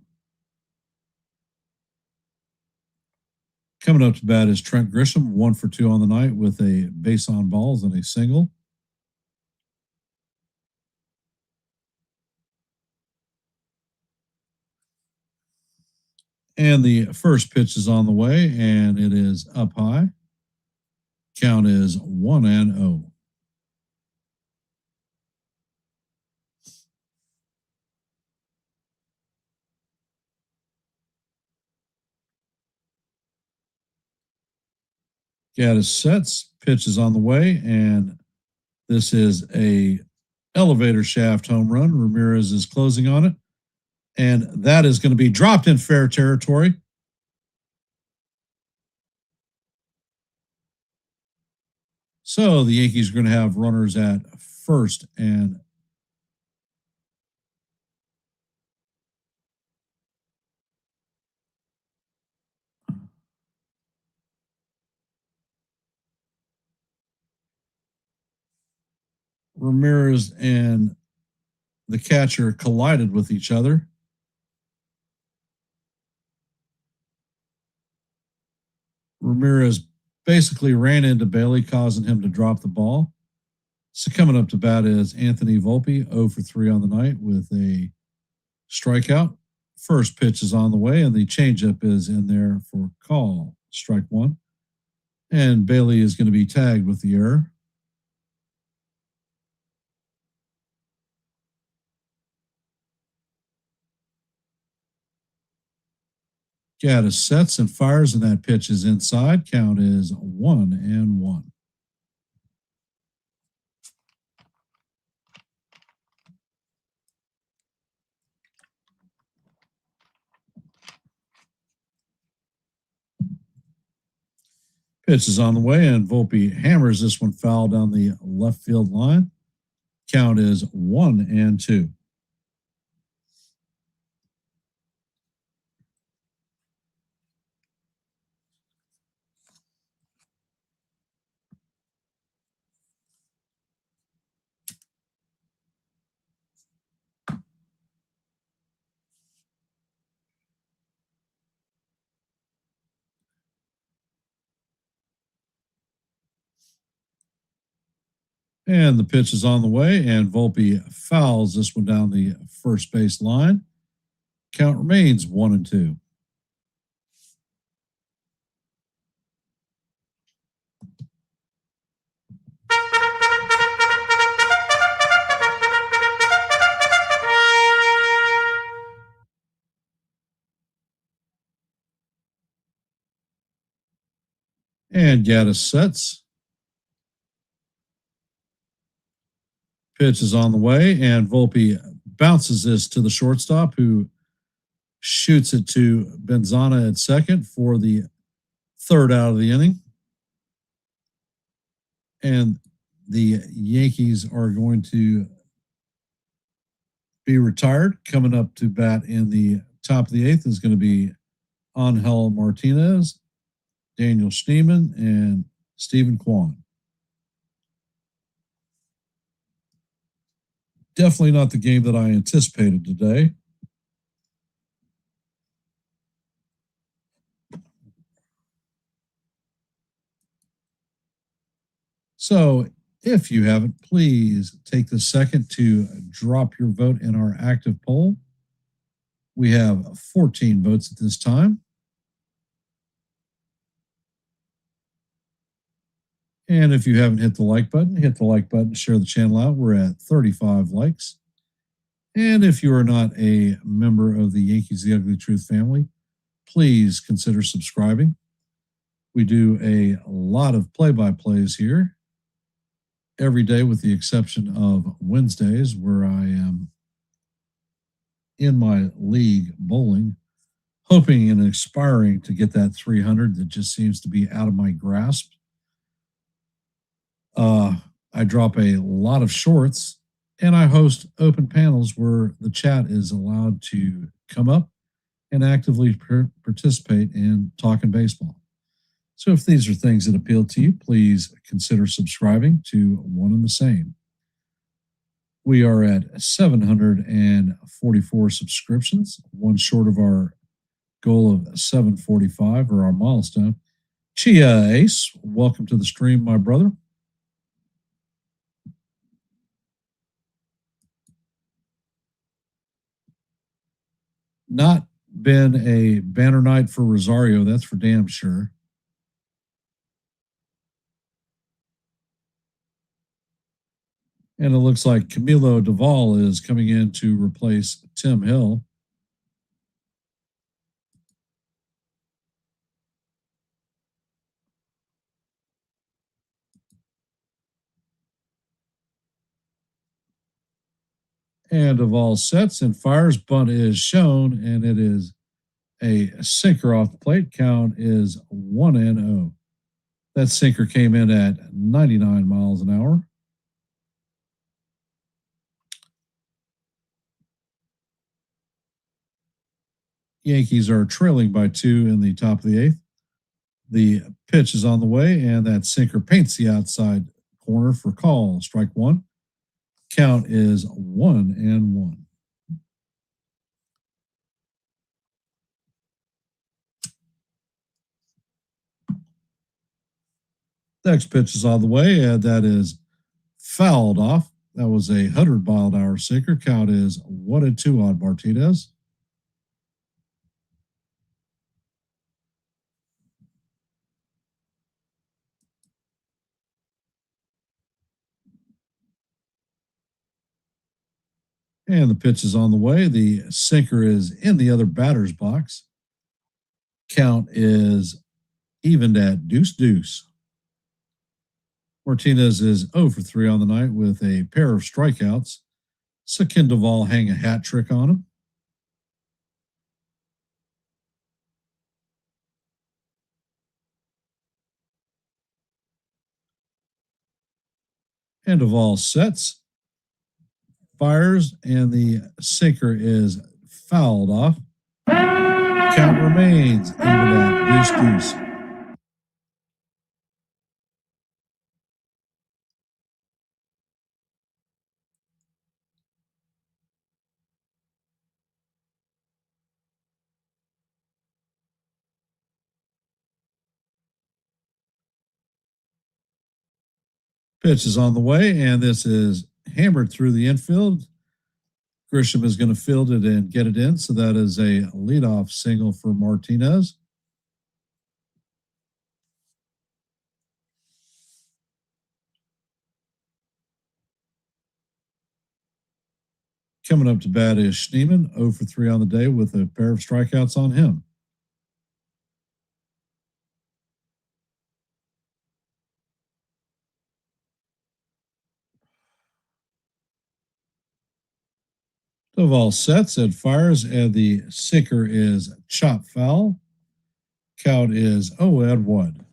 Coming up to bat is Trent Grisham, 1 for 2 on the night with a base on balls and a single. And the first pitch is on the way, and it is up high. Count is 1-0. Gaddis sets, pitch is on the way, and this is a elevator shaft home run. Ramirez is closing on it, and that is going to be dropped in fair territory. So the Yankees are going to have runners at first and Ramirez and the catcher collided with each other. Ramirez basically ran into Bailey, causing him to drop the ball. So coming up to bat is Anthony Volpe, 0 for 3 on the night with a strikeout. First pitch is on the way, and the changeup is in there for call, strike 1. And Bailey is going to be tagged with the error. Gaddis sets and fires, and that pitch is inside. Count is 1-1. Pitch is on the way, and Volpe hammers this one foul down the left field line. Count is 1-2. And the pitch is on the way, and Volpe fouls this one down the first base line. Count remains 1-2. And Gaddis sets. Pitch is on the way, and Volpe bounces this to the shortstop, who shoots it to Benzana at second for the 3rd out of the inning. And the Yankees are going to be retired. Coming up to bat in the top of the 8th is going to be Angel Martinez, Daniel Schneemann, and Stephen Kwan. Definitely not the game that I anticipated today. So if you haven't, please take the second to drop your vote in our active poll. We have 14 votes at this time. And if you haven't hit the like button, hit the like button, share the channel out. We're at 35 likes. And if you are not a member of the Yankees The Ugly Truth family, please consider subscribing. We do a lot of play-by-plays here every day, with the exception of Wednesdays, where I am in my league bowling, hoping and aspiring to get that 300 that just seems to be out of my grasp. I drop a lot of shorts, and I host open panels where the chat is allowed to come up and actively participate in talking baseball. So if these are things that appeal to you, please consider subscribing to One and the Same. We are at 744 subscriptions, one short of our goal of 745 or our milestone. Chia Ace, welcome to the stream, my brother. Not been a banner night for Rosario, that's for damn sure. And it looks like Camilo Duvall is coming in to replace Tim Hill. And Duvall sets and fires. Bunt is shown, and it is a sinker off the plate. Count is 1-0. That sinker came in at 99 miles an hour. Yankees are trailing by 2 in the top of the 8th. The pitch is on the way, and that sinker paints the outside corner for call. Strike one. Count is 1-1. Next pitch is on the way, and that is fouled off. That was a 100-mile-an-hour sinker. Count is 1-2 on Martinez. And the pitch is on the way. The sinker is in the other batter's box. Count is evened at deuce. Martinez is 0 for 3 on the night with a pair of strikeouts. So can Duvall hang a hat trick on him? And Duvall sets, fires, and the sinker is fouled off. Count remains even at deuce. Pitch is on the way, and this is hammered through the infield. Grisham is going to field it and get it in, so that is a leadoff single for Martinez. Coming up to bat is Schneemann, 0 for 3 on the day with a pair of strikeouts on him. Duvall sets and fires, and the sinker is chop foul. Count is 0-1.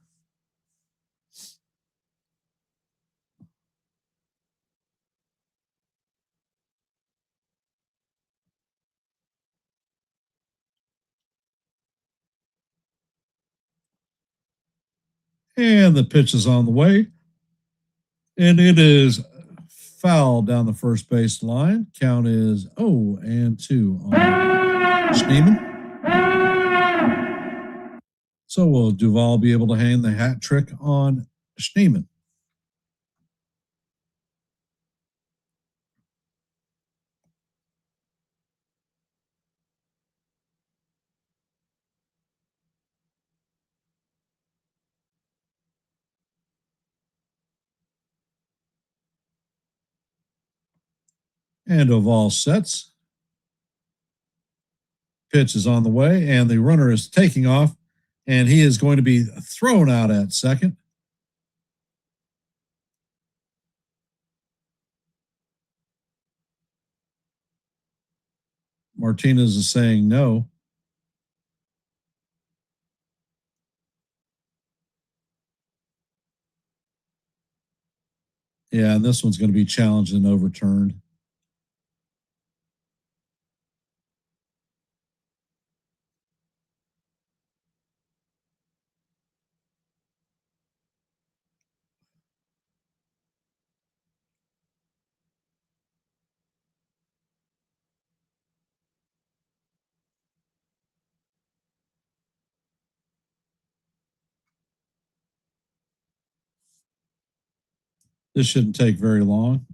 And the pitch is on the way, and it is foul down the first base line. Count is 0-2 on Schneemann. So will Duvall be able to hang the hat trick on Schneemann? And Duvall sets. Pitch is on the way, and the runner is taking off, and he is going to be thrown out at second. Martinez is saying no. Yeah, and this one's going to be challenged and overturned. This shouldn't take very long.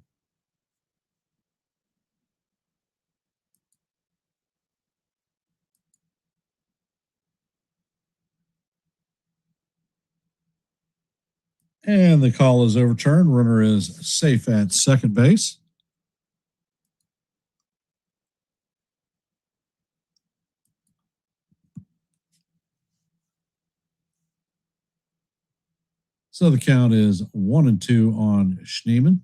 And the call is overturned. Runner is safe at second base. So the count is 1-2 on Schneemann.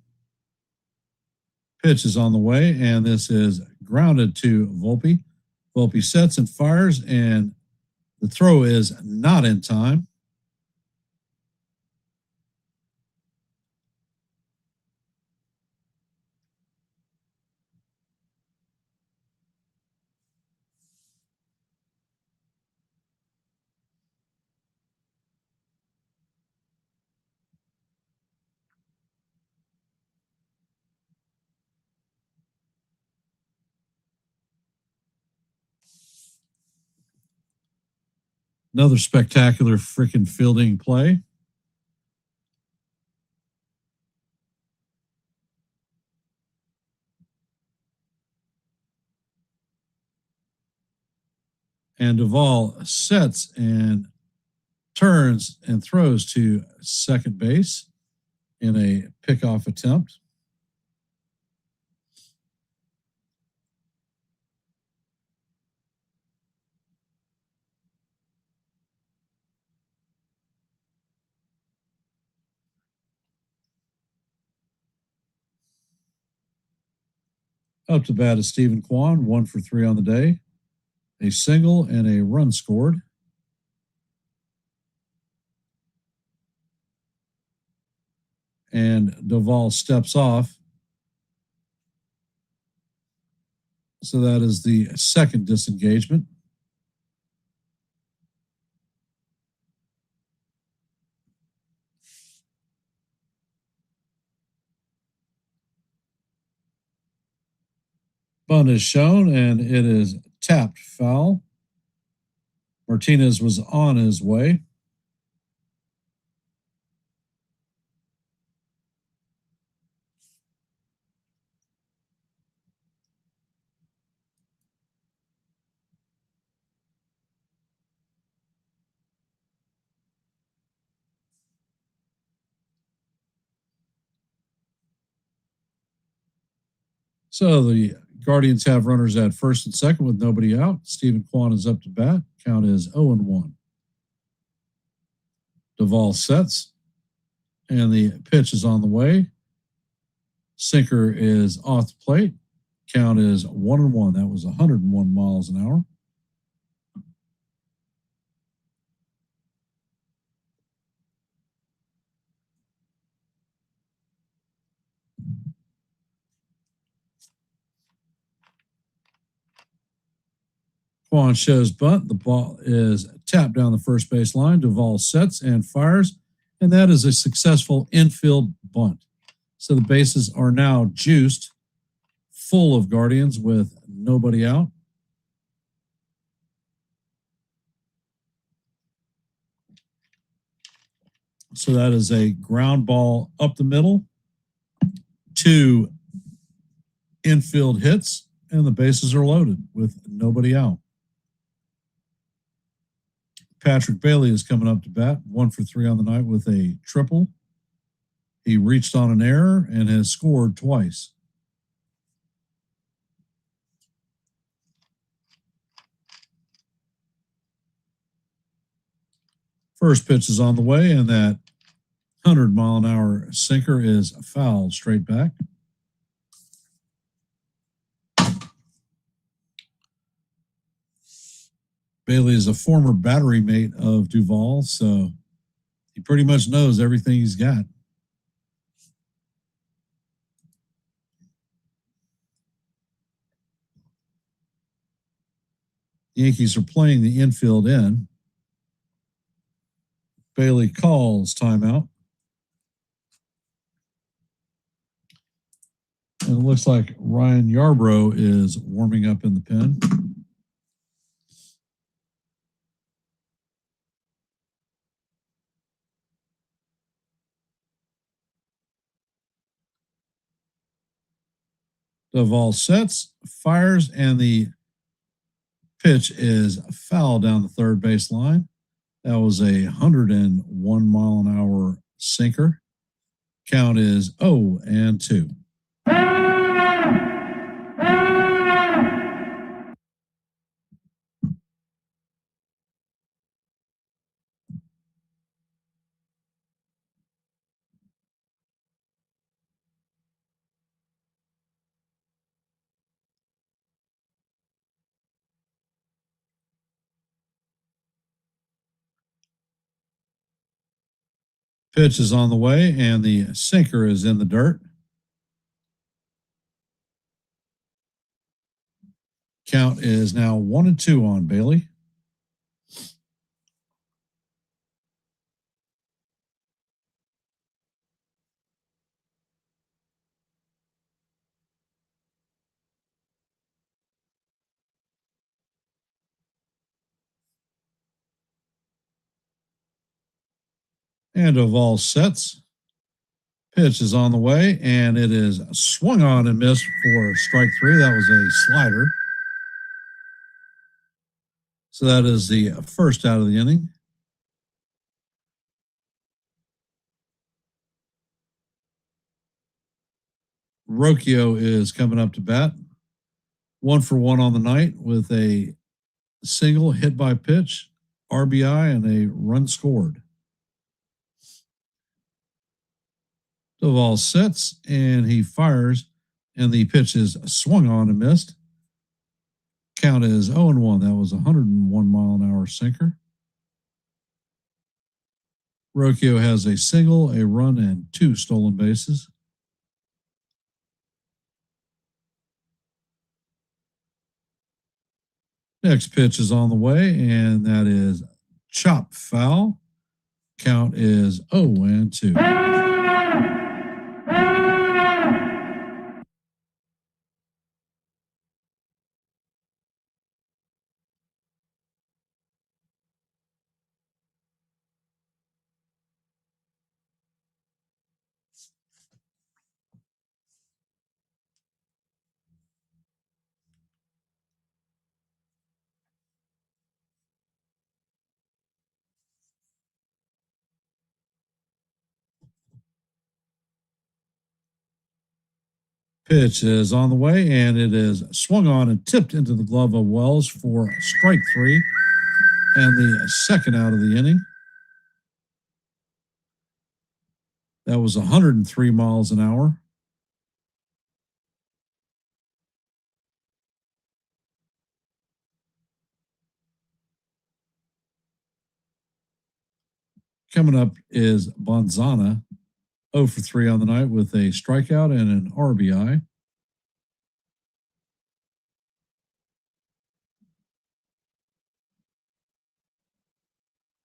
Pitch is on the way, and this is grounded to Volpe. Volpe sets and fires, and the throw is not in time. Another spectacular freaking fielding play. And Duvall sets and turns and throws to second base in a pickoff attempt. Up to bat is Stephen Kwan, 1 for 3 on the day, a single and a run scored. And Duvall steps off. So that is the second disengagement. Bunt is shown, and it is tapped foul. Martinez was on his way. So the Guardians have runners at first and second with nobody out. Stephen Kwan is up to bat. Count is 0-1. Duvall sets, and the pitch is on the way. Sinker is off the plate. Count is 1-1. That was 101 miles an hour. Kwan shows bunt. The ball is tapped down the first base line. Duvall sets and fires, and that is a successful infield bunt. So the bases are now juiced, full of Guardians with nobody out. So that is a ground ball up the middle, 2 infield hits, and the bases are loaded with nobody out. Patrick Bailey is coming up to bat, 1 for 3 on the night with a triple. He reached on an error and has scored twice. First pitch is on the way, and that 100-mile-an-hour sinker is fouled straight back. Bailey is a former battery mate of Duvall, so he pretty much knows everything he's got. Yankees are playing the infield in. Bailey calls timeout. And it looks like Ryan Yarbrough is warming up in the pen. Duvall sets, fires, and the pitch is foul down the third base line. That was a 101-mile-an-hour sinker. Count is 0-2. Pitch is on the way, and the sinker is in the dirt. Count is now 1-2 on Bailey. And Duvall sets. Pitch is on the way, and it is swung on and missed for strike 3. That was a slider. So that is the first out of the inning. Rocchio is coming up to bat. 1-for-1 on the night with a single, hit by pitch, RBI, and a run scored. Duvall sets, and he fires, and the pitch is swung on and missed. Count is 0-1. That was a 101-mile-an-hour sinker. Rocchio has a single, a run, and 2 stolen bases. Next pitch is on the way, and that is chop foul. Count is 0-2. Pitch is on the way, and it is swung on and tipped into the glove of Wells for strike 3 and the second out of the inning. That was 103 miles an hour. Coming up is Bonzana, 0-for-3 on the night with a strikeout and an RBI.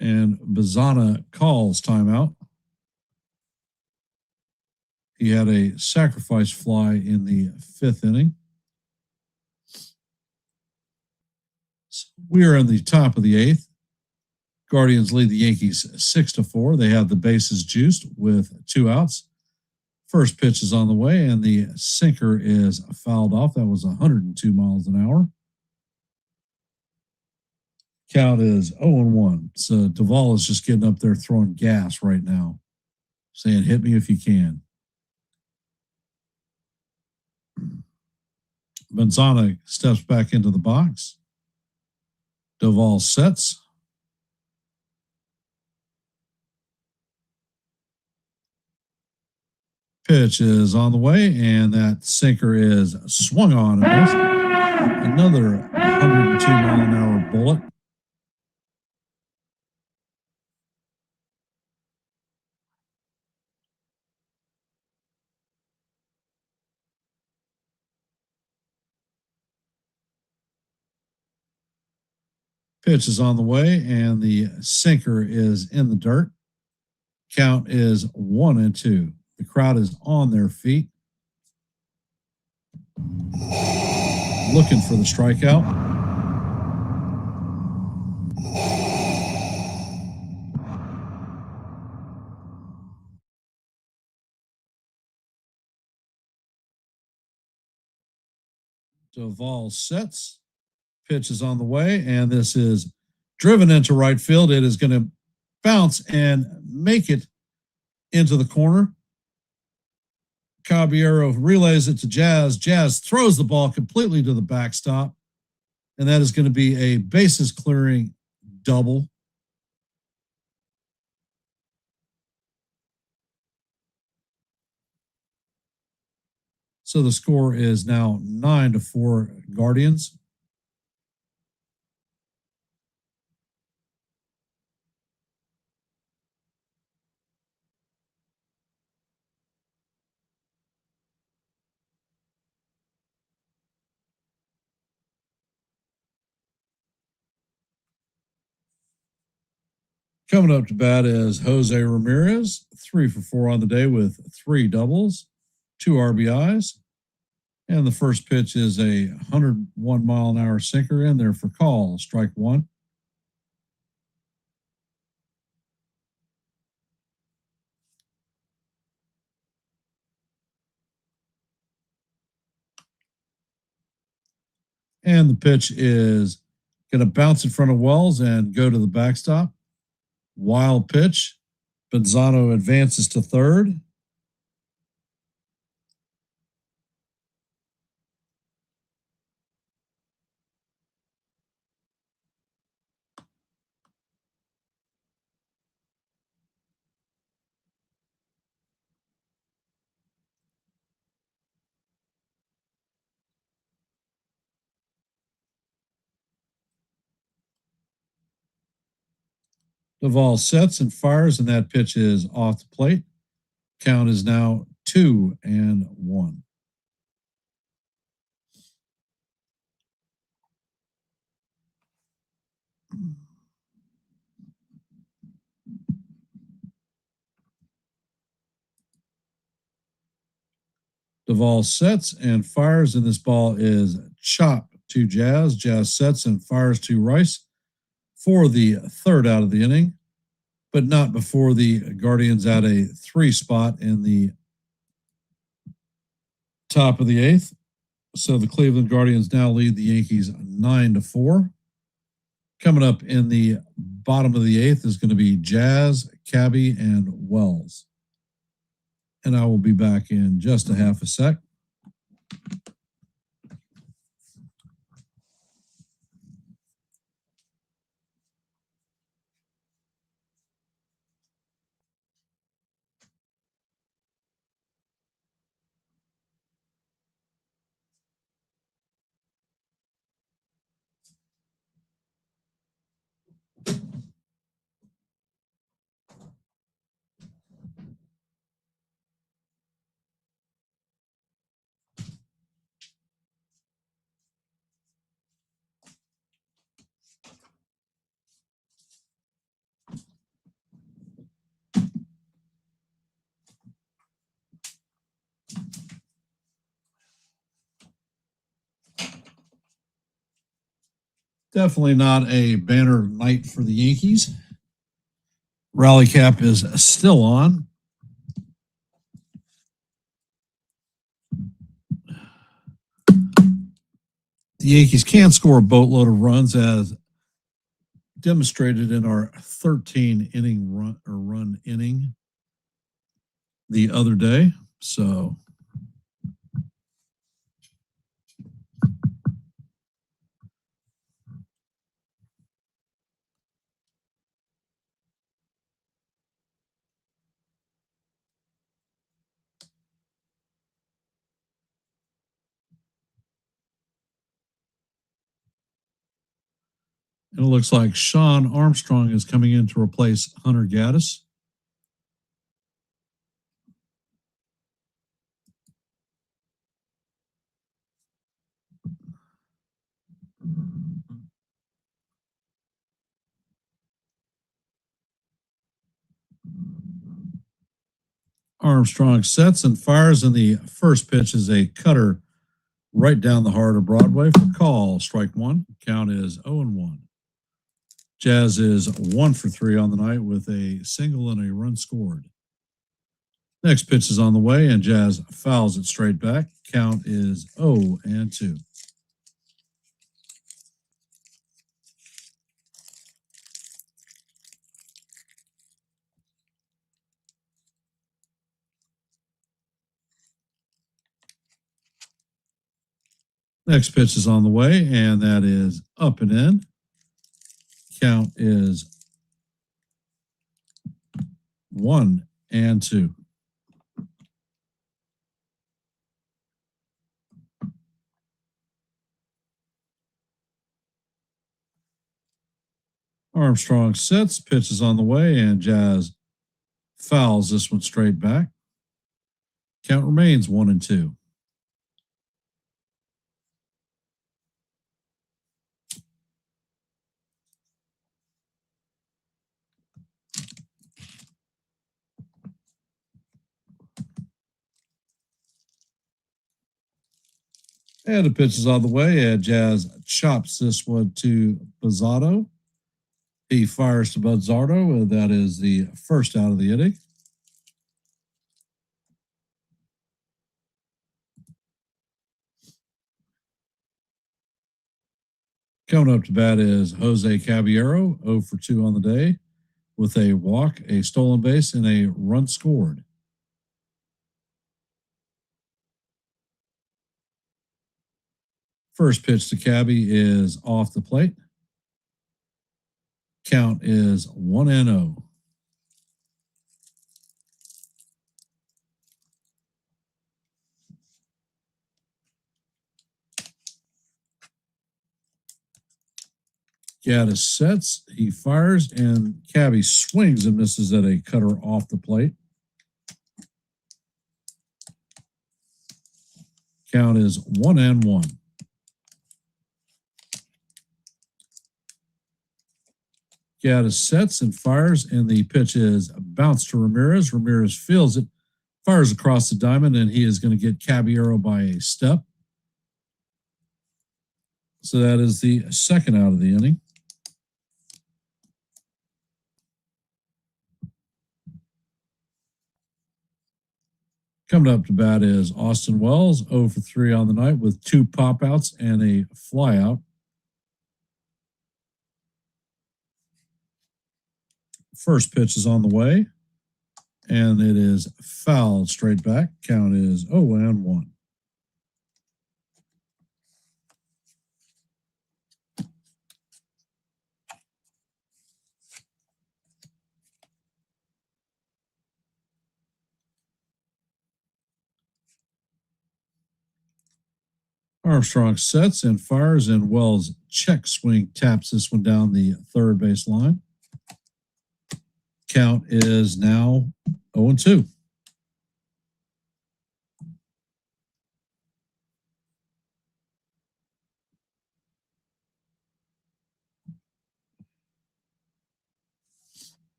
And Bonzana calls timeout. He had a sacrifice fly in the 5th inning. We are in the top of the 8th. Guardians lead the Yankees 6-4. They have the bases juiced with 2 outs. First pitch is on the way, and the sinker is fouled off. That was 102 miles an hour. Count is 0-1. So Duvall is just getting up there throwing gas right now, saying, hit me if you can. Bonzana steps back into the box. Duvall sets. Pitch is on the way, and that sinker is swung on and missed. Another 102-mile-an-hour bullet. Pitch is on the way, and the sinker is in the dirt. Count is 1-2. The crowd is on their feet, looking for the strikeout. Duvall sets. Pitch is on the way, and this is driven into right field. It is going to bounce and make it into the corner. Caballero relays it to Jazz. Jazz throws the ball completely to the backstop, and that is going to be a bases clearing double. So the score is now 9-4 Guardians. Coming up to bat is Jose Ramirez, 3 for 4 on the day with 3 doubles, 2 RBIs. And the first pitch is a 101-mile-an-hour sinker in there for call, strike 1. And the pitch is going to bounce in front of Wells and go to the backstop. Wild pitch. Benzano advances to third. Duvall sets and fires, and that pitch is off the plate. Count is now 2-1. Duvall sets and fires, and this ball is chopped to Jazz. Jazz sets and fires to Rice for the third out of the inning, but not before the Guardians add a 3 spot in the top of the 8th. So the Cleveland Guardians now lead the Yankees 9-4. Coming up in the bottom of the 8th is going to be Jazz, Cabby, and Wells. And I will be back in just a half a sec. Definitely not a banner night for the Yankees. Rally cap is still on. The Yankees can score a boatload of runs, as demonstrated in our 13-inning run inning the other day. So it looks like Sean Armstrong is coming in to replace Hunter Gaddis. Armstrong sets and fires, and the first pitch is a cutter right down the heart of Broadway for call, strike 1. Count is 0-1. Jazz is 1 for 3 on the night with a single and a run scored. Next pitch is on the way, and Jazz fouls it straight back. Count is 0-2. Next pitch is on the way, and that is up and in. Count is 1-2. Armstrong sits, pitch is on the way, and Jazz fouls this one straight back. Count remains 1-2. And the pitch is on the way, and Jazz chops this one to Bizzotto. He fires to Bizzotto, and that is the first out of the inning. Coming up to bat is Jose Caballero, 0 for 2 on the day, with a walk, a stolen base, and a run scored. First pitch to Cabby is off the plate. Count is 1-0. Gaddis sets, he fires, and Cabby swings and misses at a cutter off the plate. Count is 1-1. Gaddis sets and fires, and the pitch is bounced to Ramirez. Ramirez fields it, fires across the diamond, and he is going to get Caballero by a step. So that is the second out of the inning. Coming up to bat is Austin Wells, 0 for 3 on the night with 2 pop-outs and a flyout. First pitch is on the way, and it is fouled straight back. Count is 0-1. Armstrong sets and fires, and Wells check swing taps this one down the third base line. Count is now 0-2.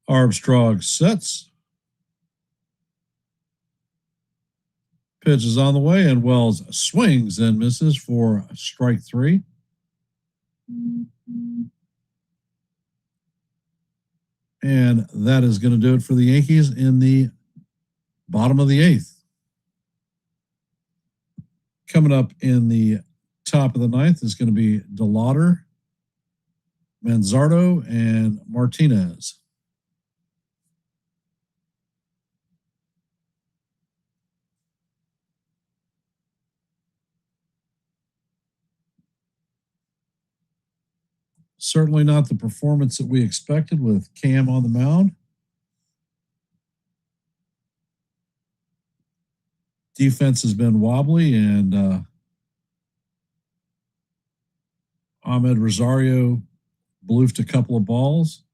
Armstrong sets. Pitch is on the way, and Wells swings and misses for strike 3. And that is going to do it for the Yankees in the bottom of the 8th. Coming up in the top of the 9th is going to be DeLauder, Manzardo, and Martinez. Certainly not the performance that we expected with Cam on the mound. Defense has been wobbly, and Ahmed Rosario bloofed a couple of balls.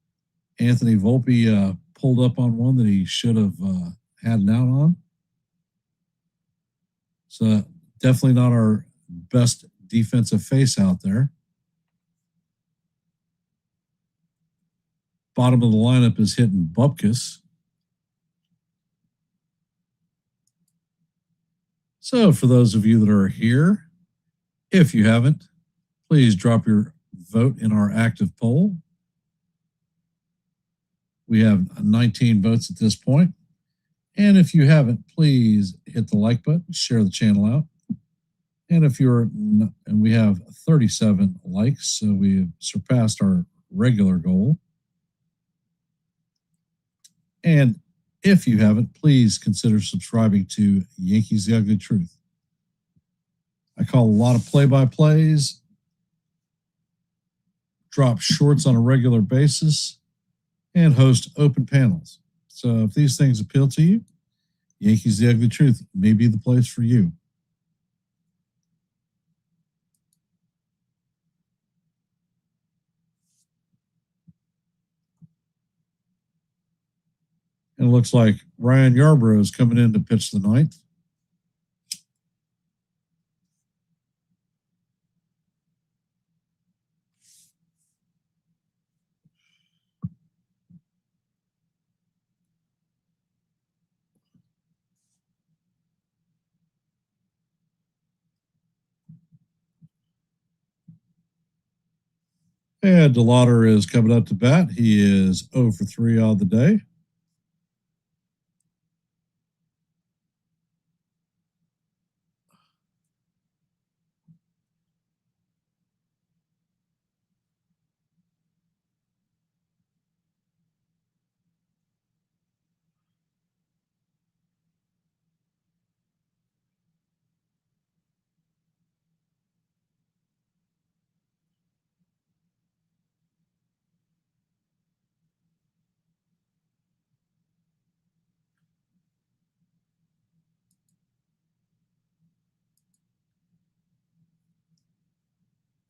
Anthony Volpe pulled up on one that he should have had an out on. So definitely not our best defensive face out there. Bottom of the lineup is hitting Bupkis. So for those of you that are here, if you haven't, please drop your vote in our active poll. We have 19 votes at this point. And if you haven't, please hit the like button, share the channel out. And if you're, and we have 37 likes, so we've surpassed our regular goal. And If you haven't, please consider subscribing to Yankees The Ugly Truth. I call a lot of play-by-plays, drop shorts on a regular basis, and host open panels. So if these things appeal to you, Yankees The Ugly Truth may be the place for you. And it looks like Ryan Yarbrough is coming in to pitch the ninth. And DeLauder is coming up to bat. He is 0 for 3 on the day.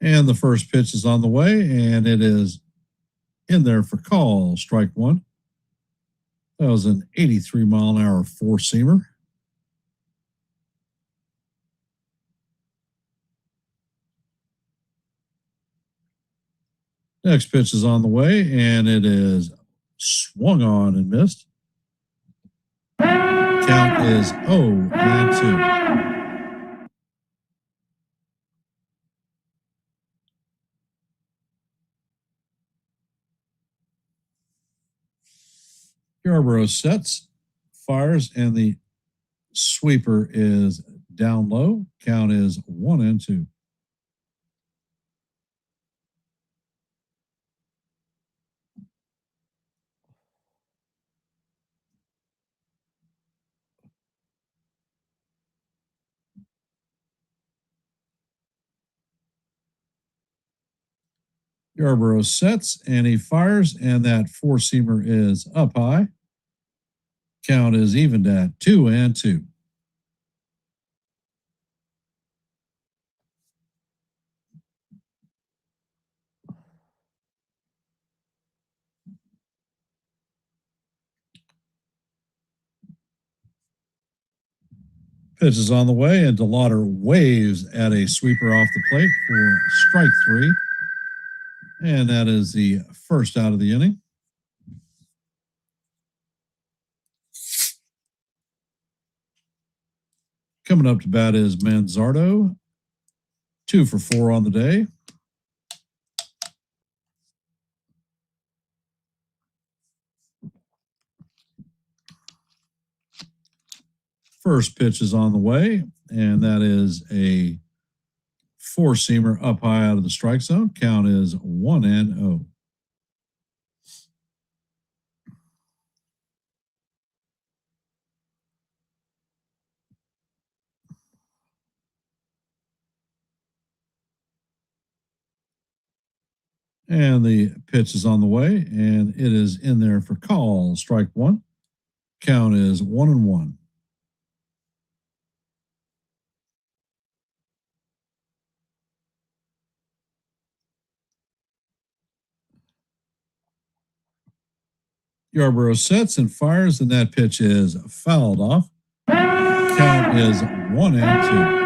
And the first pitch is on the way, and it is in there for call, strike one. That was an 83-mile-an-hour four-seamer. Next pitch is on the way, and it is swung on and missed. Count is 0-2. Yarbrough sets, fires, and the sweeper is down low. Count is 1-2. Yarbrough sets and he fires, and that four-seamer is up high. Count is evened at 2-2. Pitch is on the way, and DeLauder waves at a sweeper off the plate for strike three. And that is the first out of the inning. Coming up to bat is Manzardo, 2 for 4 on the day. First pitch is on the way, and that is a four-seamer up high out of the strike zone. Count is 1-0. And the pitch is on the way, and it is in there for call, strike one. Count is 1-1. Yarbrough sets and fires, and that pitch is fouled off. Count is 1-2.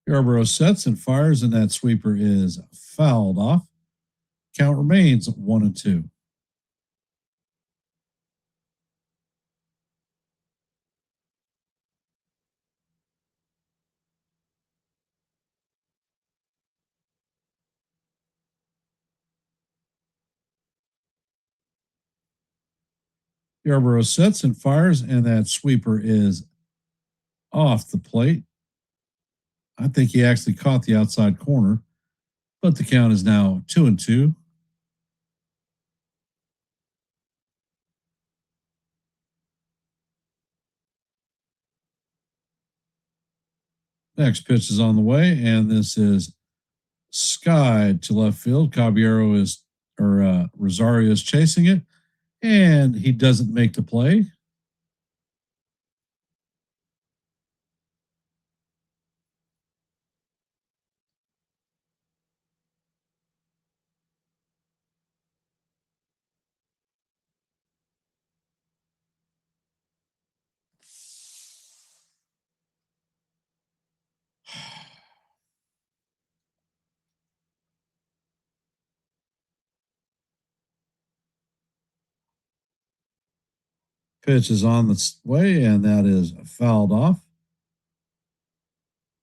Yarbrough sets and fires, and that sweeper is fouled off. Count remains 1-2. Yarbrough sets and fires, and that sweeper is off the plate. I think he actually caught the outside corner, but the count is now 2-2. Next pitch is on the way, and this is sky to left field. Rosario is chasing it, and he doesn't make the play. Pitch is on the way, and that is fouled off.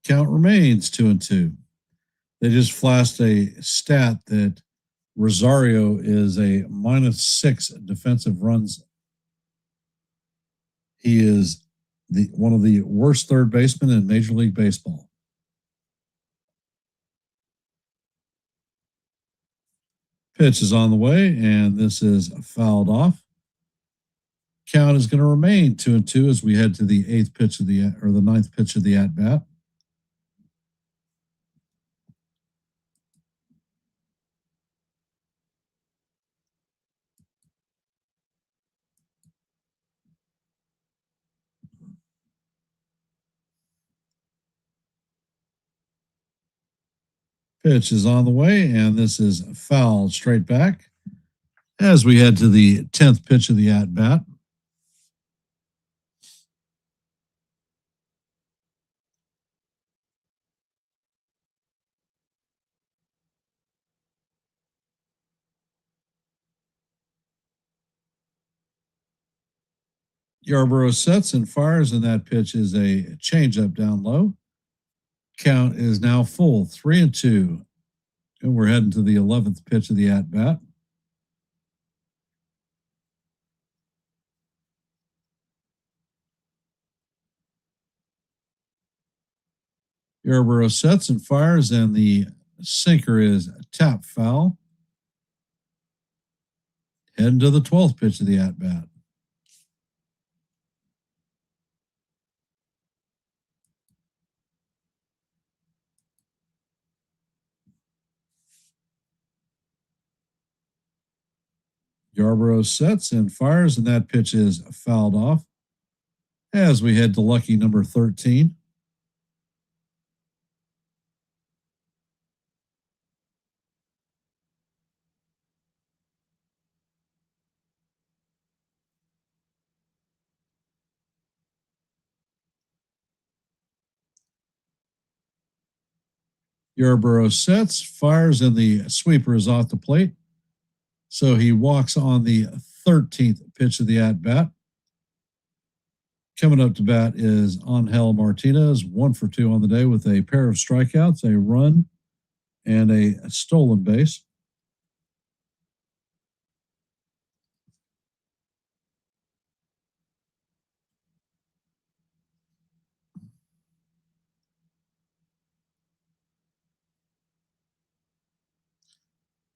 Count remains 2-2. They just flashed a stat that Rosario is a -6 defensive runs. He is one of the worst third basemen in Major League Baseball. Pitch is on the way, and this is fouled off. Count is going to remain 2-2 as we head to the ninth pitch of the at bat. Pitch is on the way, and this is fouled straight back as we head to the 10th pitch of the at bat. Yarborough sets and fires, and that pitch is a changeup down low. Count is now full, 3-2. And we're heading to the 11th pitch of the at bat. Yarborough sets and fires, and the sinker is tap foul. Heading to the 12th pitch of the at bat. Yarborough sets and fires, and that pitch is fouled off as we head to lucky number 13. Yarborough sets, fires, and the sweeper is off the plate. So he walks on the 13th pitch of the at bat. Coming up to bat is Angel Martinez, 1 for 2 on the day with a pair of strikeouts, a run, and a stolen base.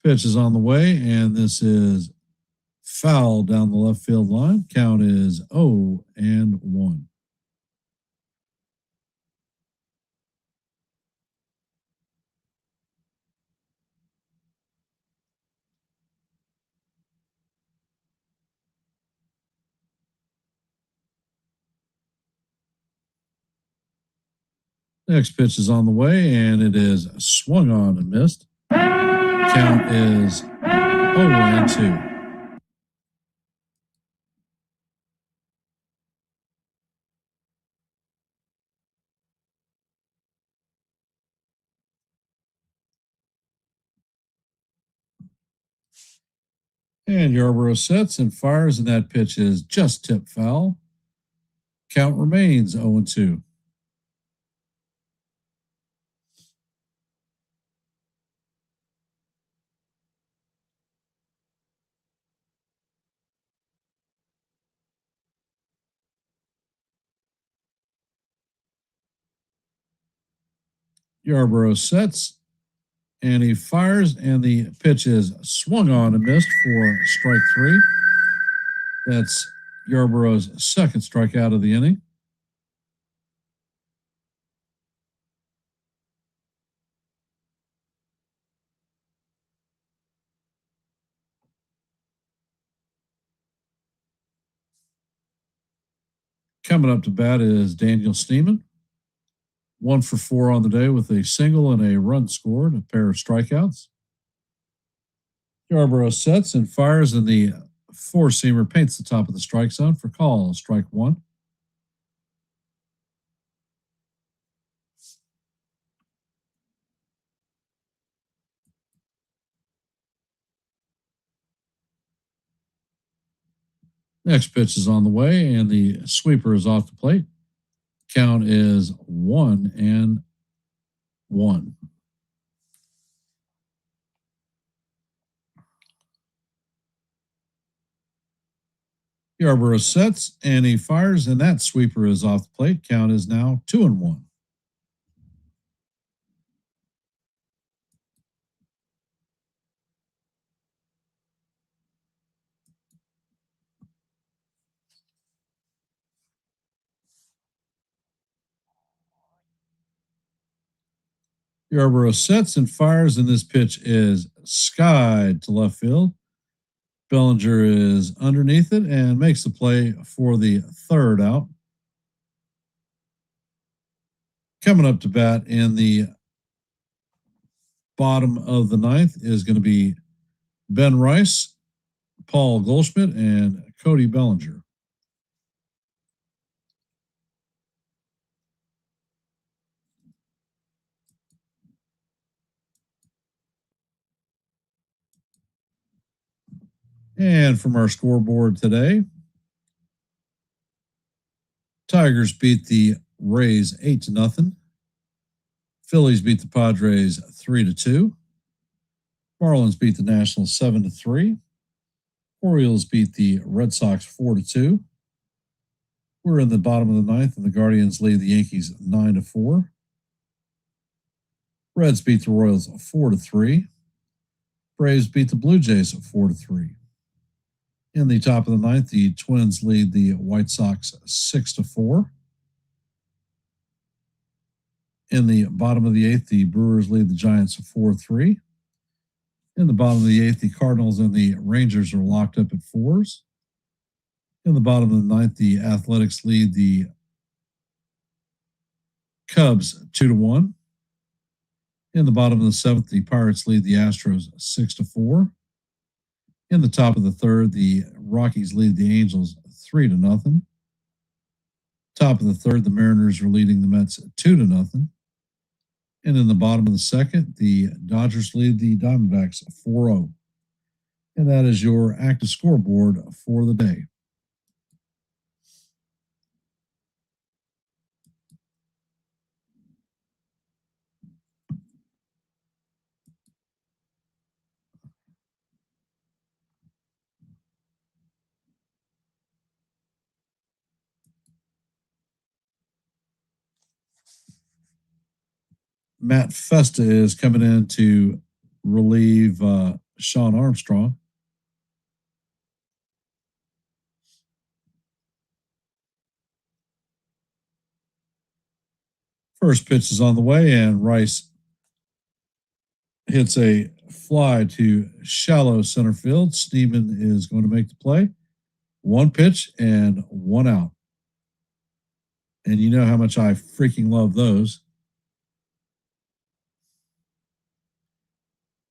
Pitch is on the way, and this is foul down the left field line. Count is 0-1. Next pitch is on the way, and it is swung on and missed. Count is 0-2. And Yarborough sets and fires, and that pitch is just tipped foul. Count remains 0-2. Yarborough sets, and he fires, and the pitch is swung on and missed for strike 3. That's Yarborough's second strikeout of the inning. Coming up to bat is Daniel Steeman. 1 for 4 on the day with a single and a run scored, a pair of strikeouts. Yarborough sets and fires, and the four-seamer paints the top of the strike zone for call, strike 1. Next pitch is on the way, and the sweeper is off the plate. Count is 1-1. Yarborough sets, and he fires, and that sweeper is off the plate. Count is now 2-1. Yarborough sets and fires, and this pitch is skied to left field. Bellinger is underneath it and makes the play for the third out. Coming up to bat in the bottom of the ninth is going to be Ben Rice, Paul Goldschmidt, and Cody Bellinger. And from our scoreboard today, Tigers beat the Rays 8-0. Phillies beat the Padres 3-2. Marlins beat the Nationals 7-3. Orioles beat the Red Sox 4-2. We're in the bottom of the ninth, and the Guardians lead the Yankees 9-4. Reds beat the Royals 4-3. Braves beat the Blue Jays 4-3. In the top of the ninth, the Twins lead the White Sox 6-4. In the bottom of the eighth, the Brewers lead the Giants 4-3. In the bottom of the eighth, the Cardinals and the Rangers are locked up at 4s. In the bottom of the ninth, the Athletics lead the Cubs 2-1. In the bottom of the seventh, the Pirates lead the Astros 6-4. In the top of the third, the Rockies lead the Angels 3-0. Top of the third, the Mariners are leading the Mets 2-0. And in the bottom of the second, the Dodgers lead the Diamondbacks 4-0. And that is your active scoreboard for the day. Matt Festa is coming in to relieve Sean Armstrong. First pitch is on the way, and Rice hits a fly to shallow center field. Steeman is going to make the play. 1 pitch and 1 out. And you know how much I freaking love those.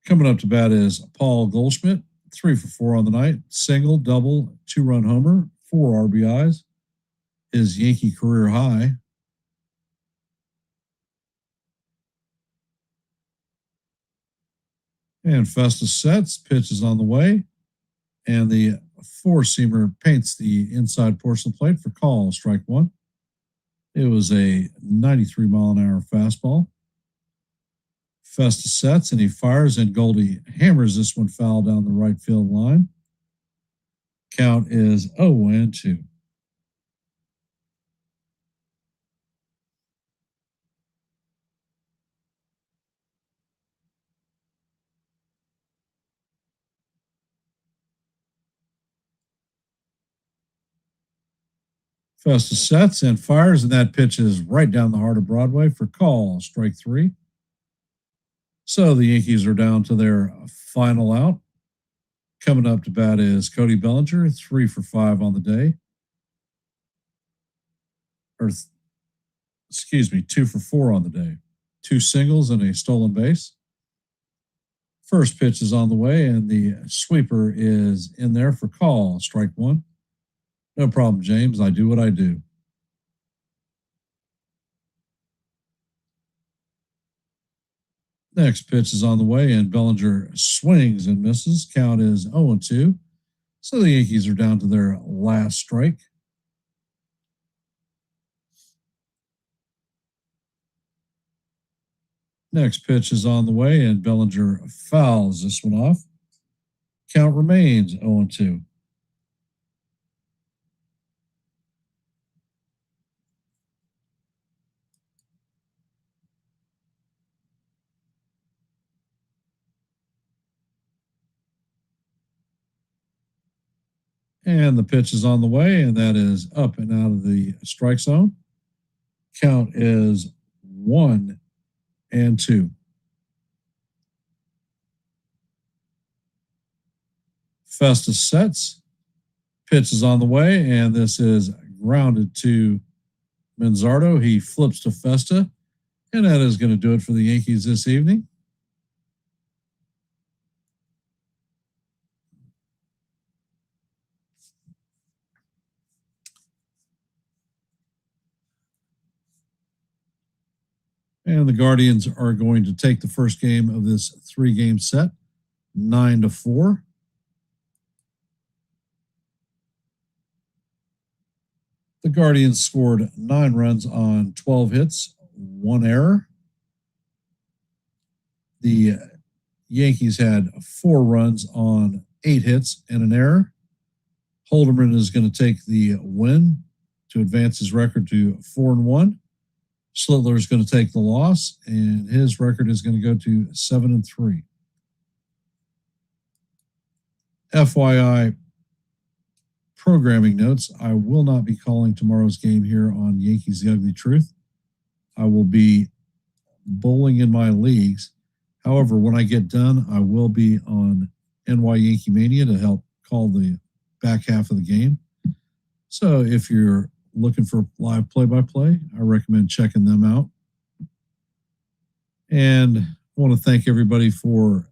Coming up to bat is Paul Goldschmidt, 3 for 4 on the night. Single, double, 2-run homer, 4 RBIs. His Yankee career high. And Festus sets, pitch is on the way. And the four-seamer paints the inside portion of the plate for call, strike 1. It was a 93-mile-an-hour fastball. Festus sets, and he fires, and Goldie hammers this one foul down the right field line. Count is 0-2. Festa sets and fires, and that pitch is right down the heart of Broadway for call, strike 3. So the Yankees are down to their final out. Coming up to bat is Cody Bellinger, 3 for 5 on the day. 2 for 4 on the day. 2 singles and a stolen base. First pitch is on the way, and the sweeper is in there for call, strike 1. No problem, James. I do what I do. Next pitch is on the way, and Bellinger swings and misses. Count is 0-2. So the Yankees are down to their last strike. Next pitch is on the way, and Bellinger fouls this one off. Count remains 0-2. And the pitch is on the way, and that is up and out of the strike zone. Count is 1-2. Festa sets. Pitch is on the way, and this is grounded to Manzardo. He flips to Festa, and that is going to do it for the Yankees this evening. And the Guardians are going to take the first game of this 3-game set, 9-4. The Guardians scored 9 runs on 12 hits, 1 error. The Yankees had 4 runs on 8 hits and an error. Holderman is going to take the win to advance his record to 4-1. Schlittler is going to take the loss, and his record is going to go to 7-3. FYI, programming notes, I will not be calling tomorrow's game here on Yankees The Ugly Truth. I will be bowling in my leagues. However, when I get done, I will be on YankeeMania to help call the back half of the game. So if you're looking for live play-by-play, I recommend checking them out. And I want to thank everybody for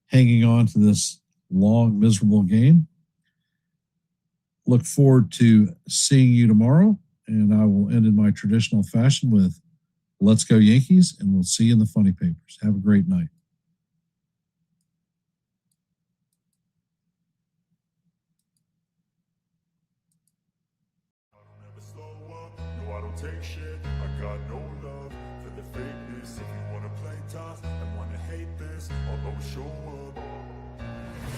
hanging on to this long, miserable game. Look forward to seeing you tomorrow, and I will end in my traditional fashion with Let's Go Yankees, and we'll see you in the funny papers. Have a great night. Take shit, I got no love for the fakeness. If you wanna play tough and wanna hate this, I'll always show up.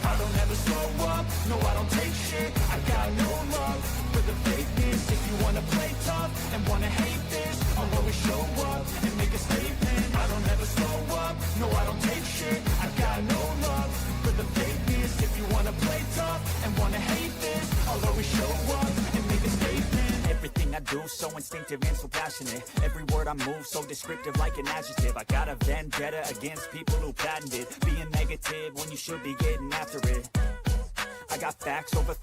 I don't ever slow up, no I don't take shit. I got no love for the fakeness. If you wanna play tough and wanna hate this, I'll always show up and make a statement. I don't ever slow up, no I don't take shit. I got no love for the fakeness. If you wanna play tough and wanna hate this, I'll always show up and make a statement. Everything I do so instinctive and so passionate. Every word I move so descriptive like an adjective. I got a vendetta against people who patented being negative when you should be getting after it. I got facts over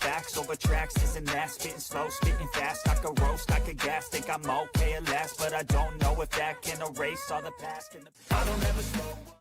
tracks, this and that. Spitting slow, spitting fast. I could roast, I could gas. Think I'm okay at last, but I don't know if that can erase all the past. I don't ever slow up.